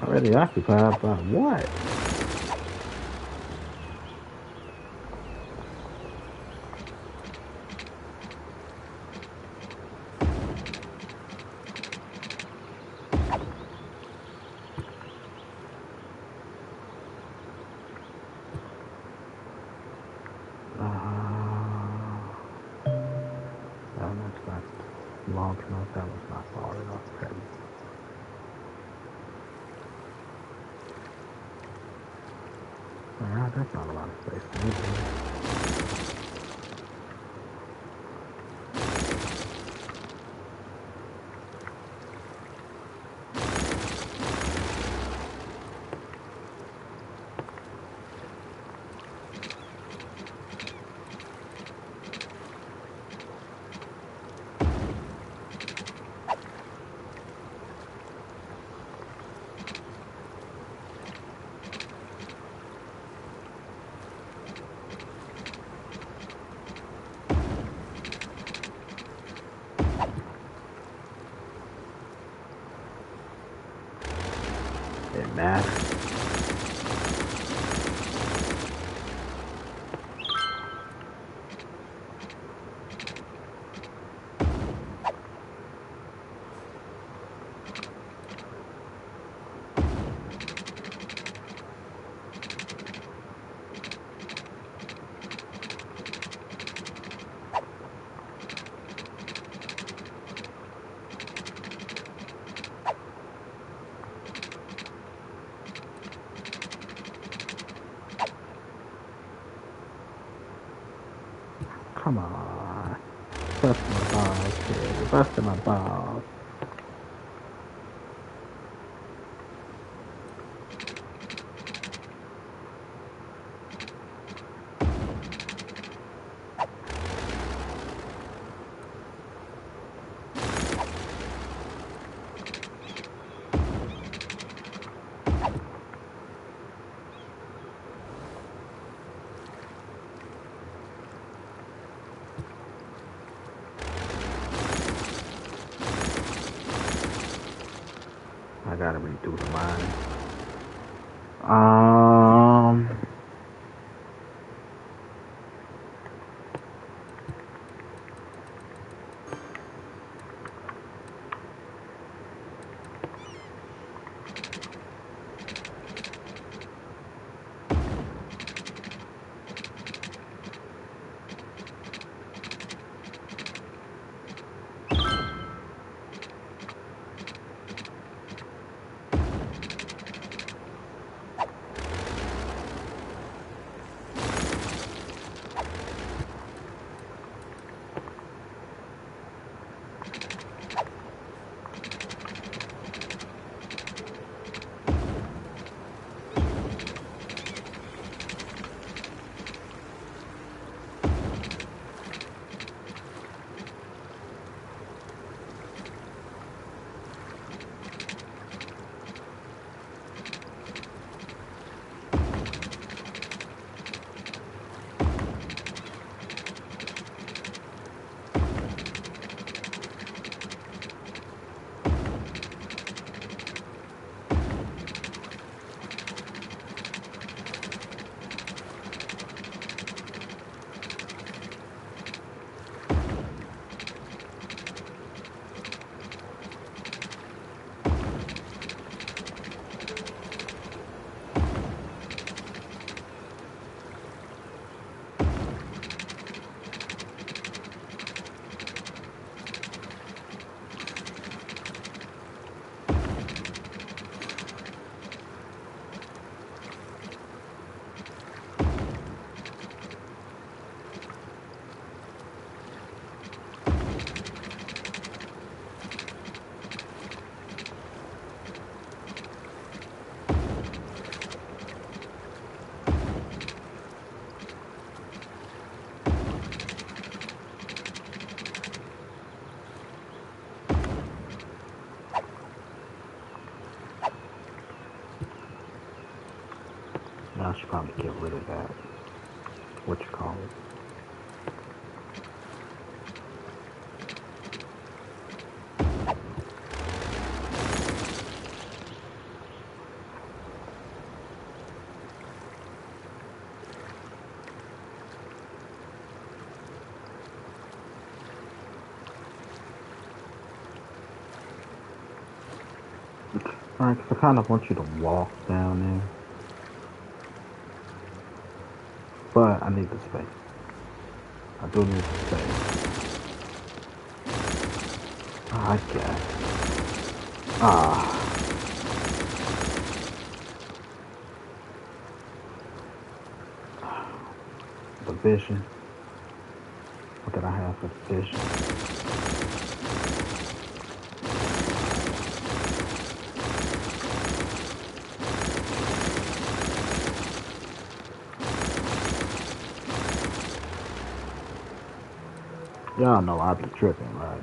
Already occupied by what? That's not long enough. That was not far enough. Okay. Alright, that's not a lot of space. It matters. Come on. Busting my balls, kid. You're busting my balls. I gotta redo the line. Um, I should probably get rid of that. What you call it? Alright, because I kind of want you to walk down there. But I need the space. I do need the space. I guess. The vision. What did I have for the vision? Y'all know I be tripping, right?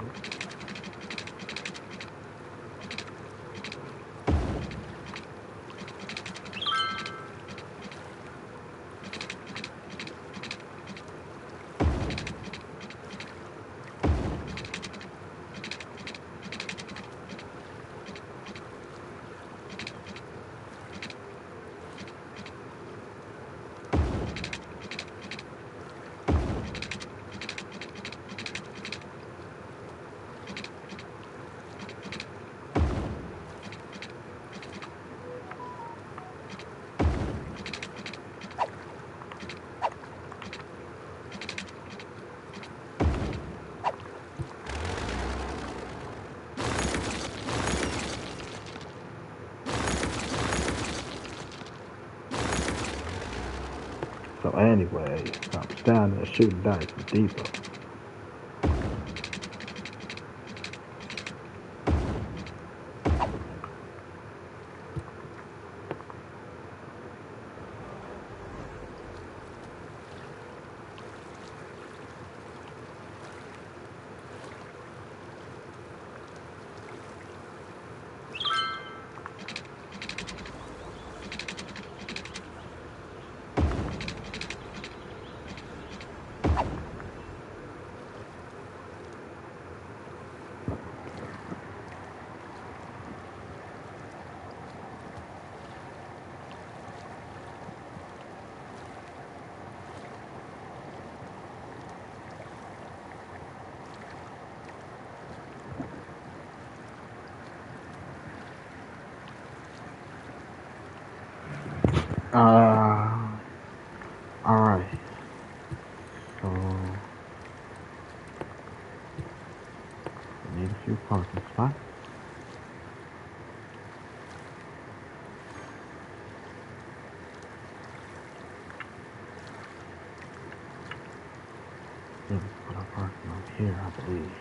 So anyway, I was down there shooting dice with Depot. Alright. So, I need a few parking spots. Yeah, we put our parking over here, I believe.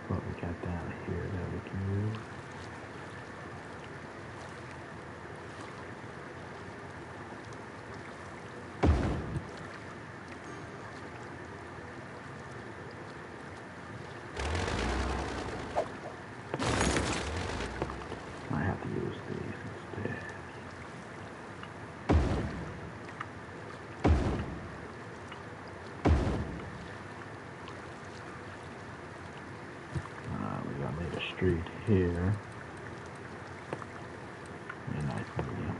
What we got down here that we can use. I have to use these instead. We gotta make a street here. Very nice medium.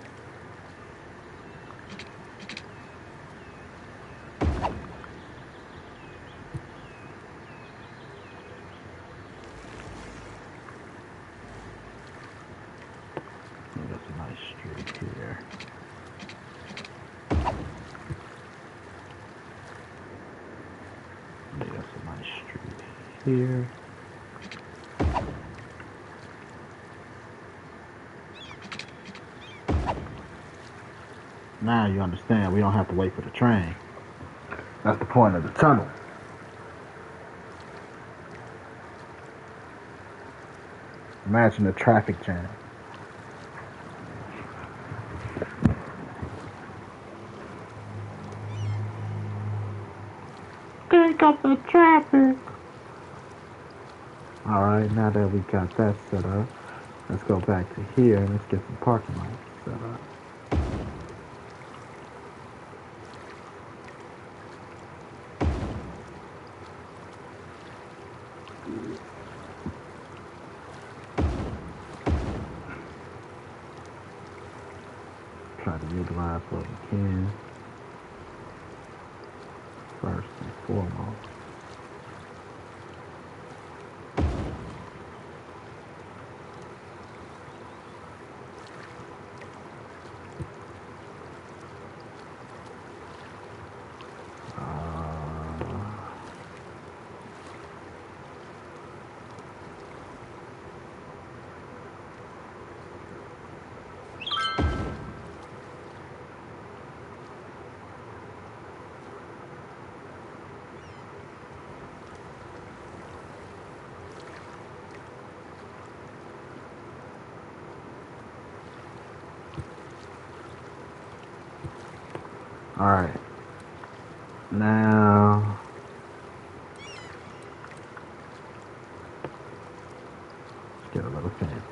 That's a nice street here. That's a nice street here. Now you understand we don't have to wait for the train. That's the point of the tunnel. Imagine the traffic jam. break up the traffic. Alright, now that we got that set up, let's go back to here and let's get some parking lots set up. Try to utilize what we can first and foremost. Alright, now let's get a little fancy.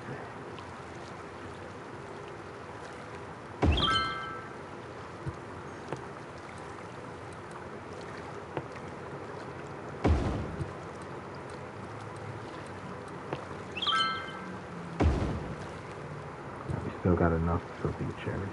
We still got enough for beach area.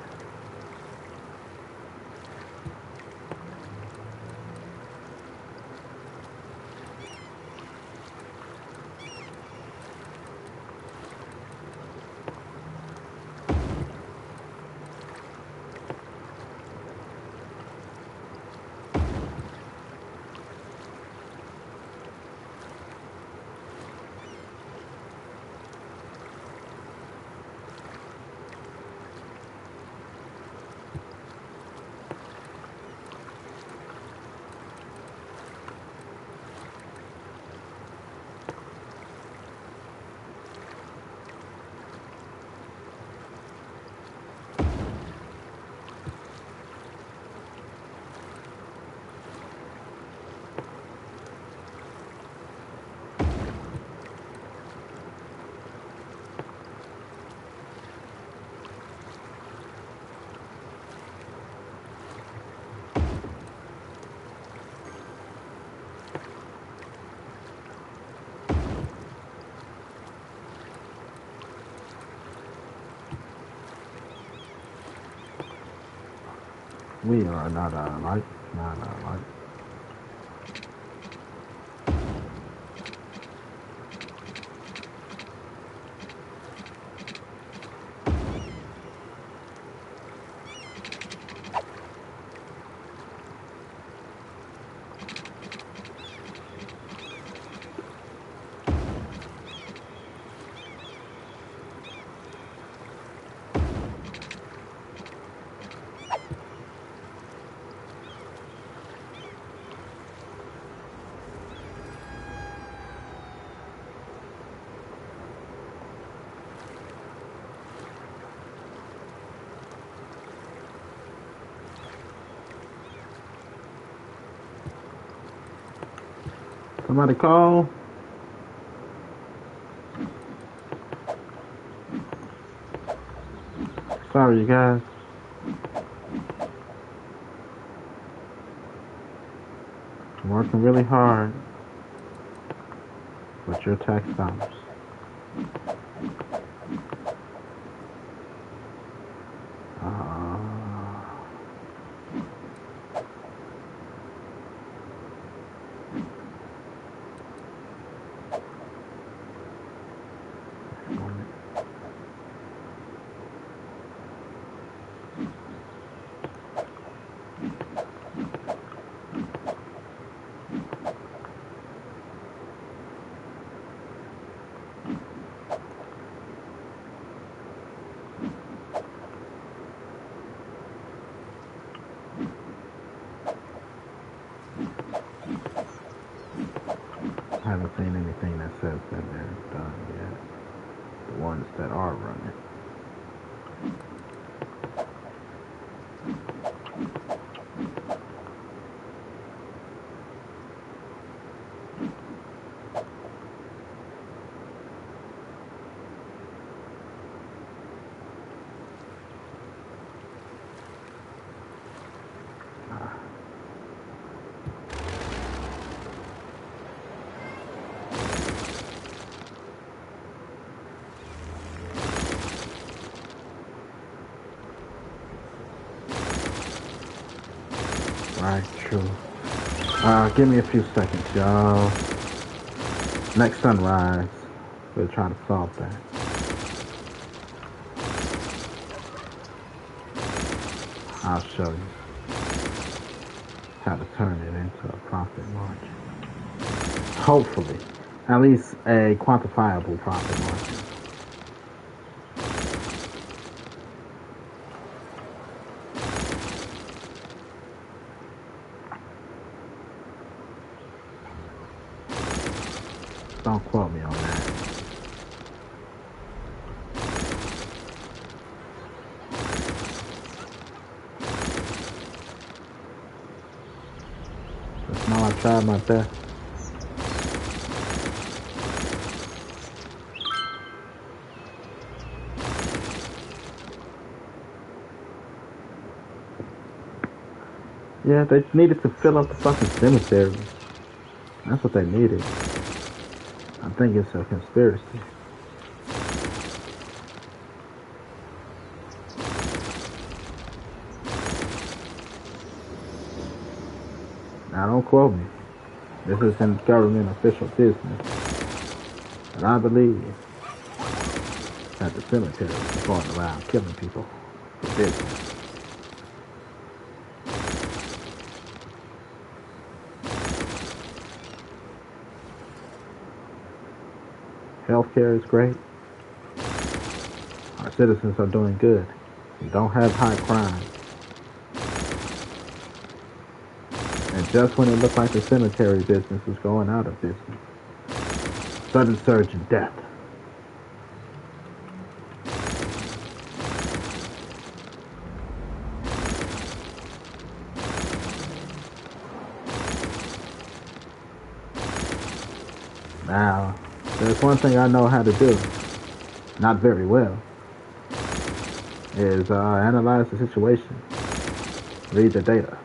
We are not alike, not alike. Somebody call. Sorry, you guys. I'm working really hard with your tax dollars. I haven't seen anything that says that they're done yet. The ones that are running. Right, true. Give me a few seconds, y'all. Next sunrise, we'll try to solve that. I'll show you how to turn it into a profit margin. Hopefully, at least a quantifiable profit margin. Don't quote me on that. Just know I tried my best. Yeah, they needed to fill up the fucking cemetery. That's what they needed. I think it's a conspiracy. Now don't quote me. This isn't government official business. But I believe that the cemetery is going around killing people for business. Healthcare is great. Our citizens are doing good. We don't have high crime. And just when it looked like the cemetery business was going out of business, sudden surge in death. Now, there's one thing I know how to do, not very well, is analyze the situation, read the data.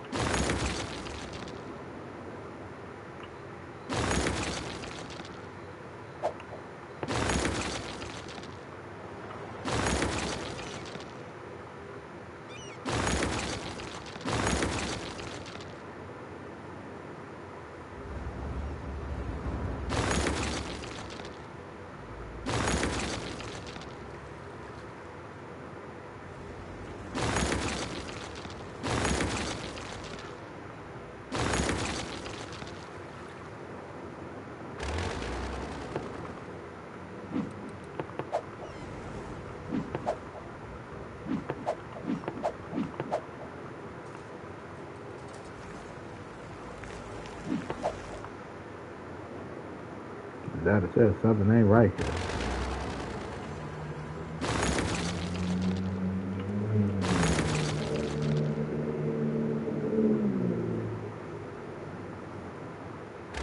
That says something ain't right here.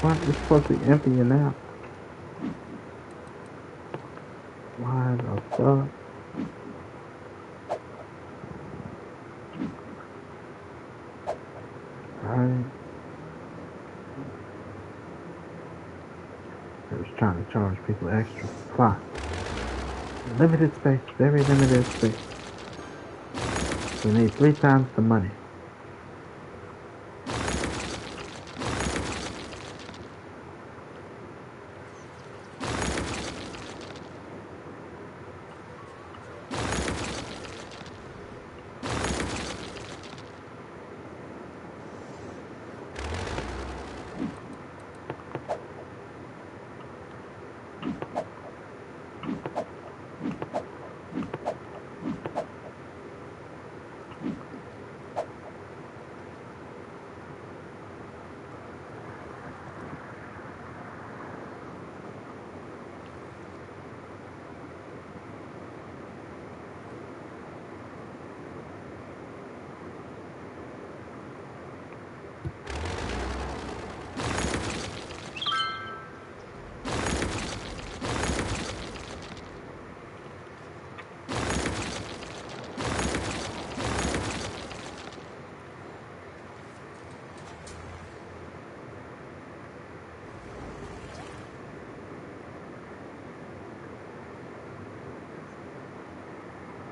What? It's supposed to be empty now. Why the fuck? Right. They was trying to charge people extra. Fine. Limited space, very limited space. We need 3 times the money.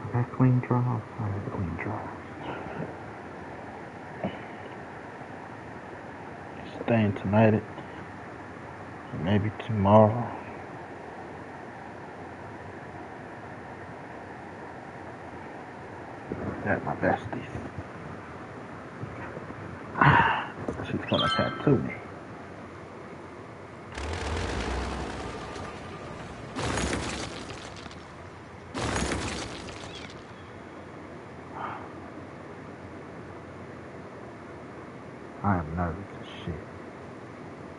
I got clean draws. I got clean draws. staying tonight, maybe tomorrow. At my besties. She's gonna tattoo me. I am nervous as shit.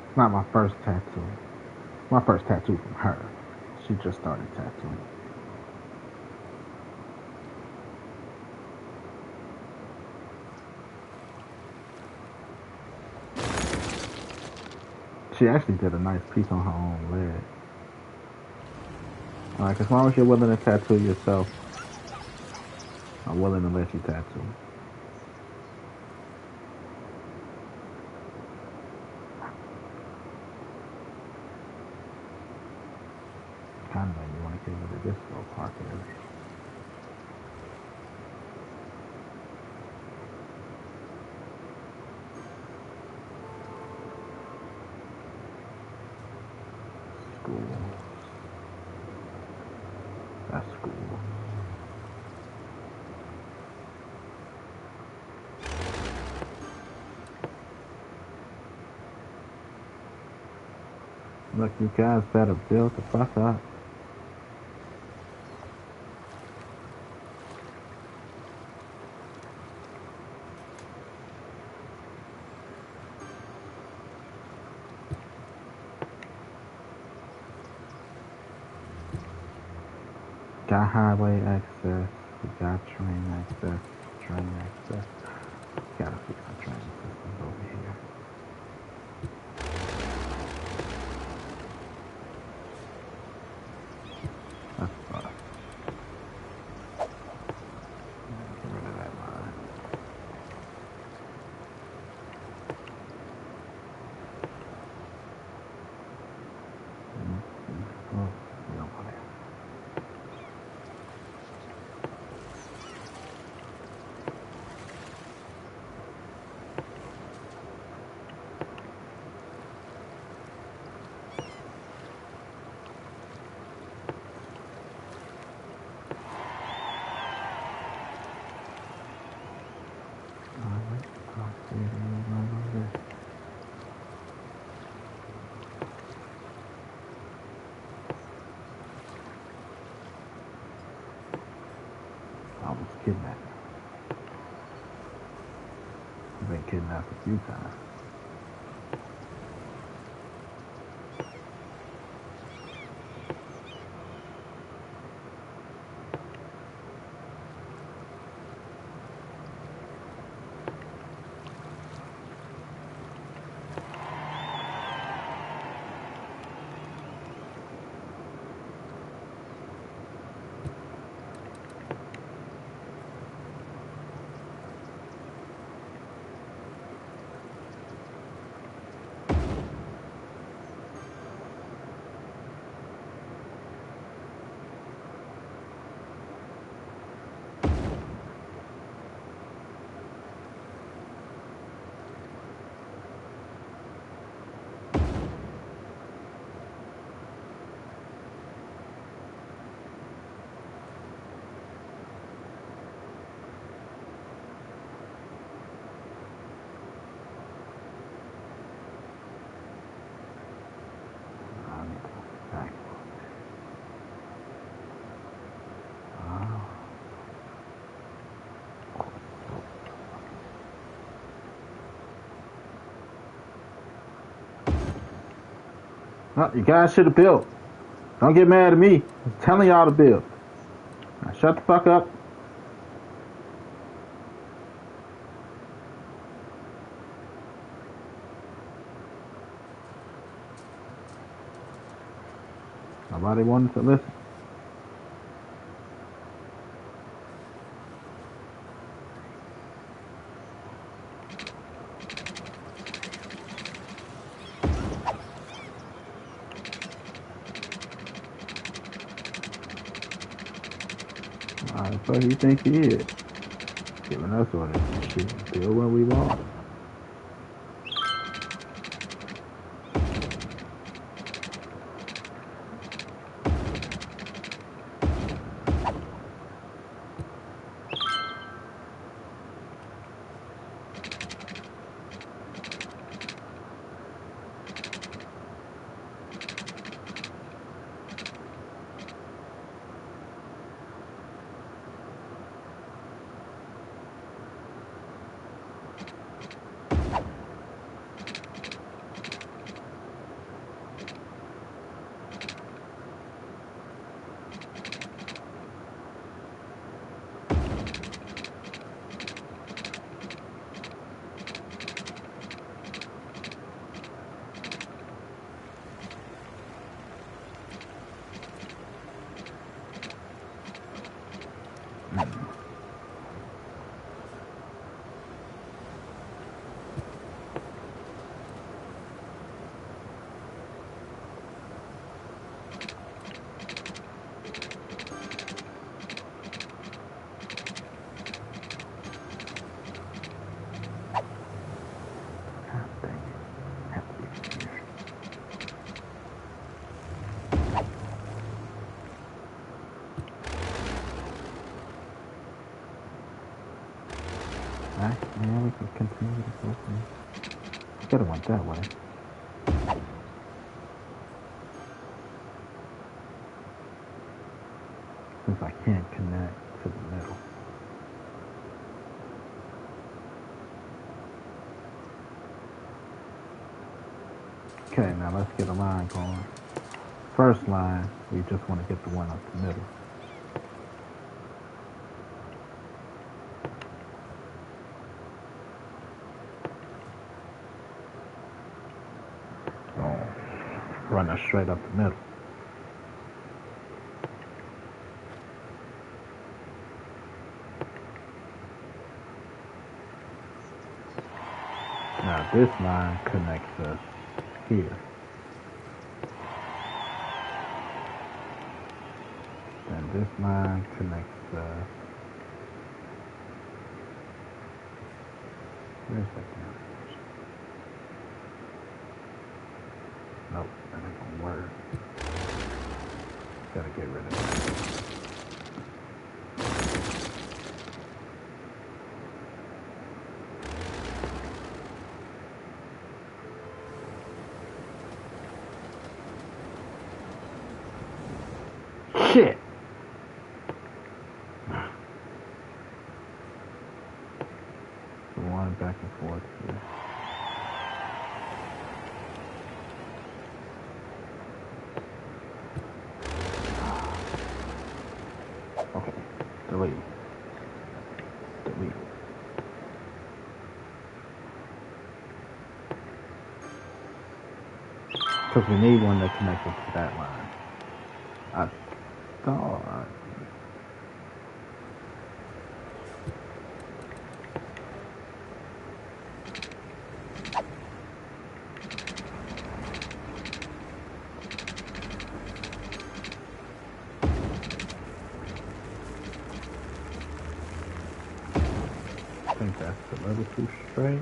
It's not my first tattoo. My first tattoo from her. She just started tattooing. She actually did a nice piece on her own leg. Like, as long as you're willing to tattoo yourself, I'm willing to let you tattoo. Kind of like you want to get rid of this little park area. School. That's school. Look, you guys better build the fuck up. Got highway access, we got train access, Gotta fix the train systems over here. That's fine. Get rid of that line. Oh, you don't want it. I was kidnapped. I've been kidnapped a few times. Oh, you guys should have built. Don't get mad at me. I'm telling y'all to build. Now shut the fuck up. Nobody wanted to listen. The fuck you think he is? Giving us orders and shit. Build what we want. continue to go from. I could have went that way. Since I can't connect to the middle. Okay, now let's get a line going. First line, we just want to get the one up the middle. Run it straight up the middle. Now this line connects us here. And this line connects us. Where's that down? Nope, that ain't gonna work. Gotta get rid of that. Shit! One back and forth here. Okay, delete. Delete. Because we need one that connects us to that line. I thought. I think that's a little too straight.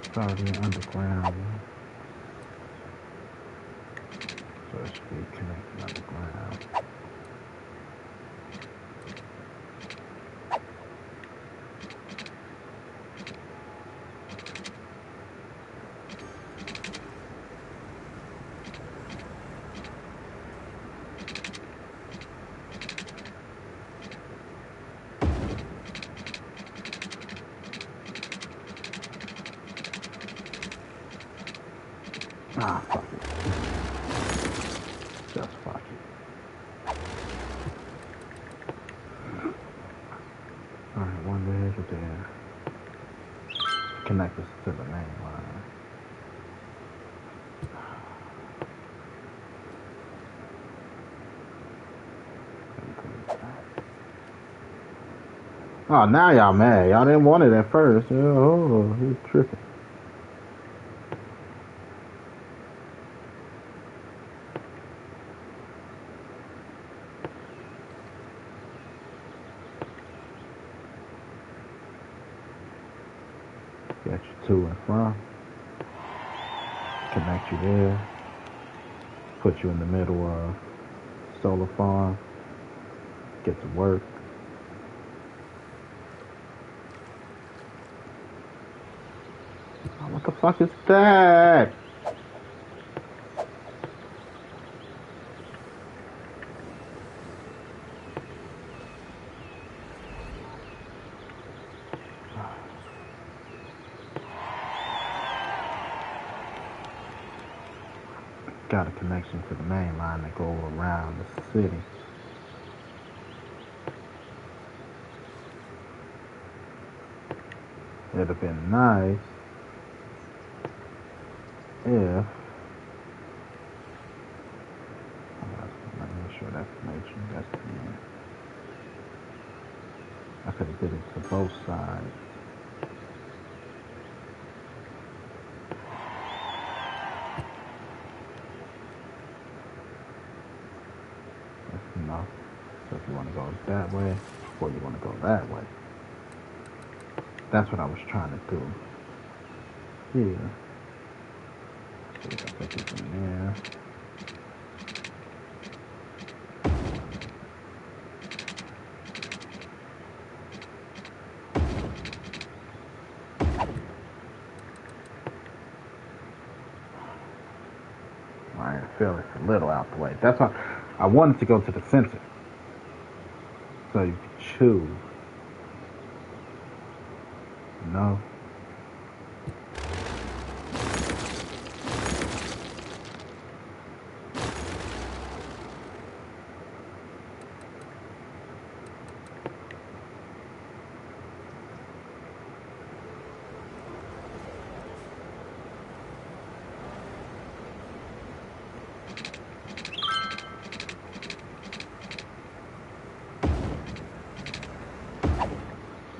It's already underground. So it should be connected underground. Ah, fuck it. Just fuck it. Alright, one there to there. Connect us to the main line. Oh, now y'all mad. Y'all didn't want it at first. Oh, he's tripping. Got you to and from. Connect you there. Put you in the middle of solar farm. Get to work. Oh, what the fuck is that? Got a connection to the main line that go around the city. It'd have been nice if let me make sure that's connection. That's the end. I could have did it to both sides. That's enough. So if you want to go that way, or you want to go that way. That's what I was trying to do. Yeah. see if I put this in there. I feel it's a little out the way. That's why I wanted to go to the center. So you can choose. No.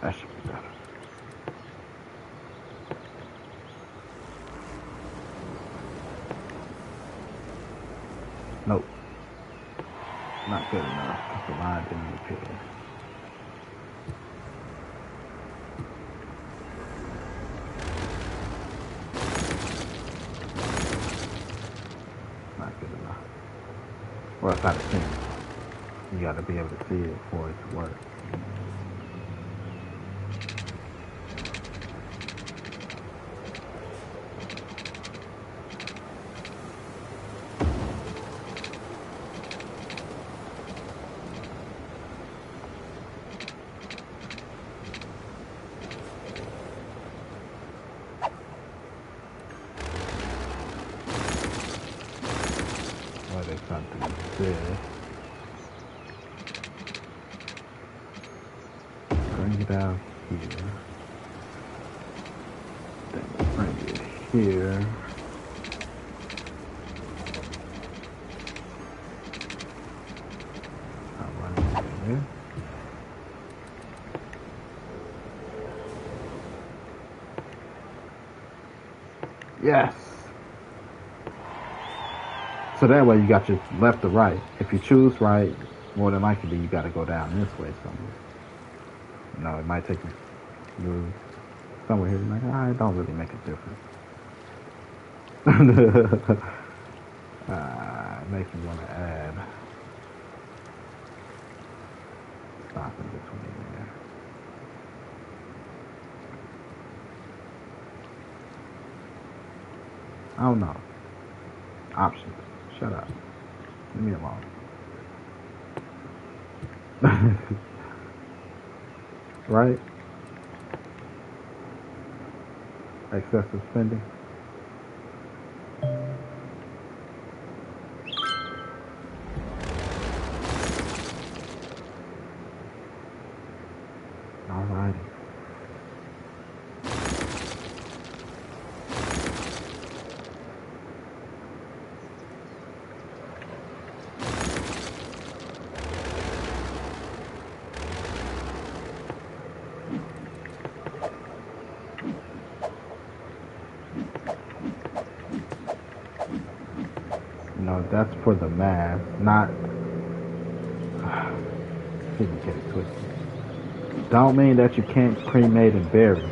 That should be better. Nope. Not good enough because the line didn't appear. Not good enough. Well, it's not a thing. You gotta be able to see it for it to work. Well, there's something there. Bring it out here. Then bring it here. I'll run it there. Yes! So that way you got your left or right. If you choose right, more than likely you gotta go down this way somewhere. You know, it might take you somewhere here. Like, it don't really make a difference. It makes me want to add stop in between there. I don't know. Options. Shut up. Leave me alone. Right? Excessive spending. Alrighty. You know, that's for the math, not didn't get it twisted. Don't mean that you can't cremate and bury.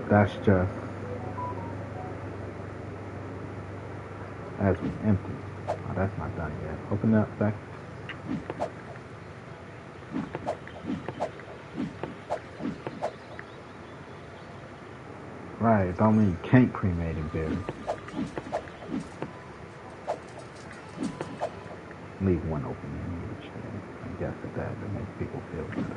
That's just as we empty. Oh, that's not done yet. Open up back. Right, don't mean you can't cremate and bury. Leave one open in each. I guess that makes people feel better.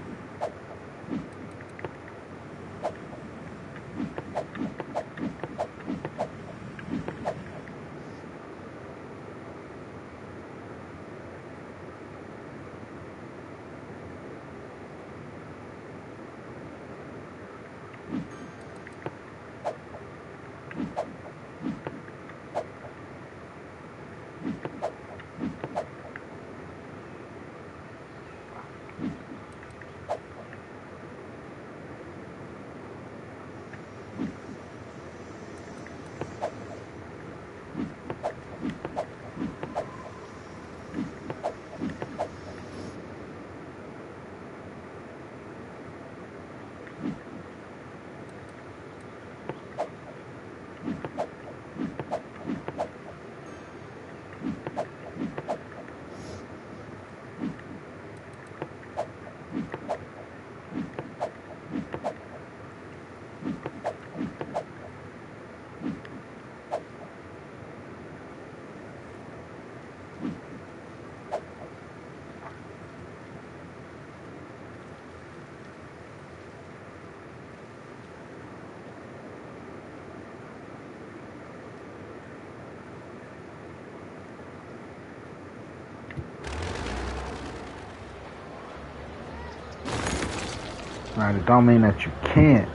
Right, it don't mean that you can't.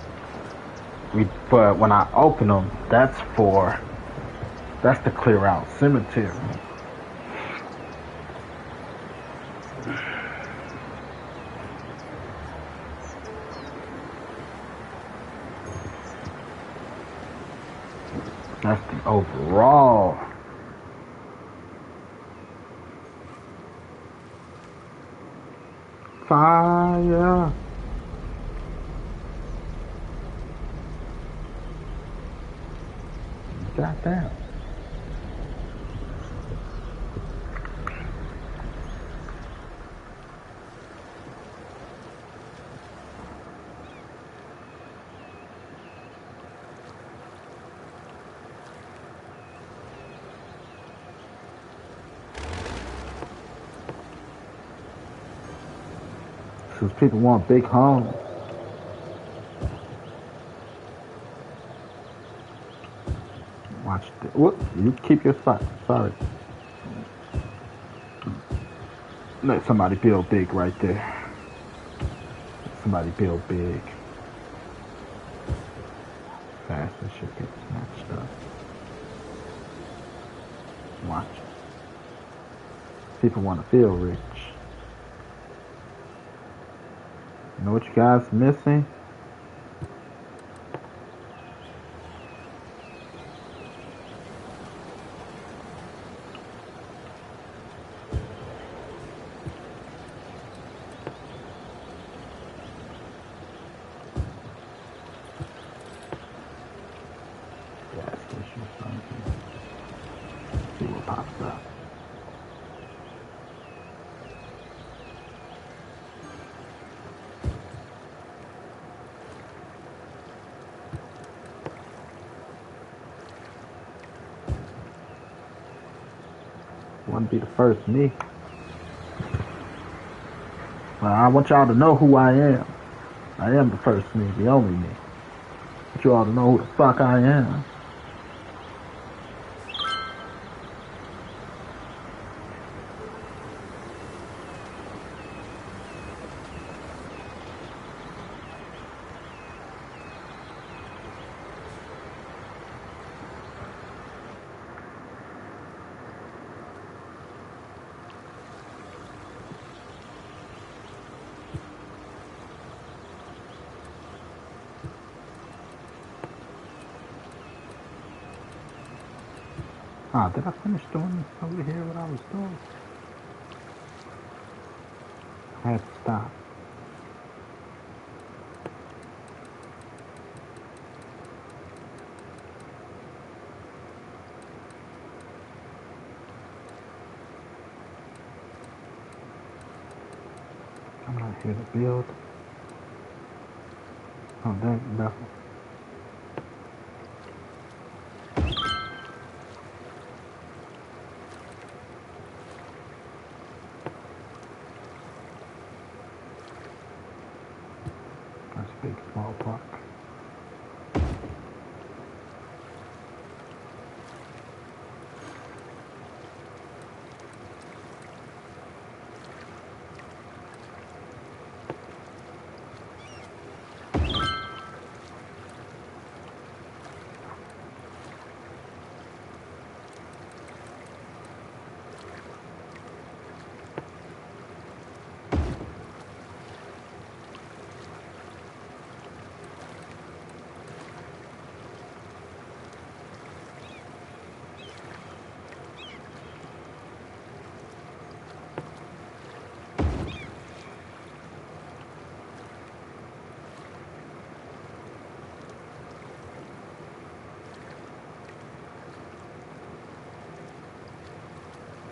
But when I open them, that's to clear out cemetery. That's the overall. Fire. Goddamn. Because people want big homes. Watch this. Whoop, you keep your spot. Sorry. Let somebody build big right there. Let somebody build big. Fast and shit get snatched up. Watch. People want to feel rich. You know what you guys missing? Gas station or something. See what pops up. Want to be the first me. Well, I want y'all to know who I am. I am the first me, the only me. I want you all to know who the fuck I am. Ah, did I finish doing this over here, what I was doing? I had to stop. I'm not here to build. Oh, that level. That's a big small park.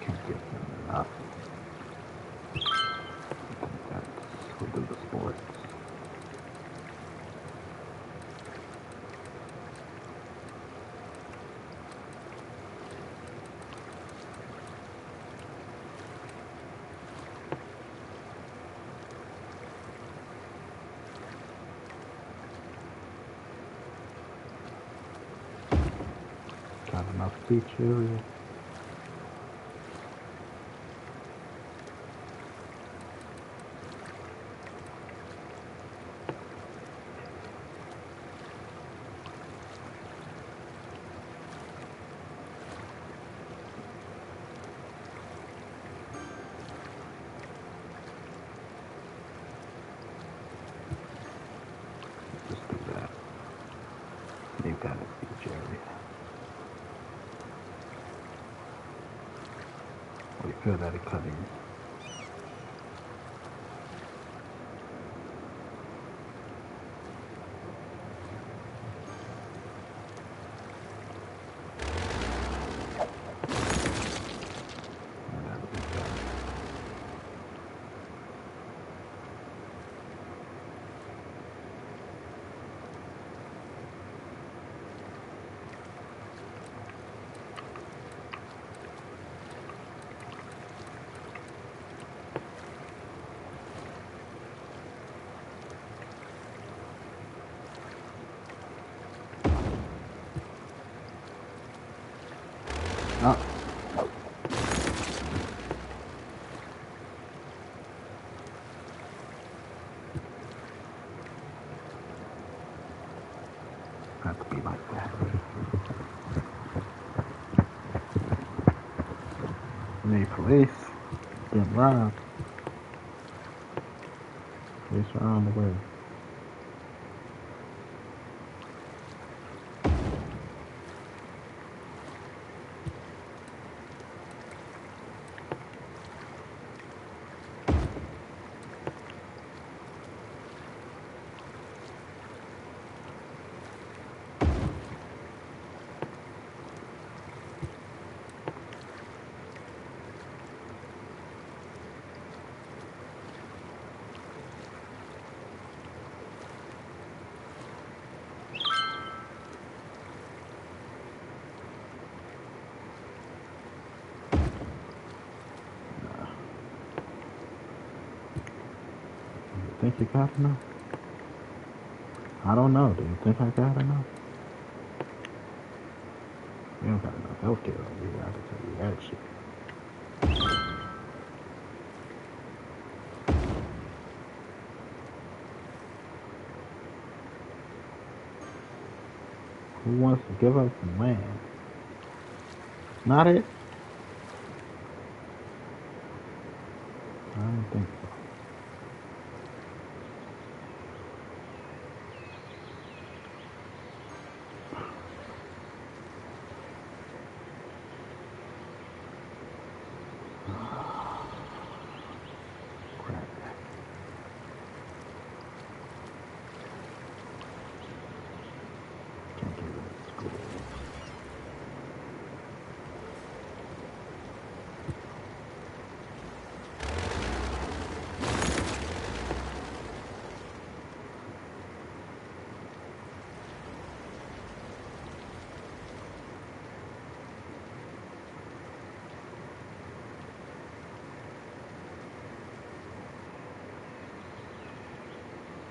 Can't get enough. We'll do the sports. Got enough beach area. definitely feel that it cutting. Oh. Have to be like that. Need police. Getting robbed. Police are on the way. Think you got enough? I don't know. Do you think I got enough? We don't got enough healthcare. We got to tell you that shit. Who wants to give up some land? Not it? I don't think so. Crap. Can't get rid of school.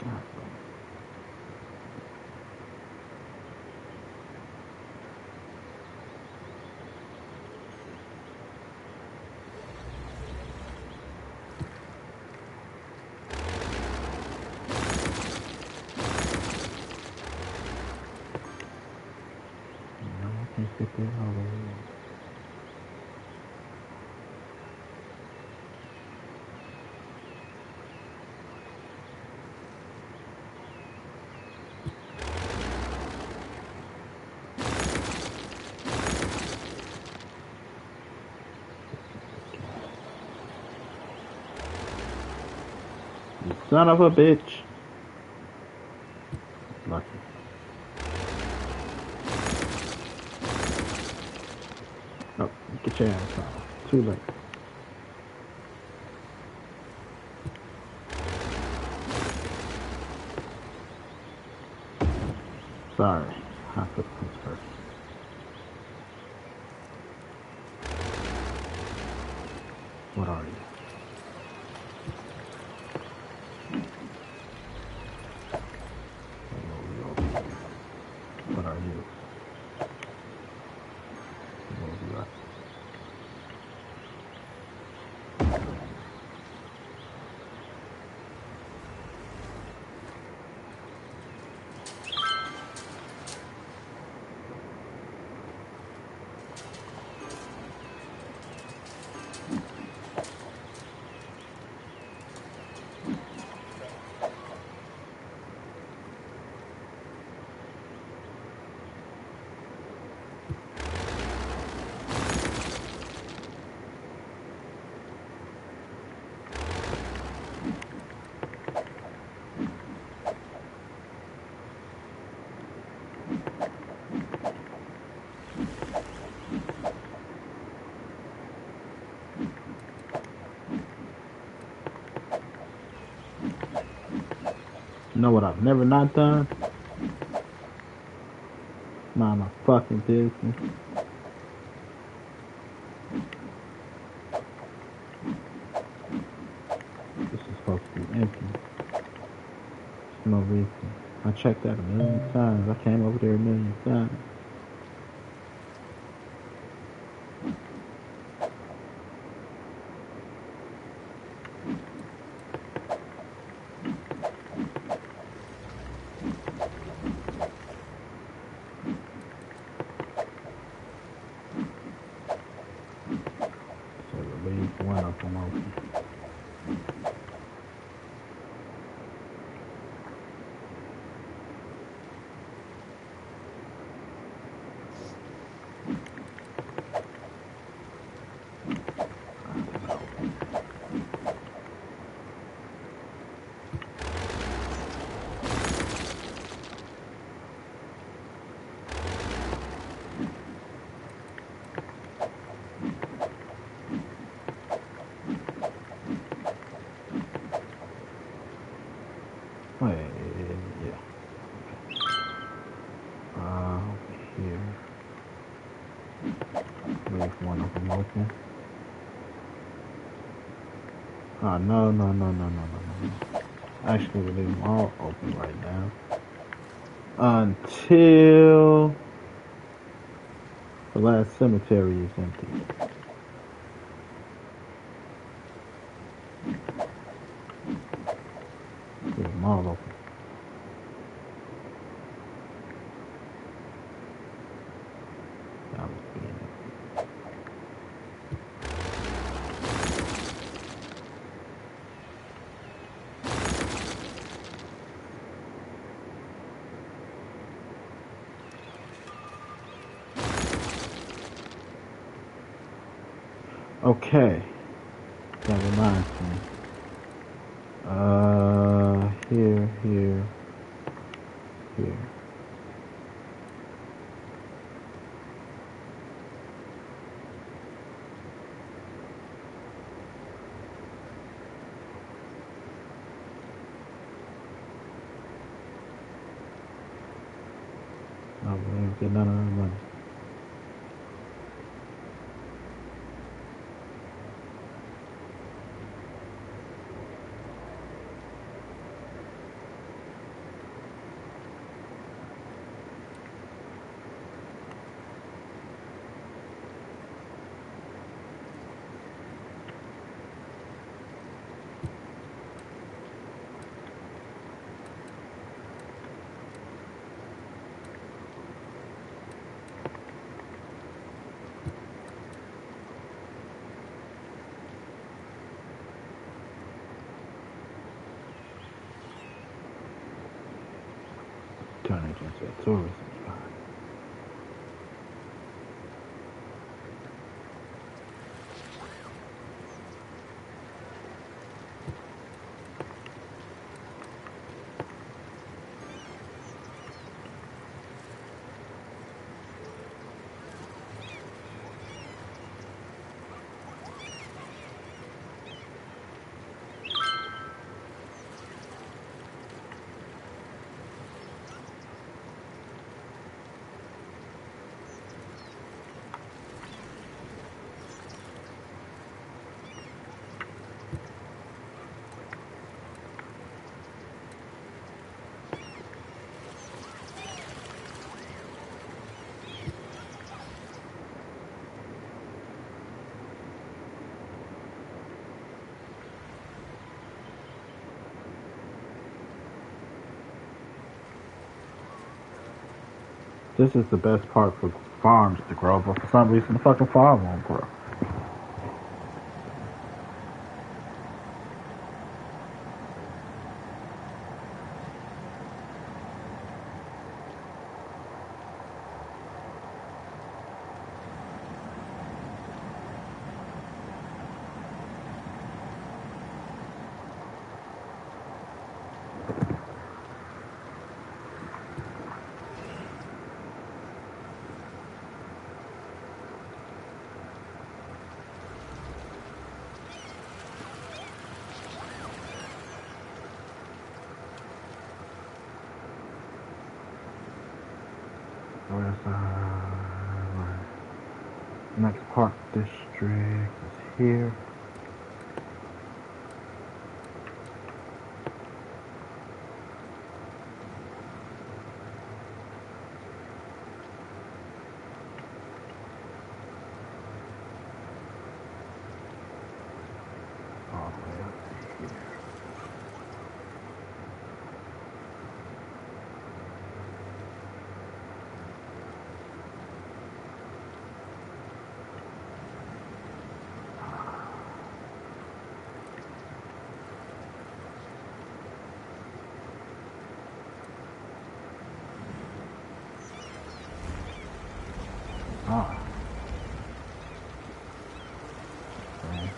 God. No, I can't get there all the way. You son of a bitch. Lucky. Oh, get your ass out. Too late. Sorry. I put this first. What are you? What are you? What are you? You know what I've never not done? Mind my fucking business. This is supposed to be empty. There's no reason. I checked that a million times. I came over there a million times. So leave one of them open. Wait, yeah. Here. Leave one of them open. No. Actually, we leave them all open right now. Until the last cemetery is empty. Leave them all open. That was being empty. Okay. That reminds me. Here. No, we didn't get none of our money. Turn it into a tourism spot. This is the best part for farms to grow, but for some reason the fucking farm won't grow. Next park district is here. All the way up to here. Ah. Okay.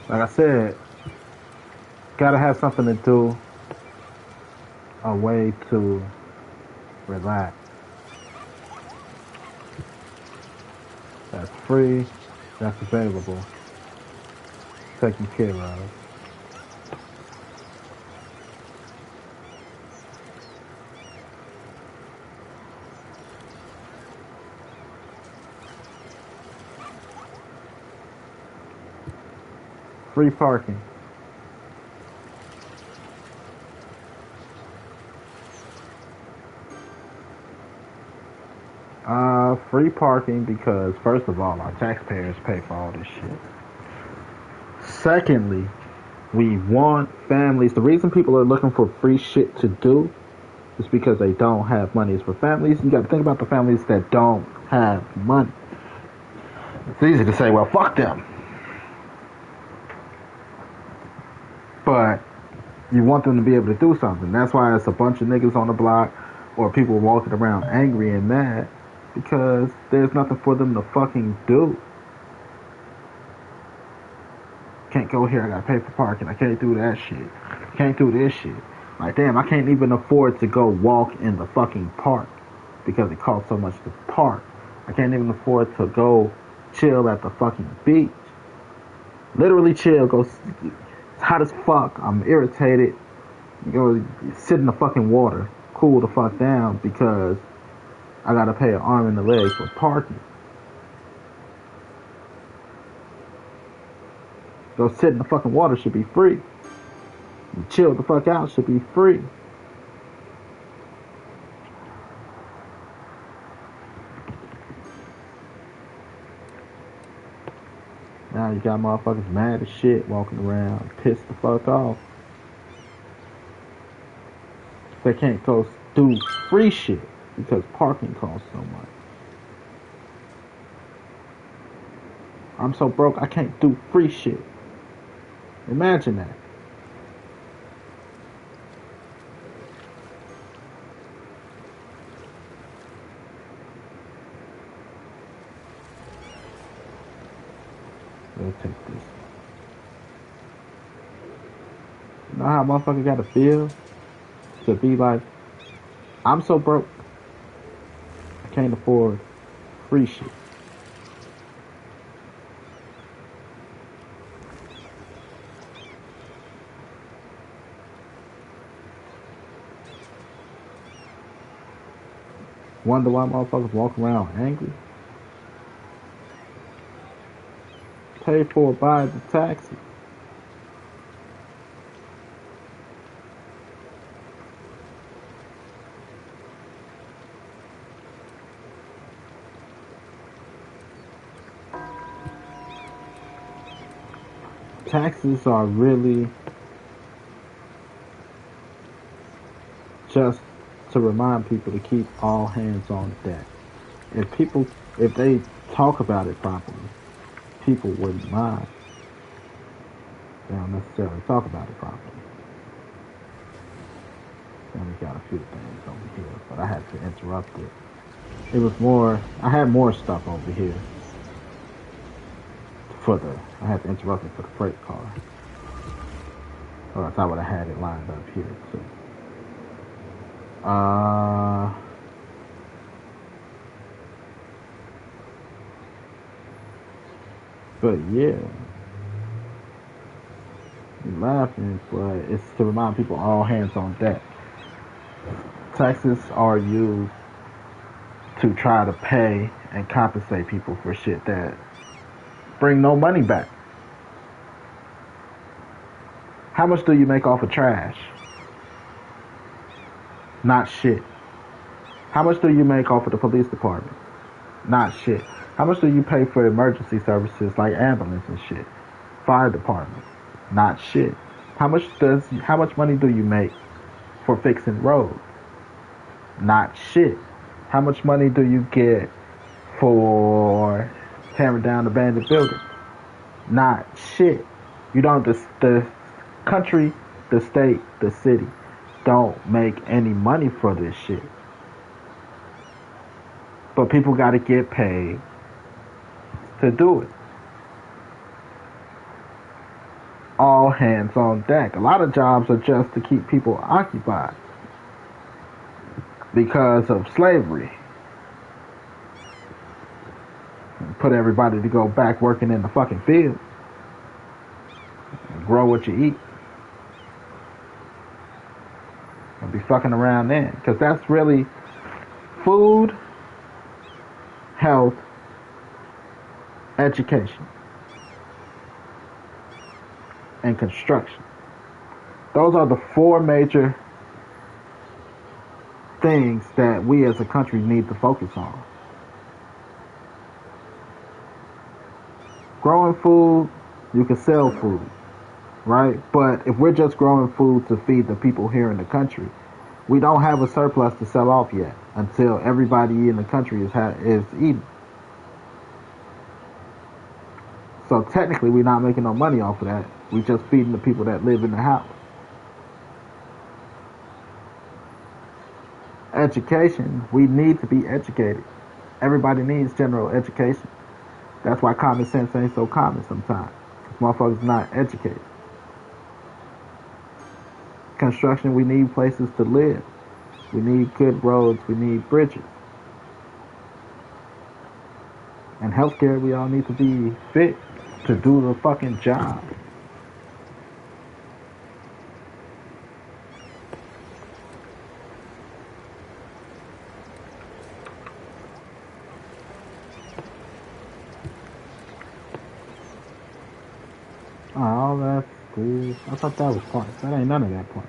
Like I said, gotta have something to do, a way to relax. That's free, that's available, taken care of. Free parking. Free parking because first of all, our taxpayers pay for all this shit. Secondly, we want families. The reason people are looking for free shit to do is because they don't have money. It's for families. You got to think about the families that don't have money. It's easy to say, well, fuck them. But you want them to be able to do something. That's why it's a bunch of niggas on the block or people walking around angry and mad because there's nothing for them to fucking do. Can't go here, I gotta pay for parking. I can't do that shit. Can't do this shit. Like, damn, I can't even afford to go walk in the fucking park because it costs so much to park. I can't even afford to go chill at the fucking beach. Literally chill, go. It's hot as fuck. I'm irritated. You go sit in the fucking water, cool the fuck down because I gotta pay an arm and a leg for parking. Go sit in the fucking water should be free. And chill the fuck out should be free. Now you got motherfuckers mad as shit walking around, pissed the fuck off. They can't go do free shit because parking costs so much. I'm so broke I can't do free shit. Imagine that. We'll take this. You know how motherfuckers gotta feel to be like, I'm so broke I can't afford free shit. Wonder why motherfuckers walk around angry. Pay for it by the taxi. Taxes are really just to remind people to keep all hands on deck. If they talk about it properly, people wouldn't mind. They don't necessarily talk about it properly. Then we got a few things over here, but I had to interrupt it. It was more, I had more stuff over here. I had to interrupt it for the freight car. Or else I would have had it lined up here too. But yeah. You're laughing, but it's to remind people all hands on deck. Taxes are used to try to pay and compensate people for shit that bring no money back. How much do you make off of trash? Not shit. How much do you make off of the police department? Not shit. How much do you pay for emergency services like ambulance and shit? Fire department? Not shit. How much money do you make for fixing roads? Not shit. How much money do you get for tearing down abandoned buildings? Not shit. You don't, the country, the state, the city don't make any money for this shit. But people gotta get paid to do it. All hands on deck. A lot of jobs are just to keep people occupied because of slavery. Put everybody to go back working in the fucking field. Grow what you eat. And be fucking around then. Because that's really food, health, education, and construction. Those are the four major things that we as a country need to focus on. Growing food, you can sell food, right? But if we're just growing food to feed the people here in the country, we don't have a surplus to sell off yet until everybody in the country is eating. So technically, we're not making no money off of that. We're just feeding the people that live in the house. Education, we need to be educated. Everybody needs general education. That's why common sense ain't so common sometimes. Motherfuckers not educated. Construction, we need places to live. We need good roads. We need bridges. And healthcare, we all need to be fit to do the fucking job. Oh, that's good. I thought that was part. That ain't none of that part.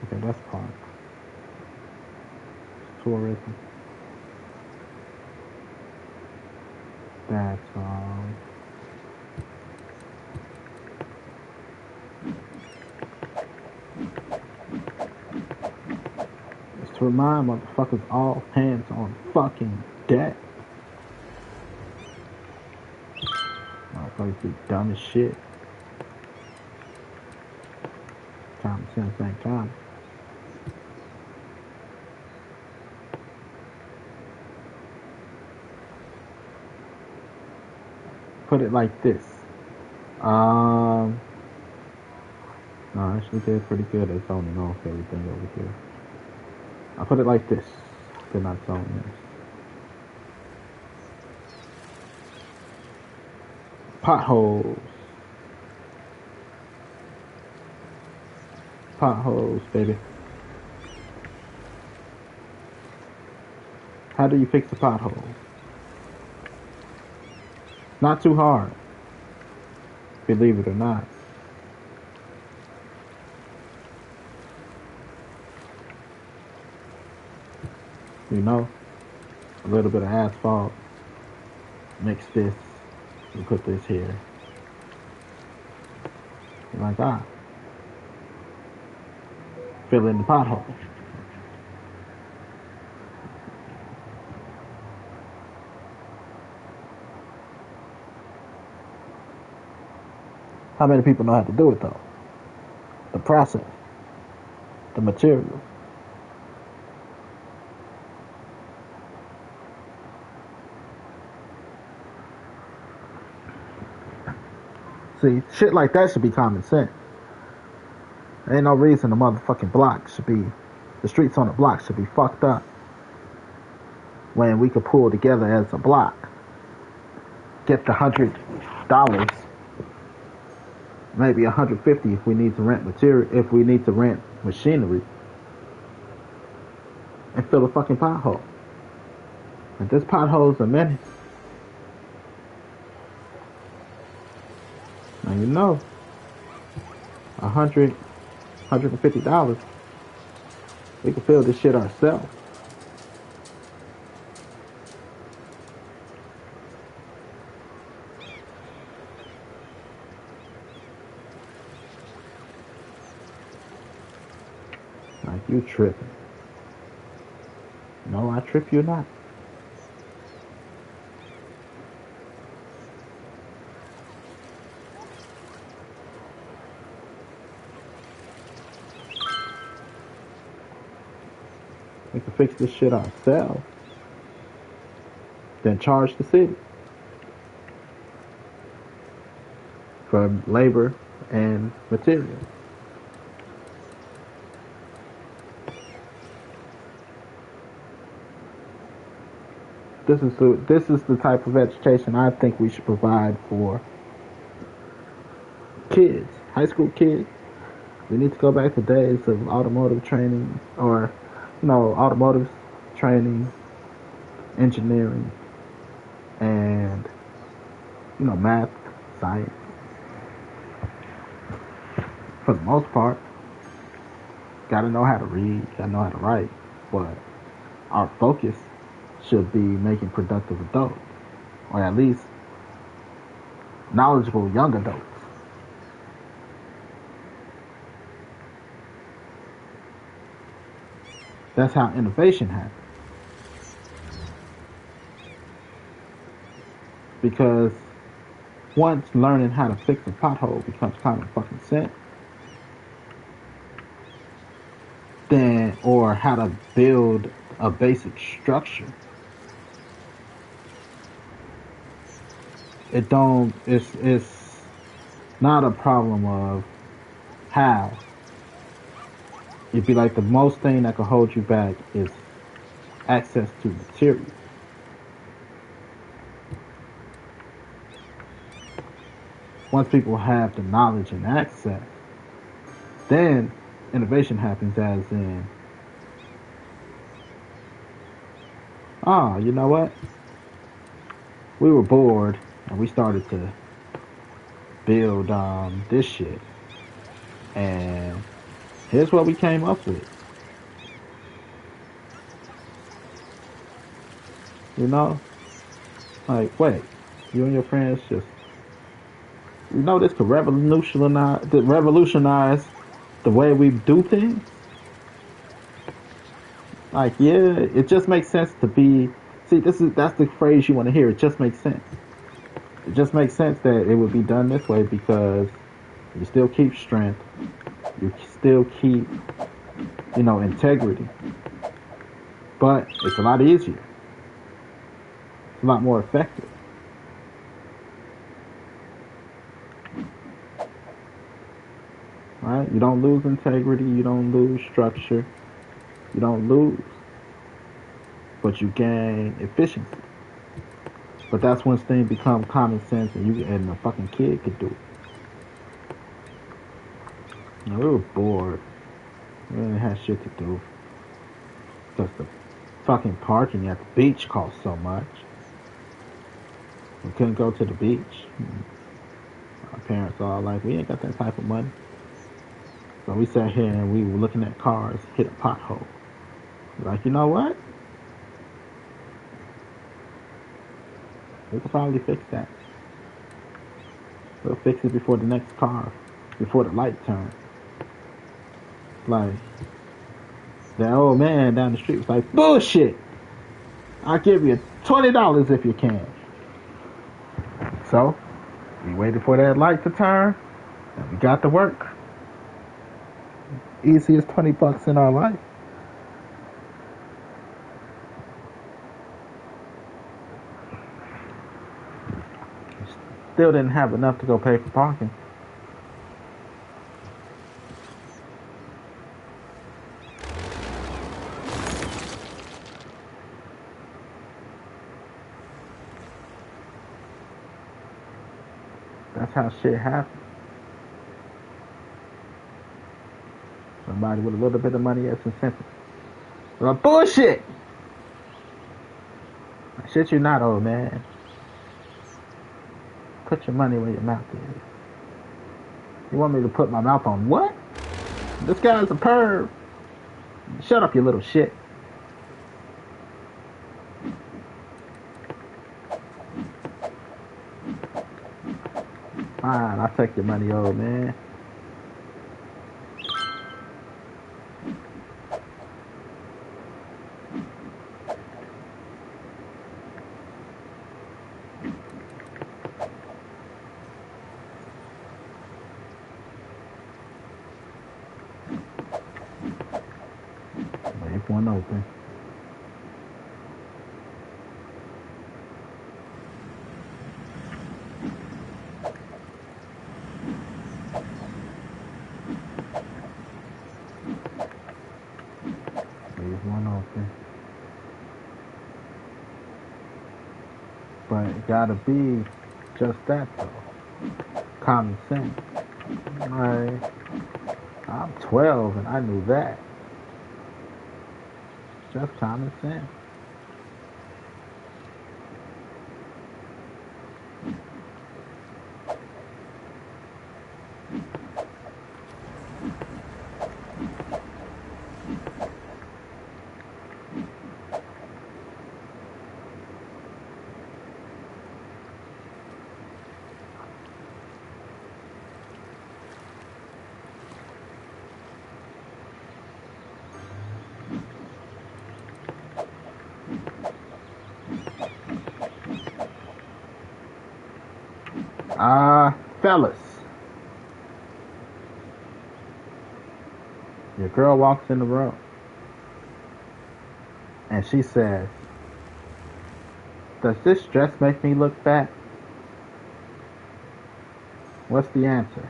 Okay, that's part. Tourism. That's it's to remind motherfuckers all hands on fucking deck. Motherfuckers be dumb as shit. Common sense ain't common. Put it like this. No, I actually did pretty good at zoning off everything over here. I'll put it like this. They're not zoning this. Potholes. Potholes, baby. How do you fix a pothole? Not too hard. Believe it or not. You know, a little bit of asphalt. Mix this. You put this here. You're like, fill in the pothole. How many people know how to do it though? The process, the material. See, shit like that should be common sense. There ain't no reason the motherfucking block should be, the streets on the block should be fucked up when we could pull together as a block. Get the $100 maybe 150 if we need to rent material, if we need to rent machinery, and fill a fucking pothole. And this pothole's a menace. Now you know, $150, we can fill this shit ourselves. Like you tripping. No, I trip you not. We can fix this shit ourselves. Then charge the city for labor and material. This is the type of education I think we should provide for kids, high school kids. We need to go back to days of automotive training, or automotive training, engineering, and math, science. For the most part, gotta know how to read, gotta know how to write, but our focus should be making productive adults, or at least knowledgeable young adults. That's how innovation happens. Because once learning how to fix a pothole becomes common fucking sense, then, or how to build a basic structure, it's not a problem of how. It'd be like the most thing that could hold you back is access to material. Once people have the knowledge and access, then innovation happens, as in, oh, you know what? We were bored and we started to build this shit. And here's what we came up with. Like, wait, you and your friends just, this could revolutionize the way we do things. Like, yeah, it just makes sense to be. See, that's the phrase you want to hear. It just makes sense. It just makes sense that it would be done this way because you still keep strength, you still keep, integrity, but it's a lot easier. It's a lot more effective. Right? You don't lose integrity, you don't lose structure, you don't lose, but you gain efficiency. But that's when things become common sense, and a fucking kid could do it. We were bored. We didn't have shit to do because the fucking parking at the beach cost so much. We couldn't go to the beach. Our parents all like, we ain't got that type of money. So we sat here and we were looking at cars hit a pothole. We're like, you know what? We could probably fix that. We'll fix it before the next car, before the light turns. Like, that old man down the street was like, bullshit! I'll give you $20 if you can. So, we waited for that light to turn, and we got to work. Easiest $20 in our life. Still didn't have enough to go pay for parking. That's how shit happens. somebody with a little bit of money as incentive. But bullshit! Shit, you're not, old man. Put your money where your mouth is. You want me to put my mouth on what? This guy's a perv. Shut up, you little shit. Fine, I'll take your money, old man. Leave one open. Leave one open. But it gotta be just that though. Common sense. Like, I'm 12 and I knew that. Just common sense. Fellas. Your girl walks in the room and she says, does this dress make me look fat? What's the answer?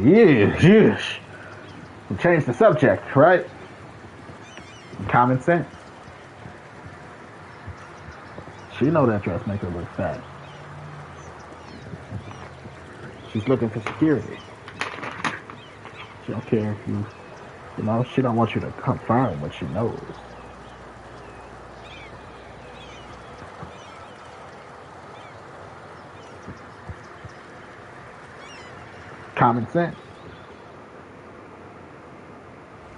Yes. We change the subject, right? Common sense. She know that dress make her look fat. She's looking for security. She don't care if you know, she don't want you to confirm what she knows. Common sense.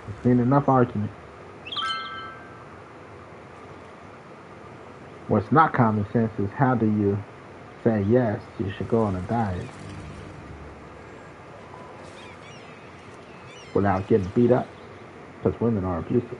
I've seen enough argument. What's not common sense is how do you say yes, you should go on a diet without getting beat up, because women are abusive.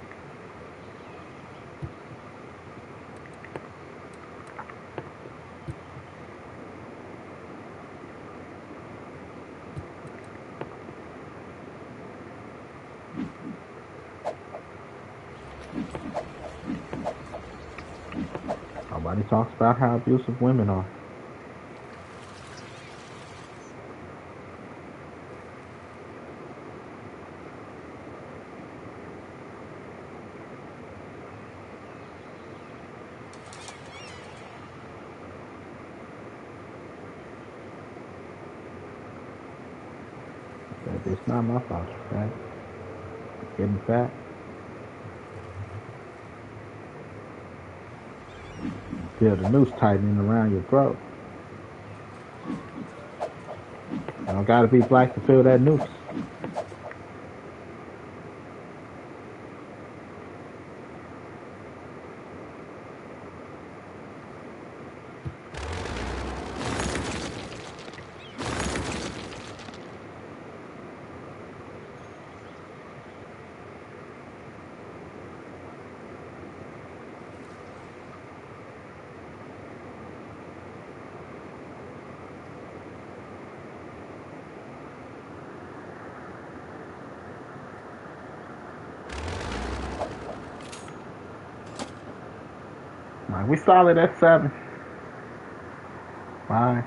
Nobody talks about how abusive women are. It's not my fault, right? Getting fat. Feel the noose tightening around your throat. You don't gotta be black to feel that noose. We solid at 7. Fine.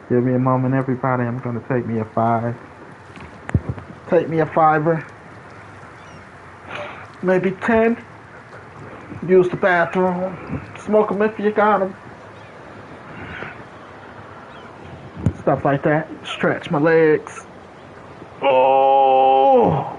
Give me a moment, everybody. I'm gonna take me a 5. Take me a 5er. maybe 10. Use the bathroom. Smoke them if you got them. Stuff like that. Stretch my legs. Oh!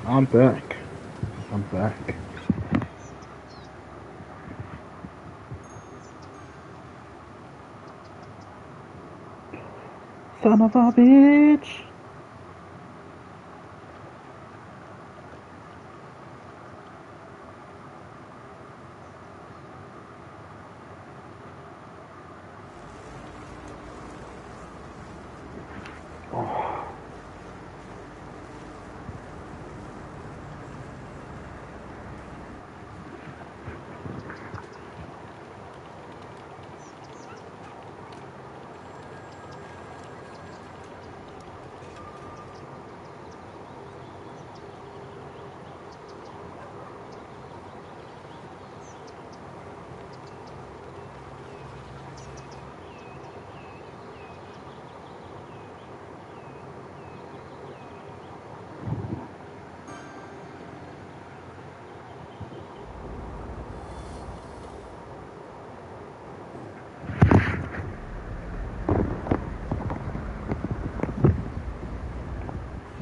I'm back. I'm back. Son of a bitch. Oh.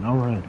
All right.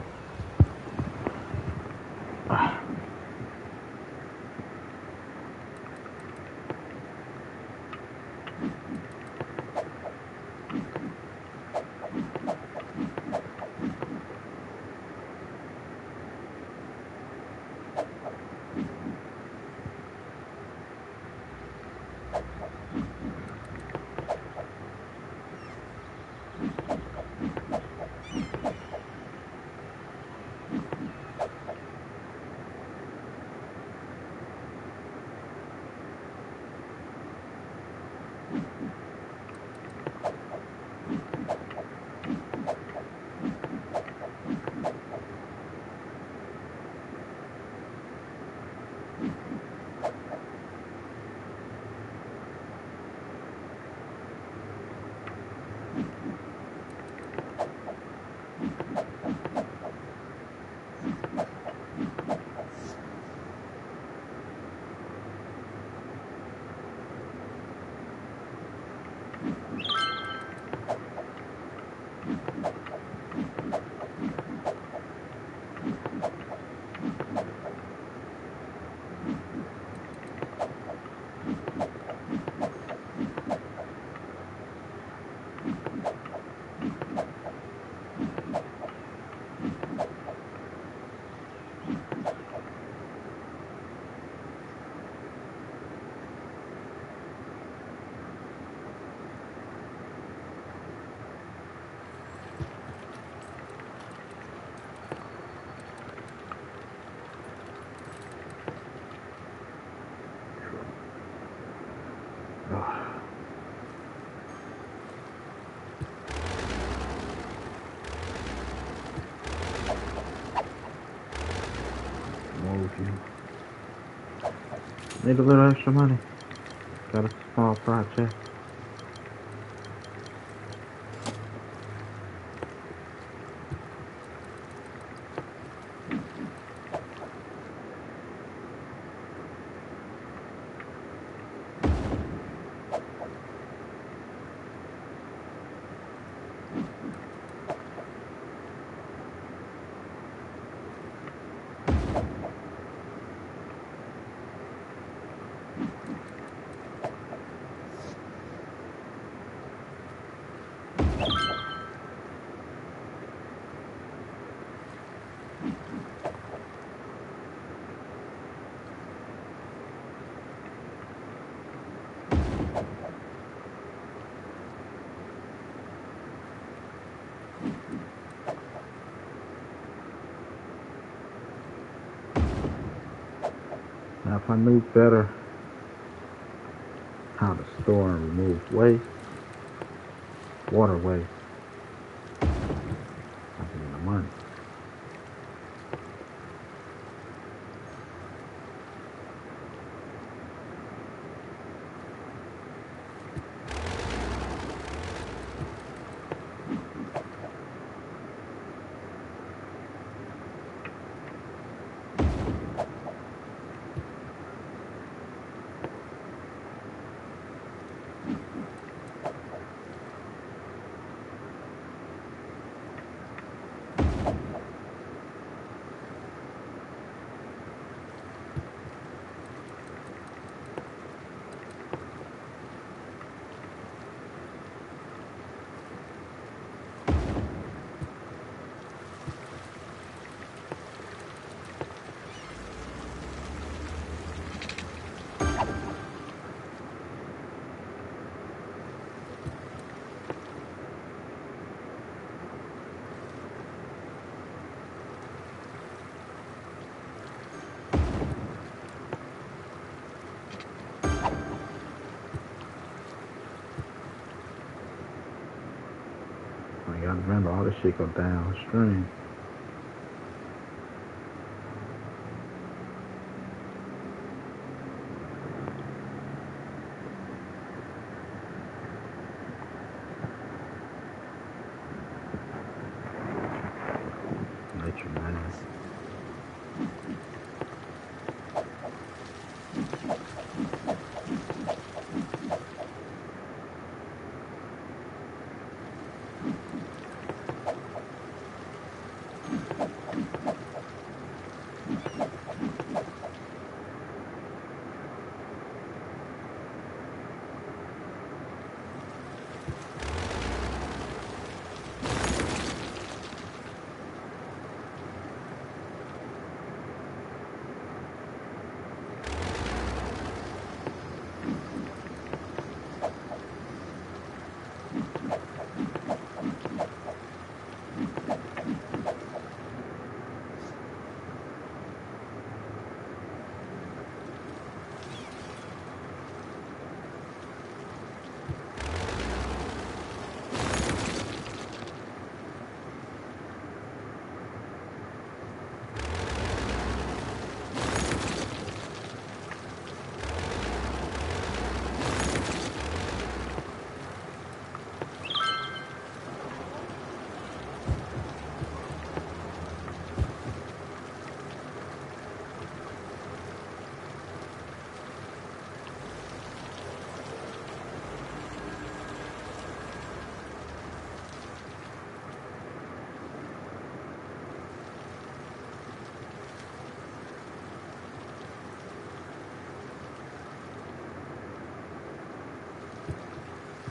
Need a little extra money. Got a small project. Now, if I knew better how to store and remove waste, water waste, I'd be in the money. Remember, all this shit go downstream. Nature, man.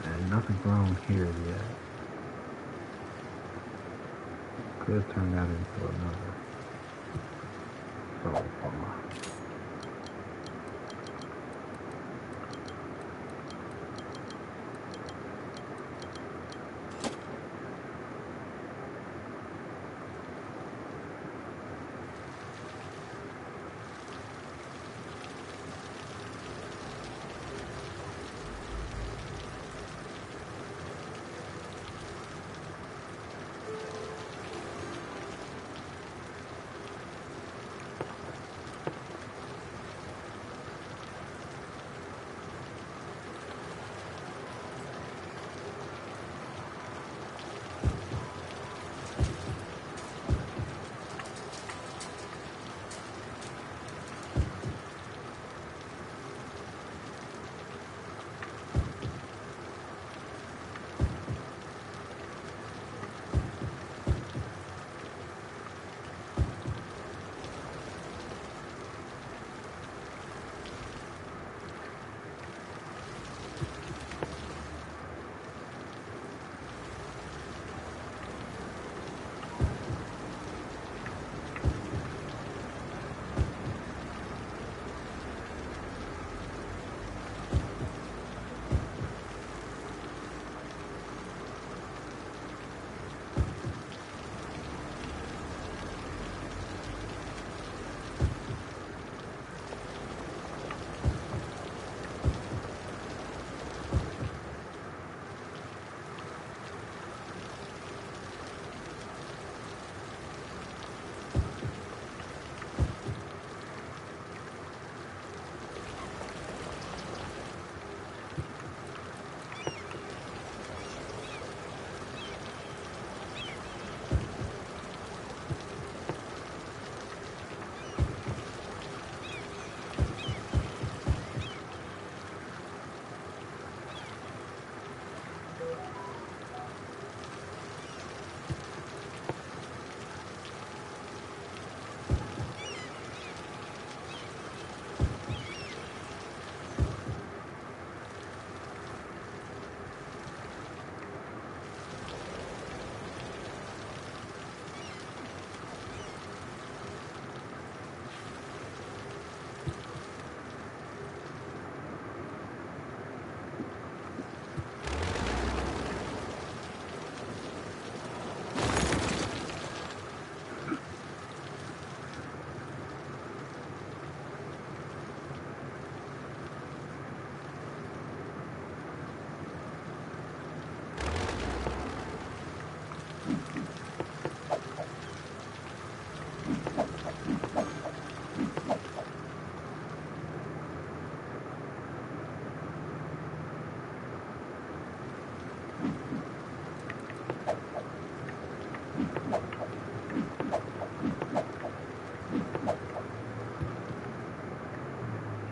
Ain't nothing wrong here yet. Could turn that into another solar farm.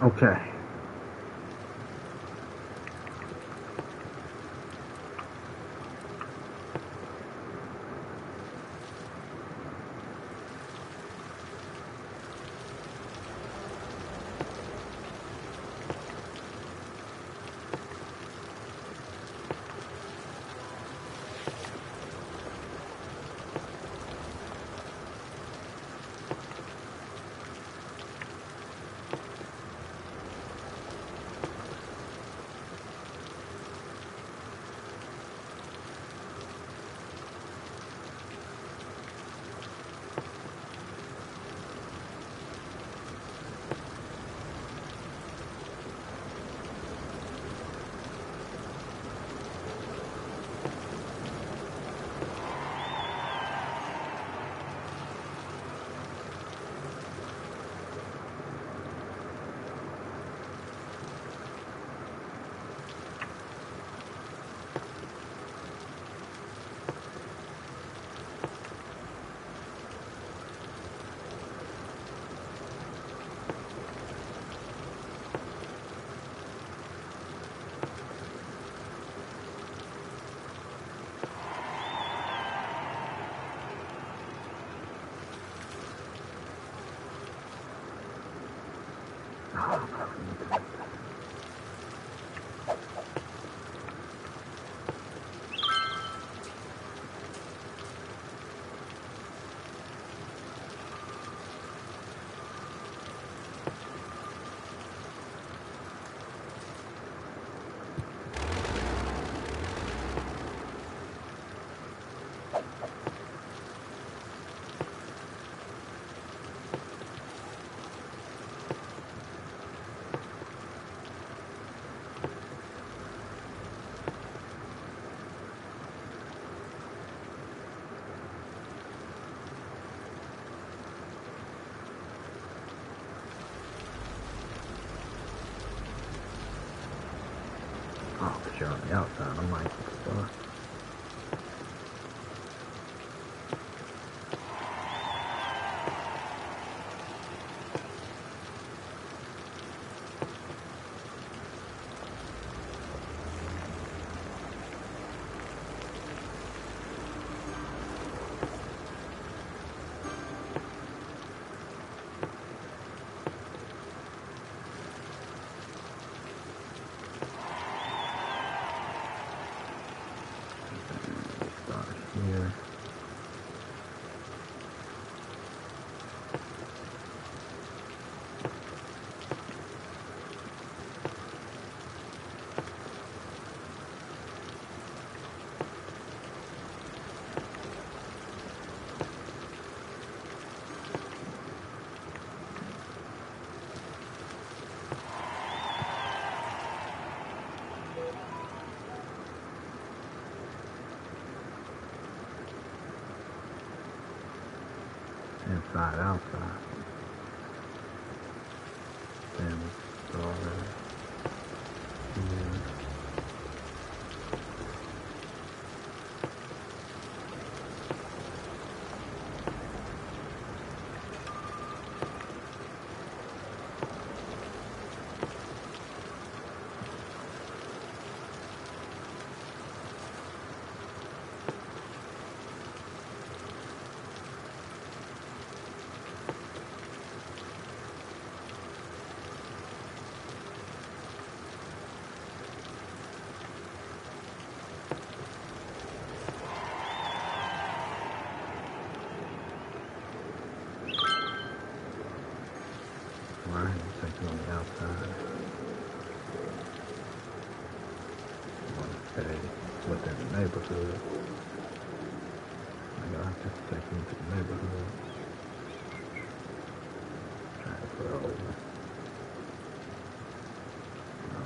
Okay. Oh, but you're on the outside. I'm like, what the fuck? Start here. Inside, outside. Then start here. Right, take it on the outside. Want to stay within the neighborhood. I gotta just take you into the neighborhood. Transfer over. No.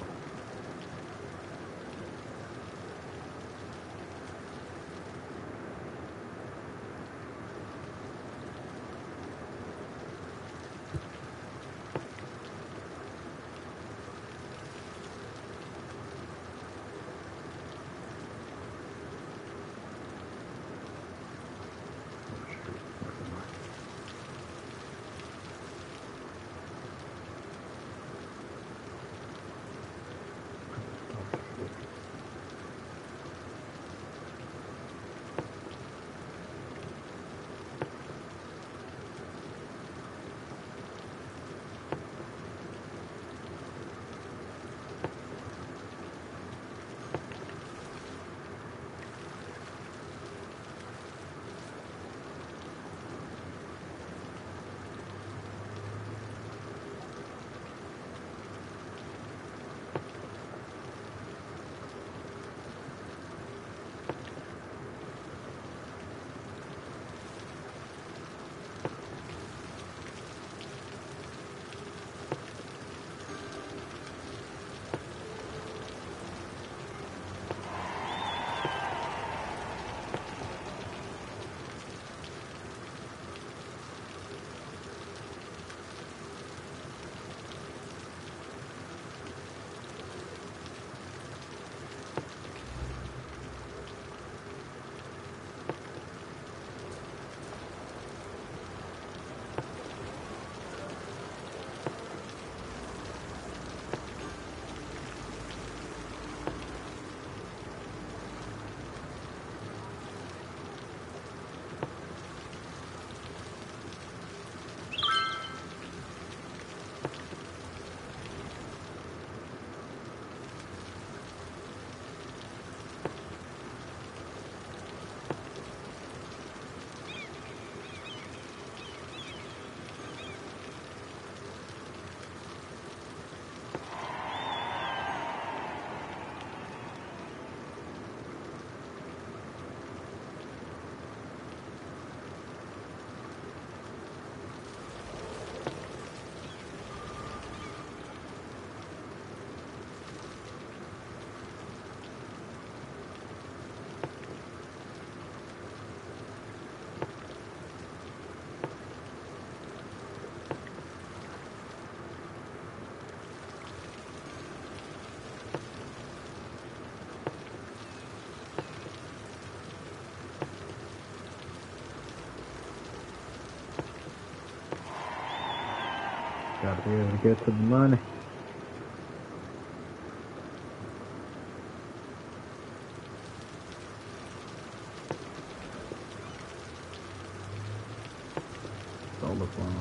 Gotta be able to get to the money. Solar farm.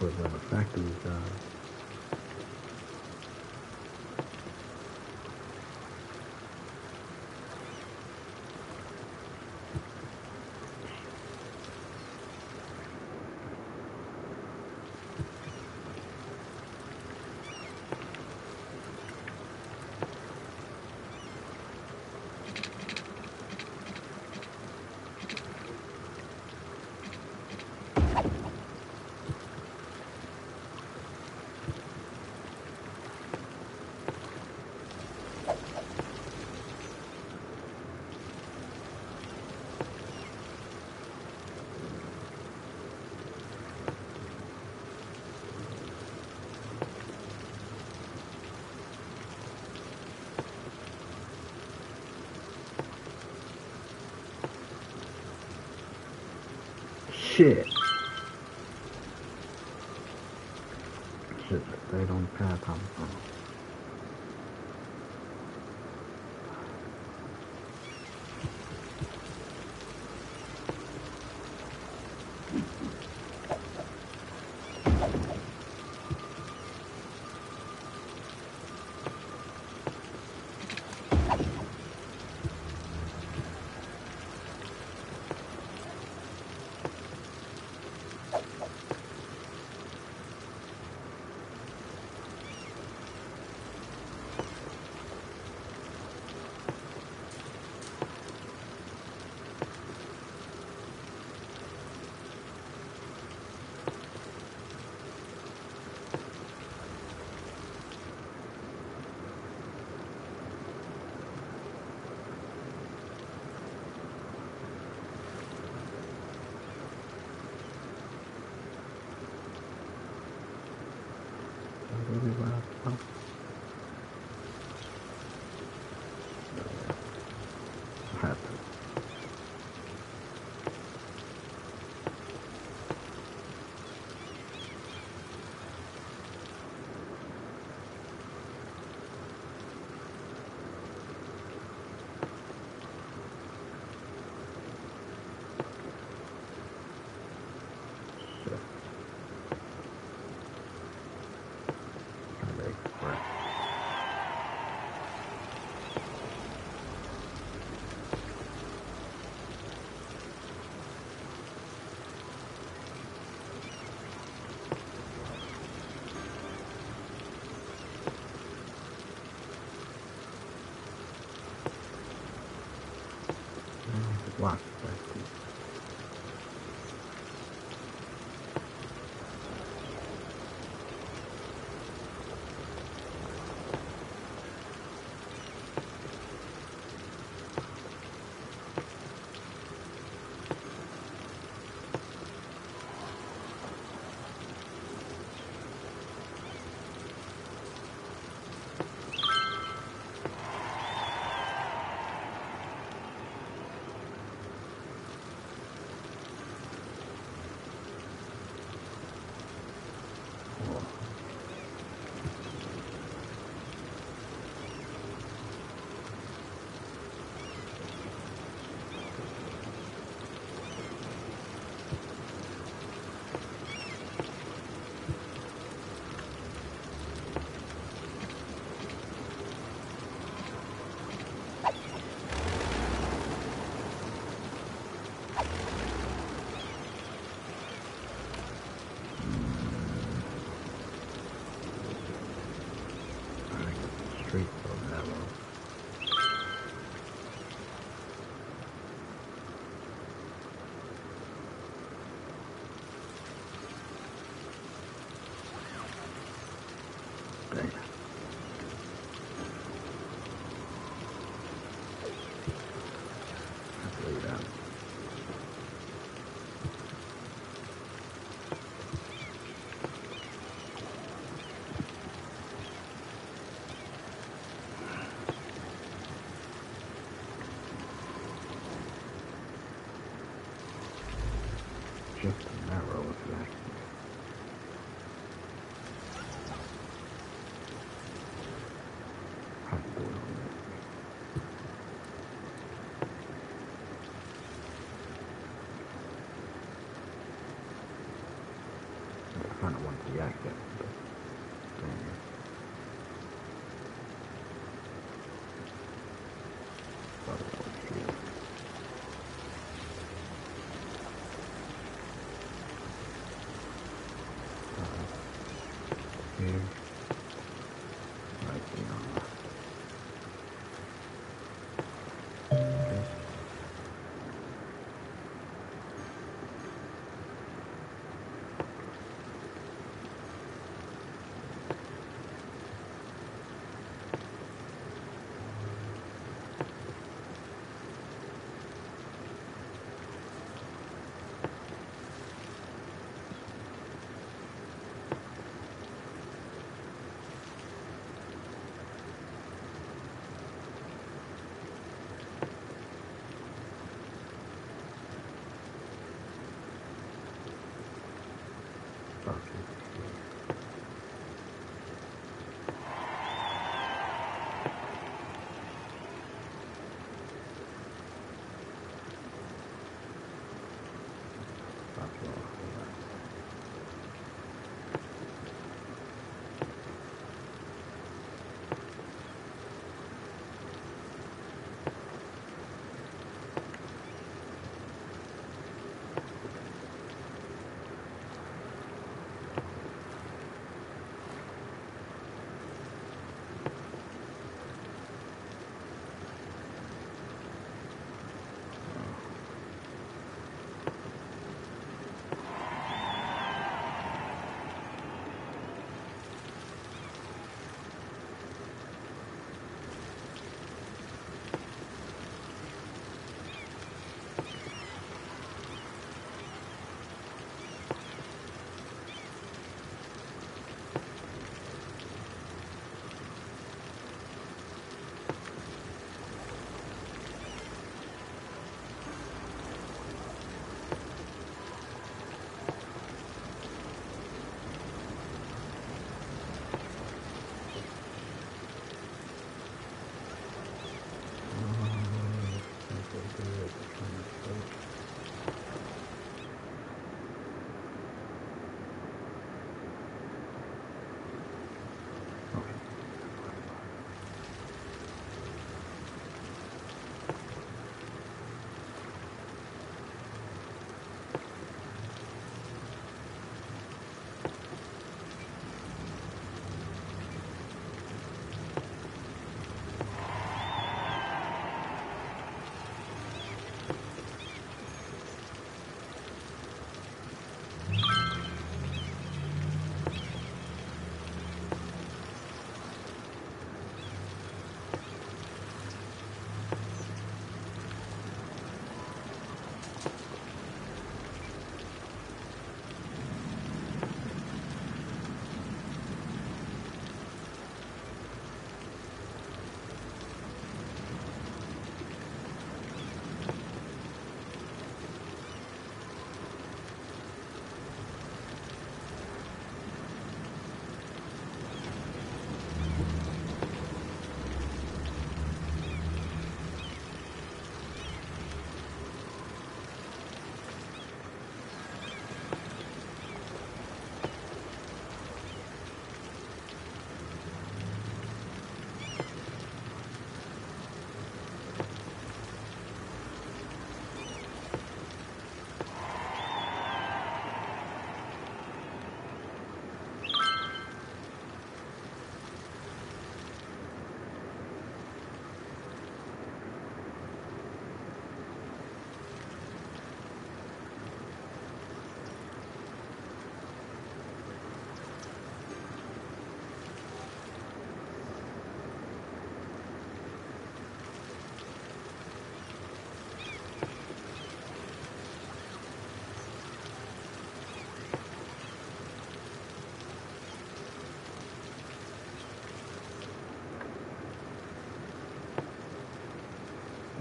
Equivalent of factory job. Shit. Shit, stayed on the path I'm on. Watch that. Street so narrow. I kind of want to react that. Here. Right there. Okay.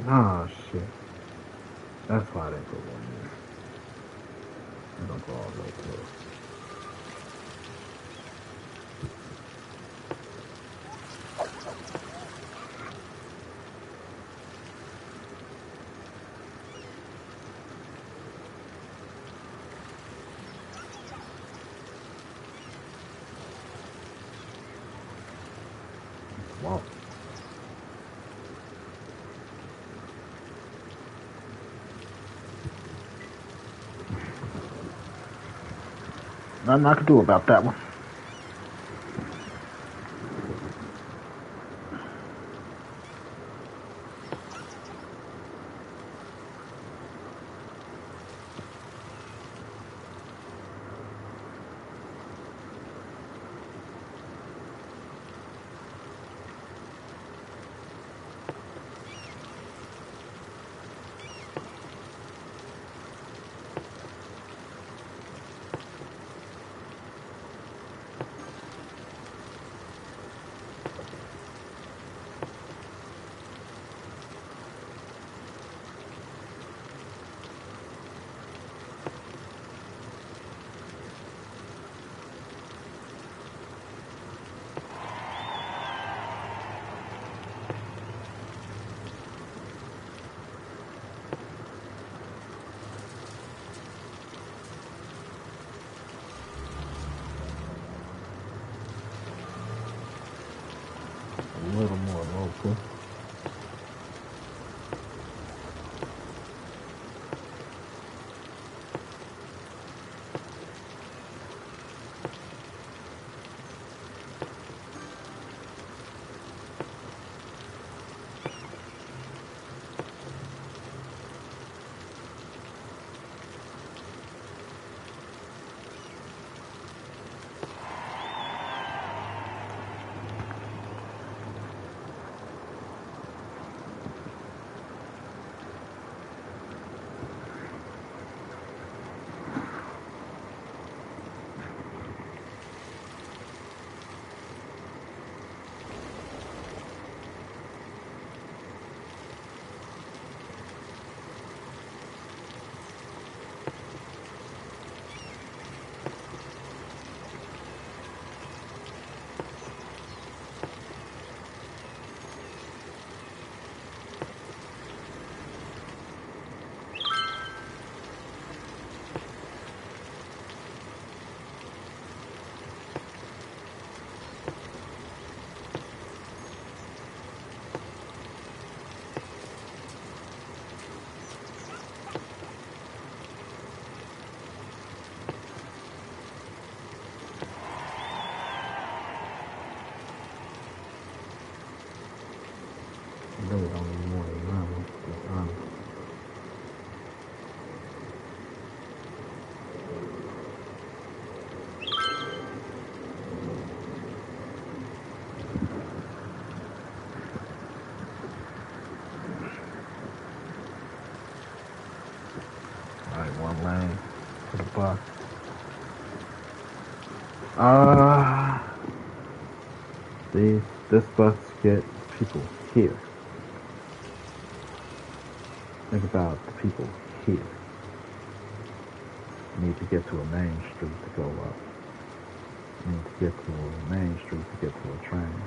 Oh shit. That's why they put one there. They don't go all the way through. Wow. Nothing I can do about that one. A little more local. Really don't need more than that one, to be honest. Alright, one lane to the bus. This bus gets people here. Think about the people here. You need to get to a main street to go up. You need to get to a main street to get to a train.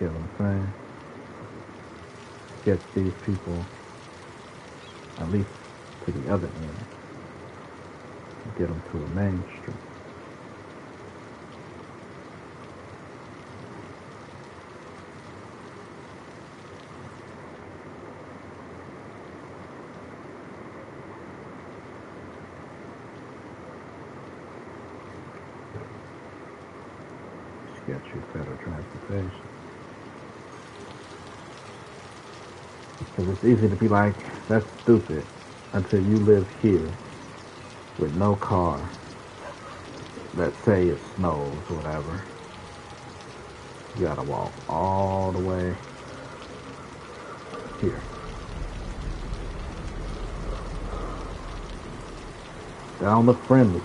Get what I'm saying? Get these people at least to the other end. Get them to a main street. Just get you better transportation. Because it's easy to be like, that's stupid, until you live here with no car. Let's say it snows or whatever. You gotta walk all the way here. That don't look friendly.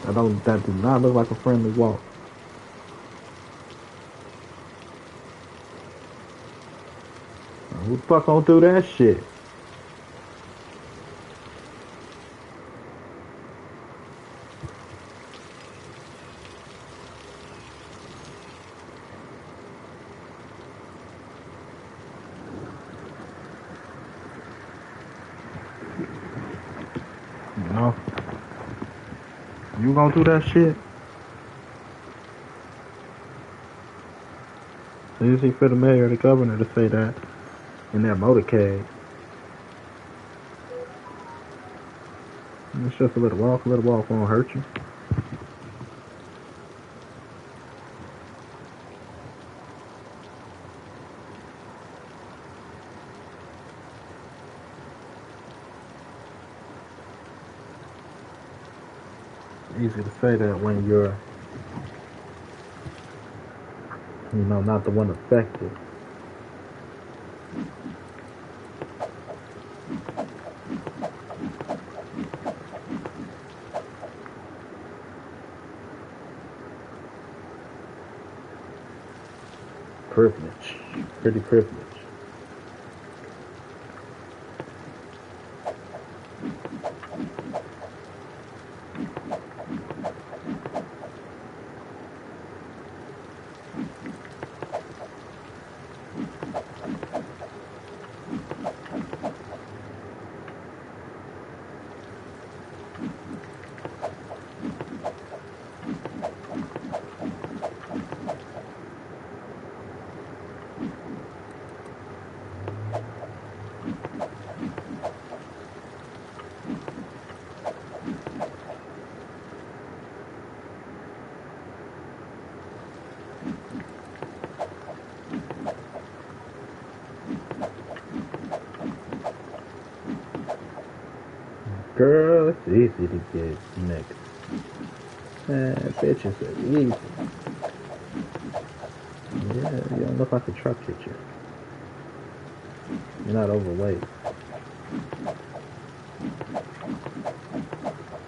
That do not look like a friendly walk. Who the fuck gonna do that shit? You know? You gonna do that shit? Easy for the mayor or the governor to say that in that motorcade. It's just a little walk. A little walk won't hurt you. Easy to say that when you're, not the one affected. Privilege. Pretty privilege. Girl, it's easy to get niggas. Man, bitches are easy. Yeah, you don't look like a truck hit you. You're not overweight.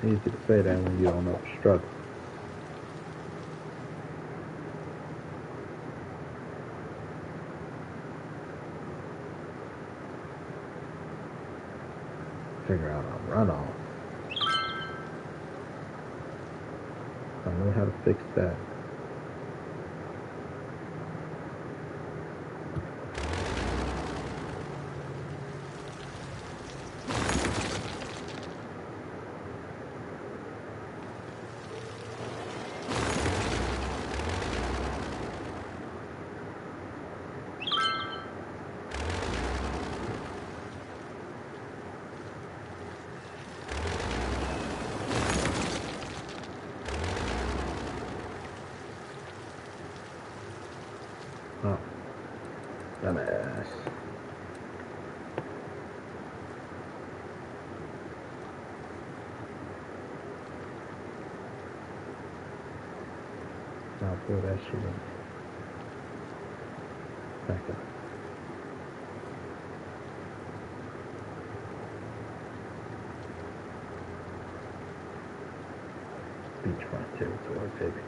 Easy to say that when you don't know the struggle. Figure out a runoff. I know how to fix that. Oh, dumbass. I'll pull that shit in. Back up. Beachfront territory, baby.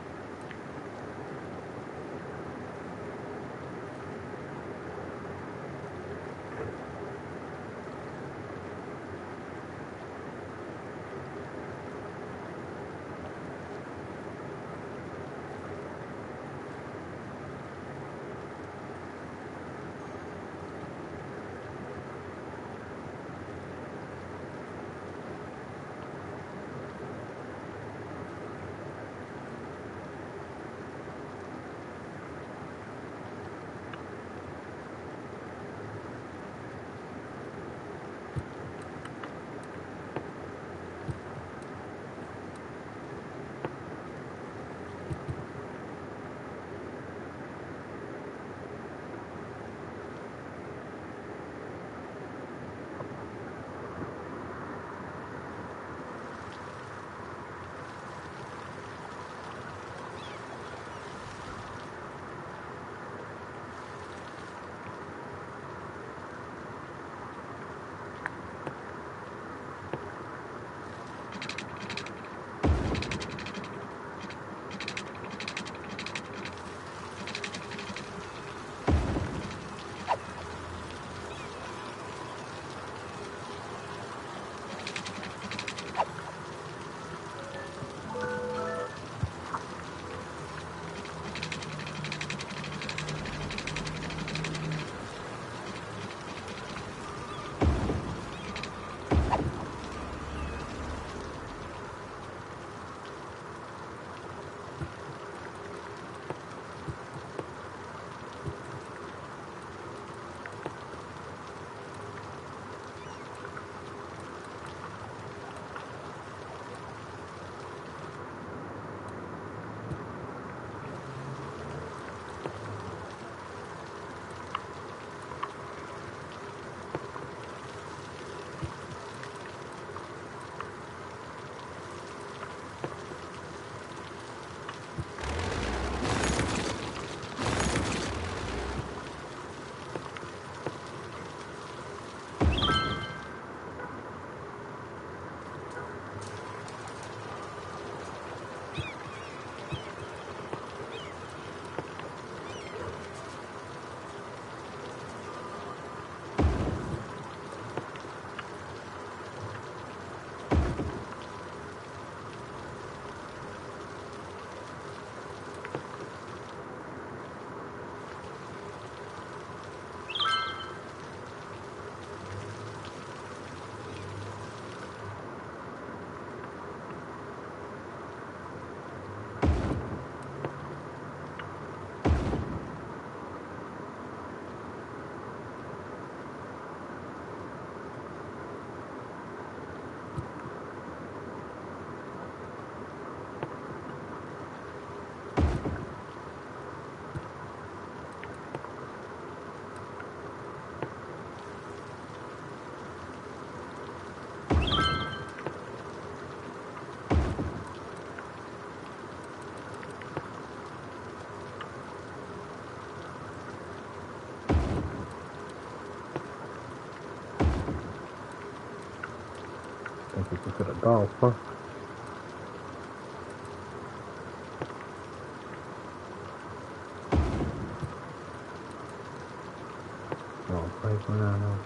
Take you to the golf, huh? Oh, right now.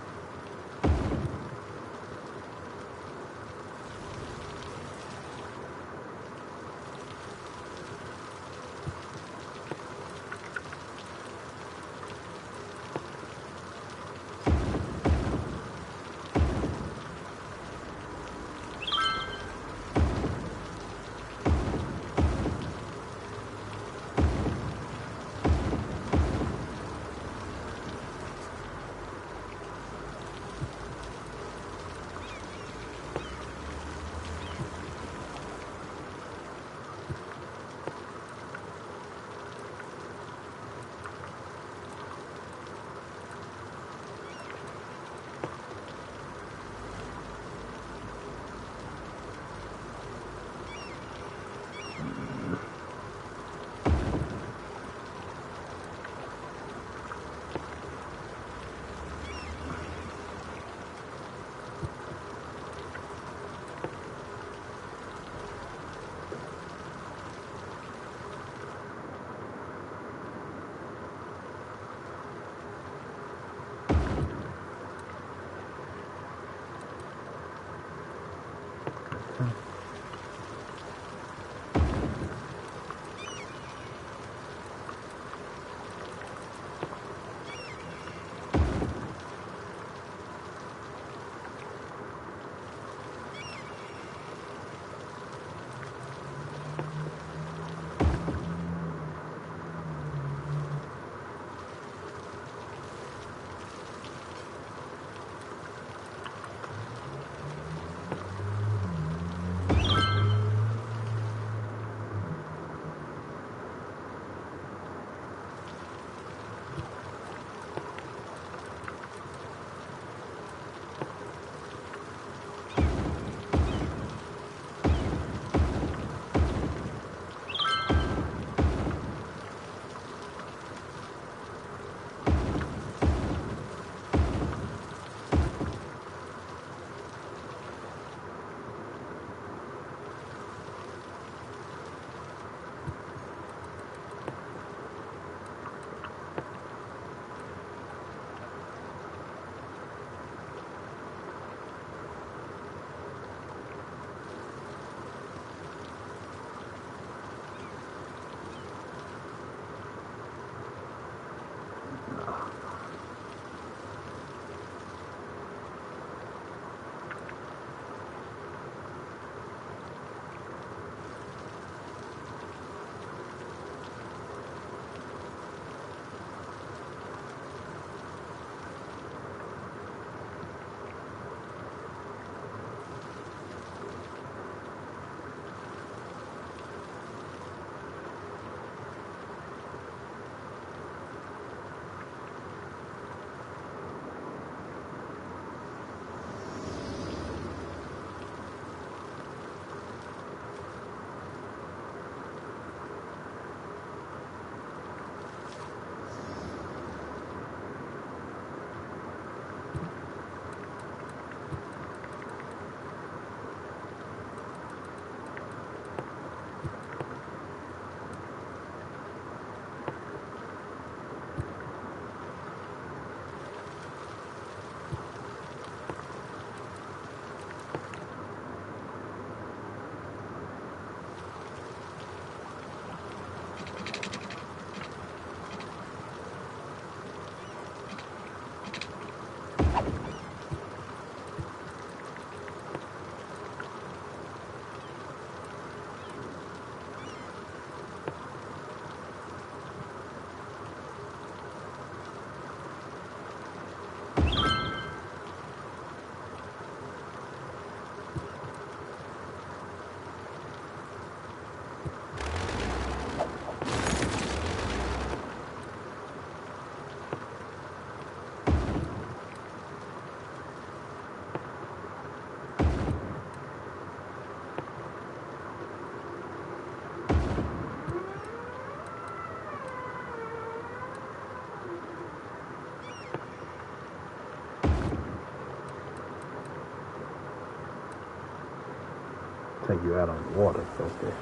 take you out on the water to go fish.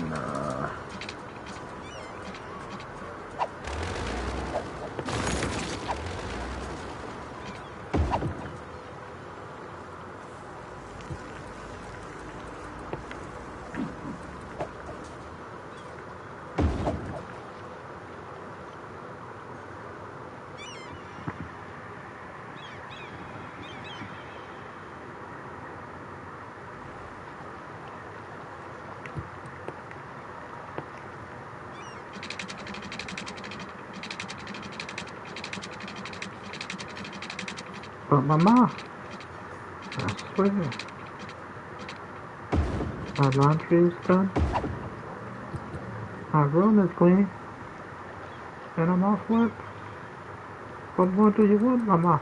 Nah. But Mama, I swear, my laundry is done, my room is clean, and I'm off work. What more do you want, Mama?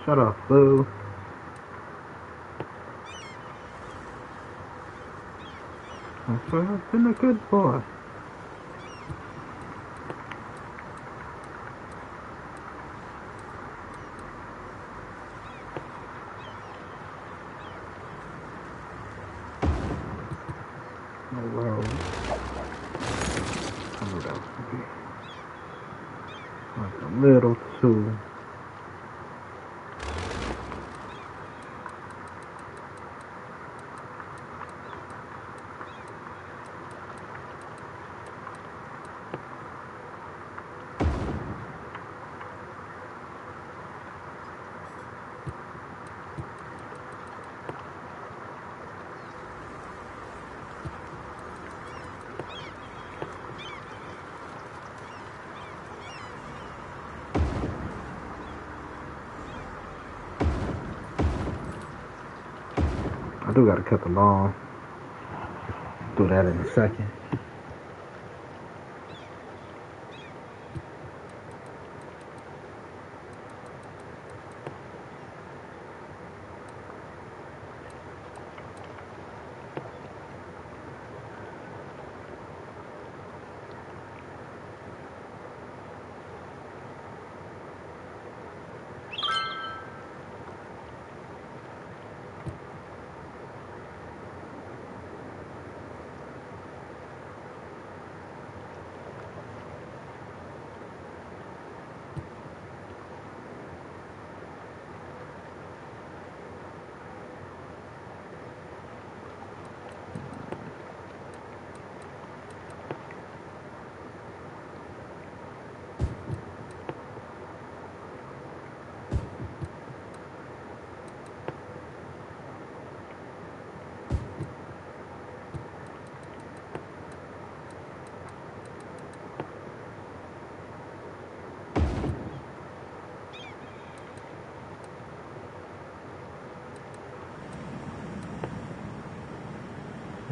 Shut up, Boo. I swear I've been a good boy. No world. Covered up. Like a little too. I do gotta cut the lawn. Do that in a second.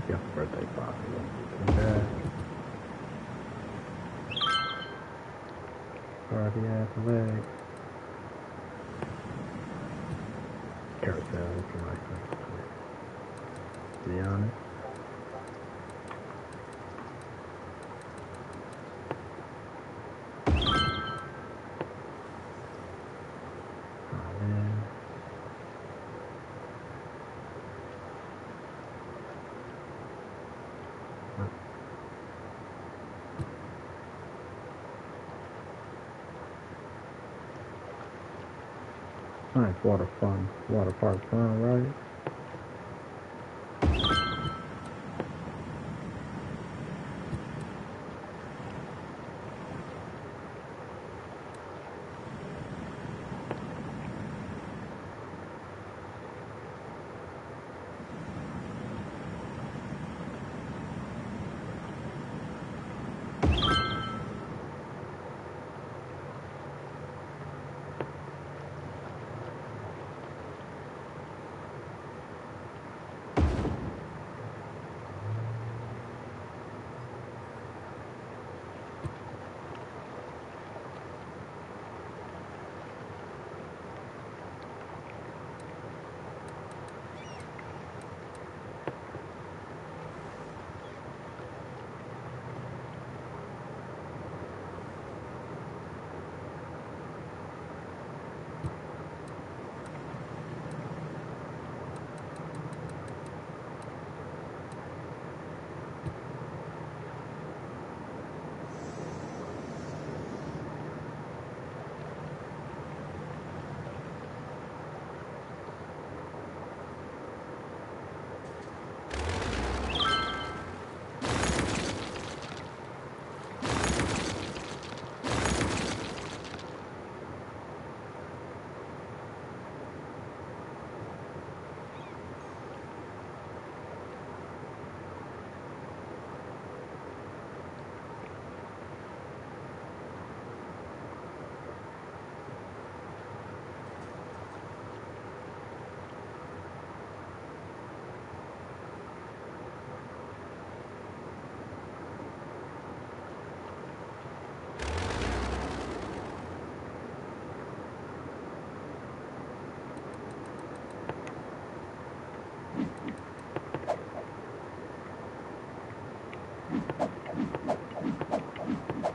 Happy birthday party. Okay. Party ass leg. Carousel, if you like that. To be honest. Oh man. Nice water park fun, right?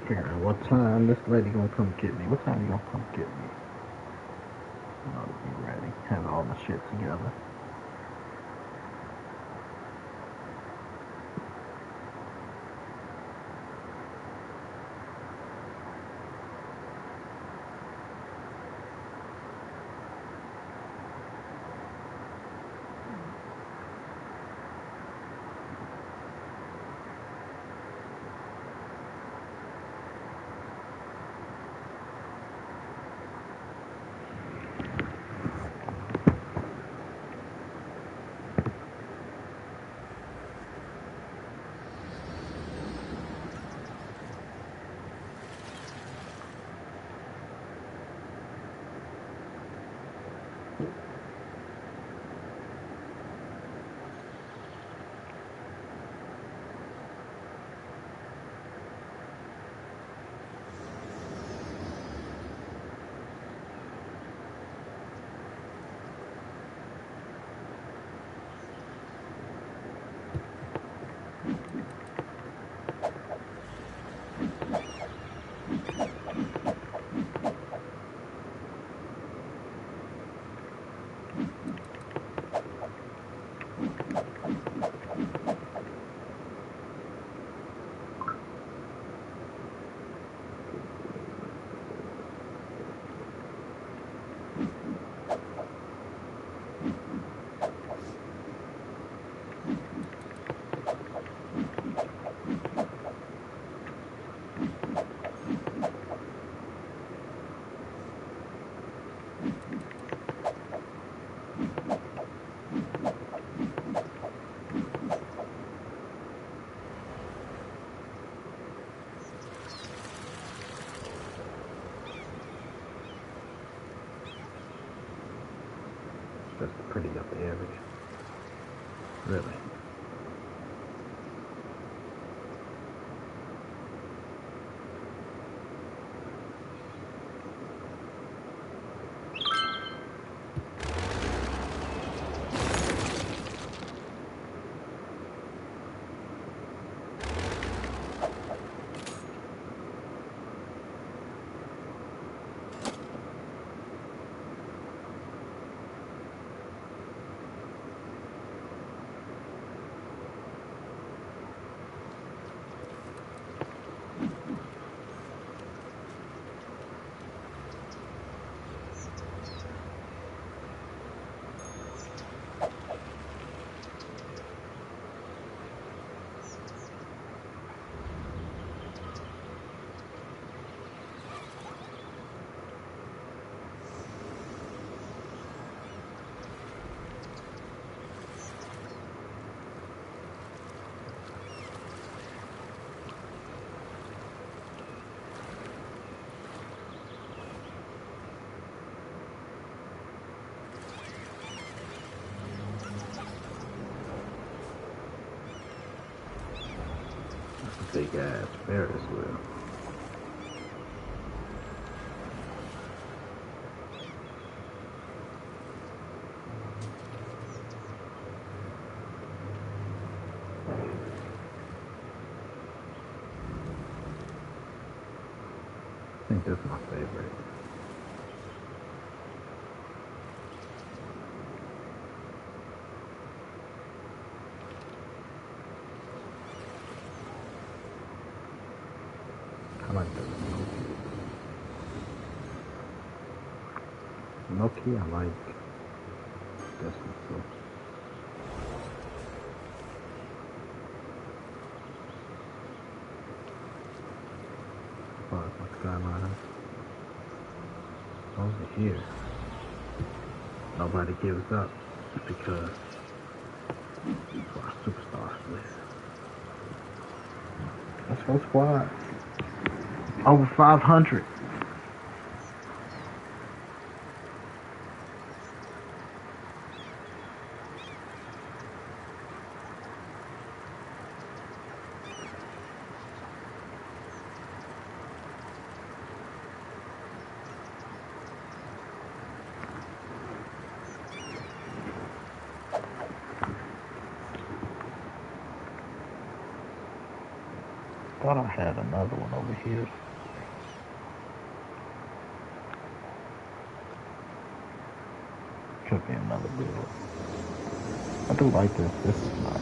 Figure out what time this lady gonna come get me. What time you gonna come get me? I ought to be ready. Have all my shit together. Just a pretty up area. Really. big ass Ferris wheel. I think this is my favorite. I like this one. Low-key, I like this one too. As far as my Skylines, over here, nobody gives up because that's where our superstars live. Let's go squad. Over 500. Thought I had another one over here. Could be another build. I do like this. This is nice.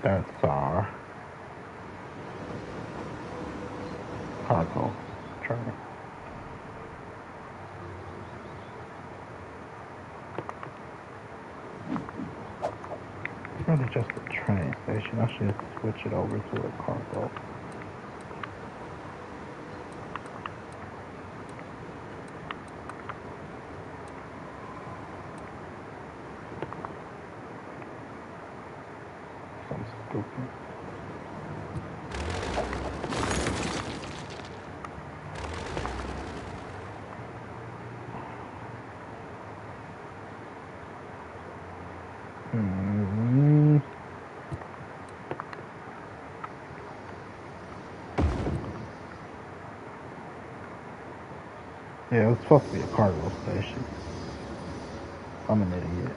That's our cargo train. It's really just a train station. I should switch it over to a cargo. Something stupid. Yeah, it's supposed to be a cargo station. I'm an idiot.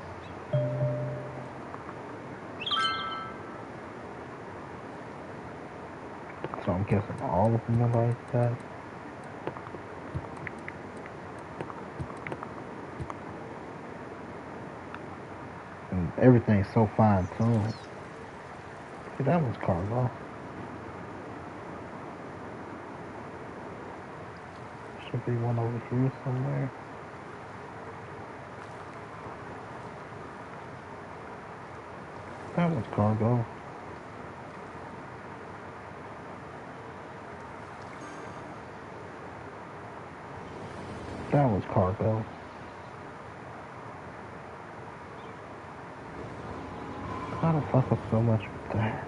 So I'm guessing all of them are like that. And everything's so fine tuned. See, that was cargo. Should be one over here somewhere. That was cargo. That was cargo. How the fuck up so much with that?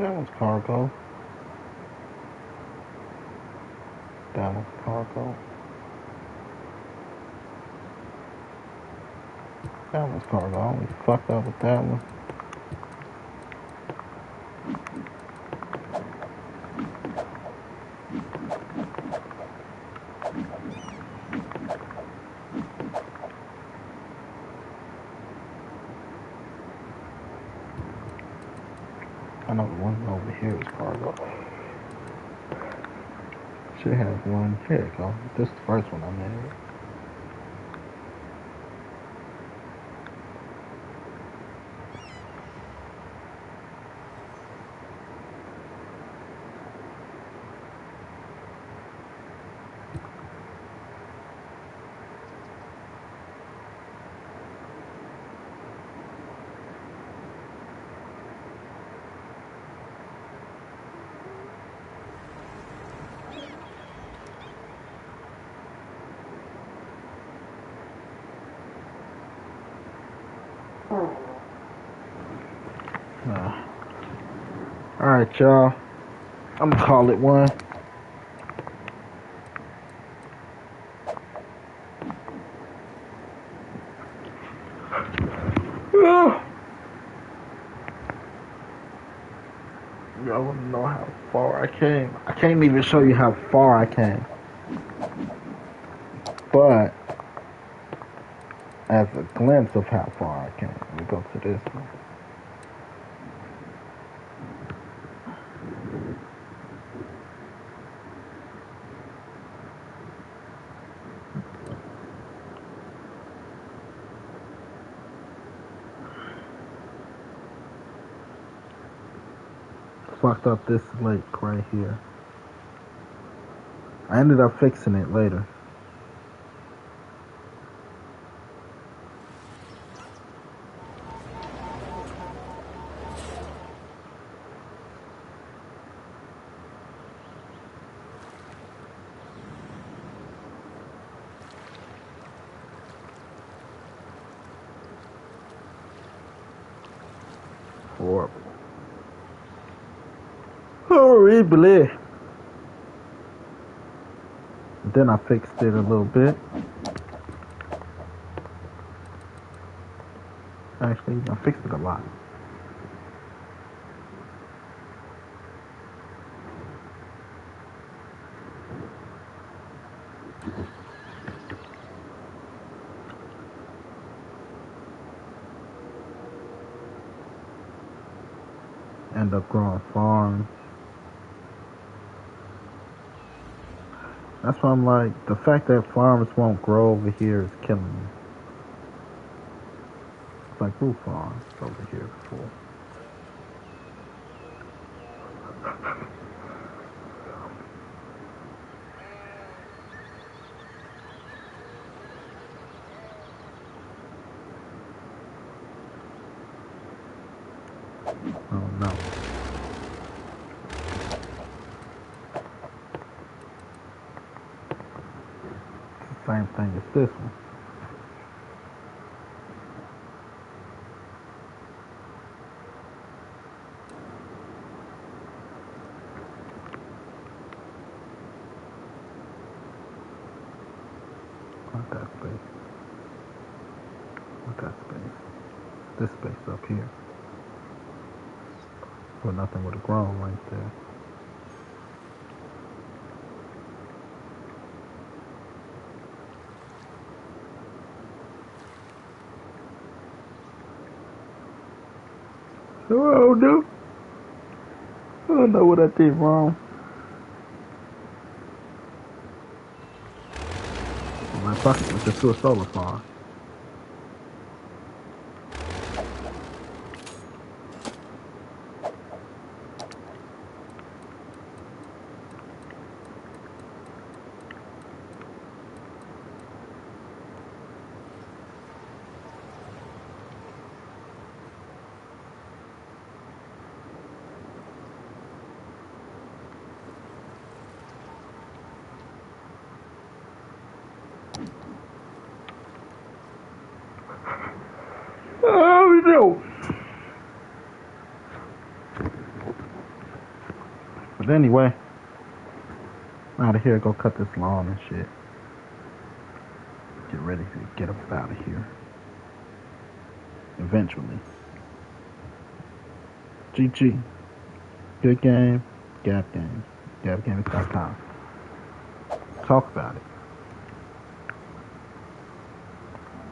That was cargo. That was cargo. That was cargo. I only fucked up with that one. I know the one over here is cargo. Should have one. Here you go. This is the first one I made. Alright, y'all. I'm gonna call it one. Y'all wanna know how far I came? I can't even show you how far I came. But as a glimpse of how far I came, let me go to this one. Fucked up this lake right here. I ended up fixing it later. Horrible. Horrible. Then I fixed it a little bit. Actually, I fixed it a lot. End up growing farms. That's why I'm like, the fact that farms won't grow over here is killing me. It's like roof farms over here before. Oh no. It's the same thing as this one. Not that space. Not that space. This space up here. Where nothing would have grown right there. Oh no. I don't know what I did wrong. My pocket was just to a solar farm. Oh no! But anyway, I'm out of here. Go cut this lawn and shit. Get ready to get up out of here. Eventually. GG. Good game. Gap game. GapGames.com. Talk about it.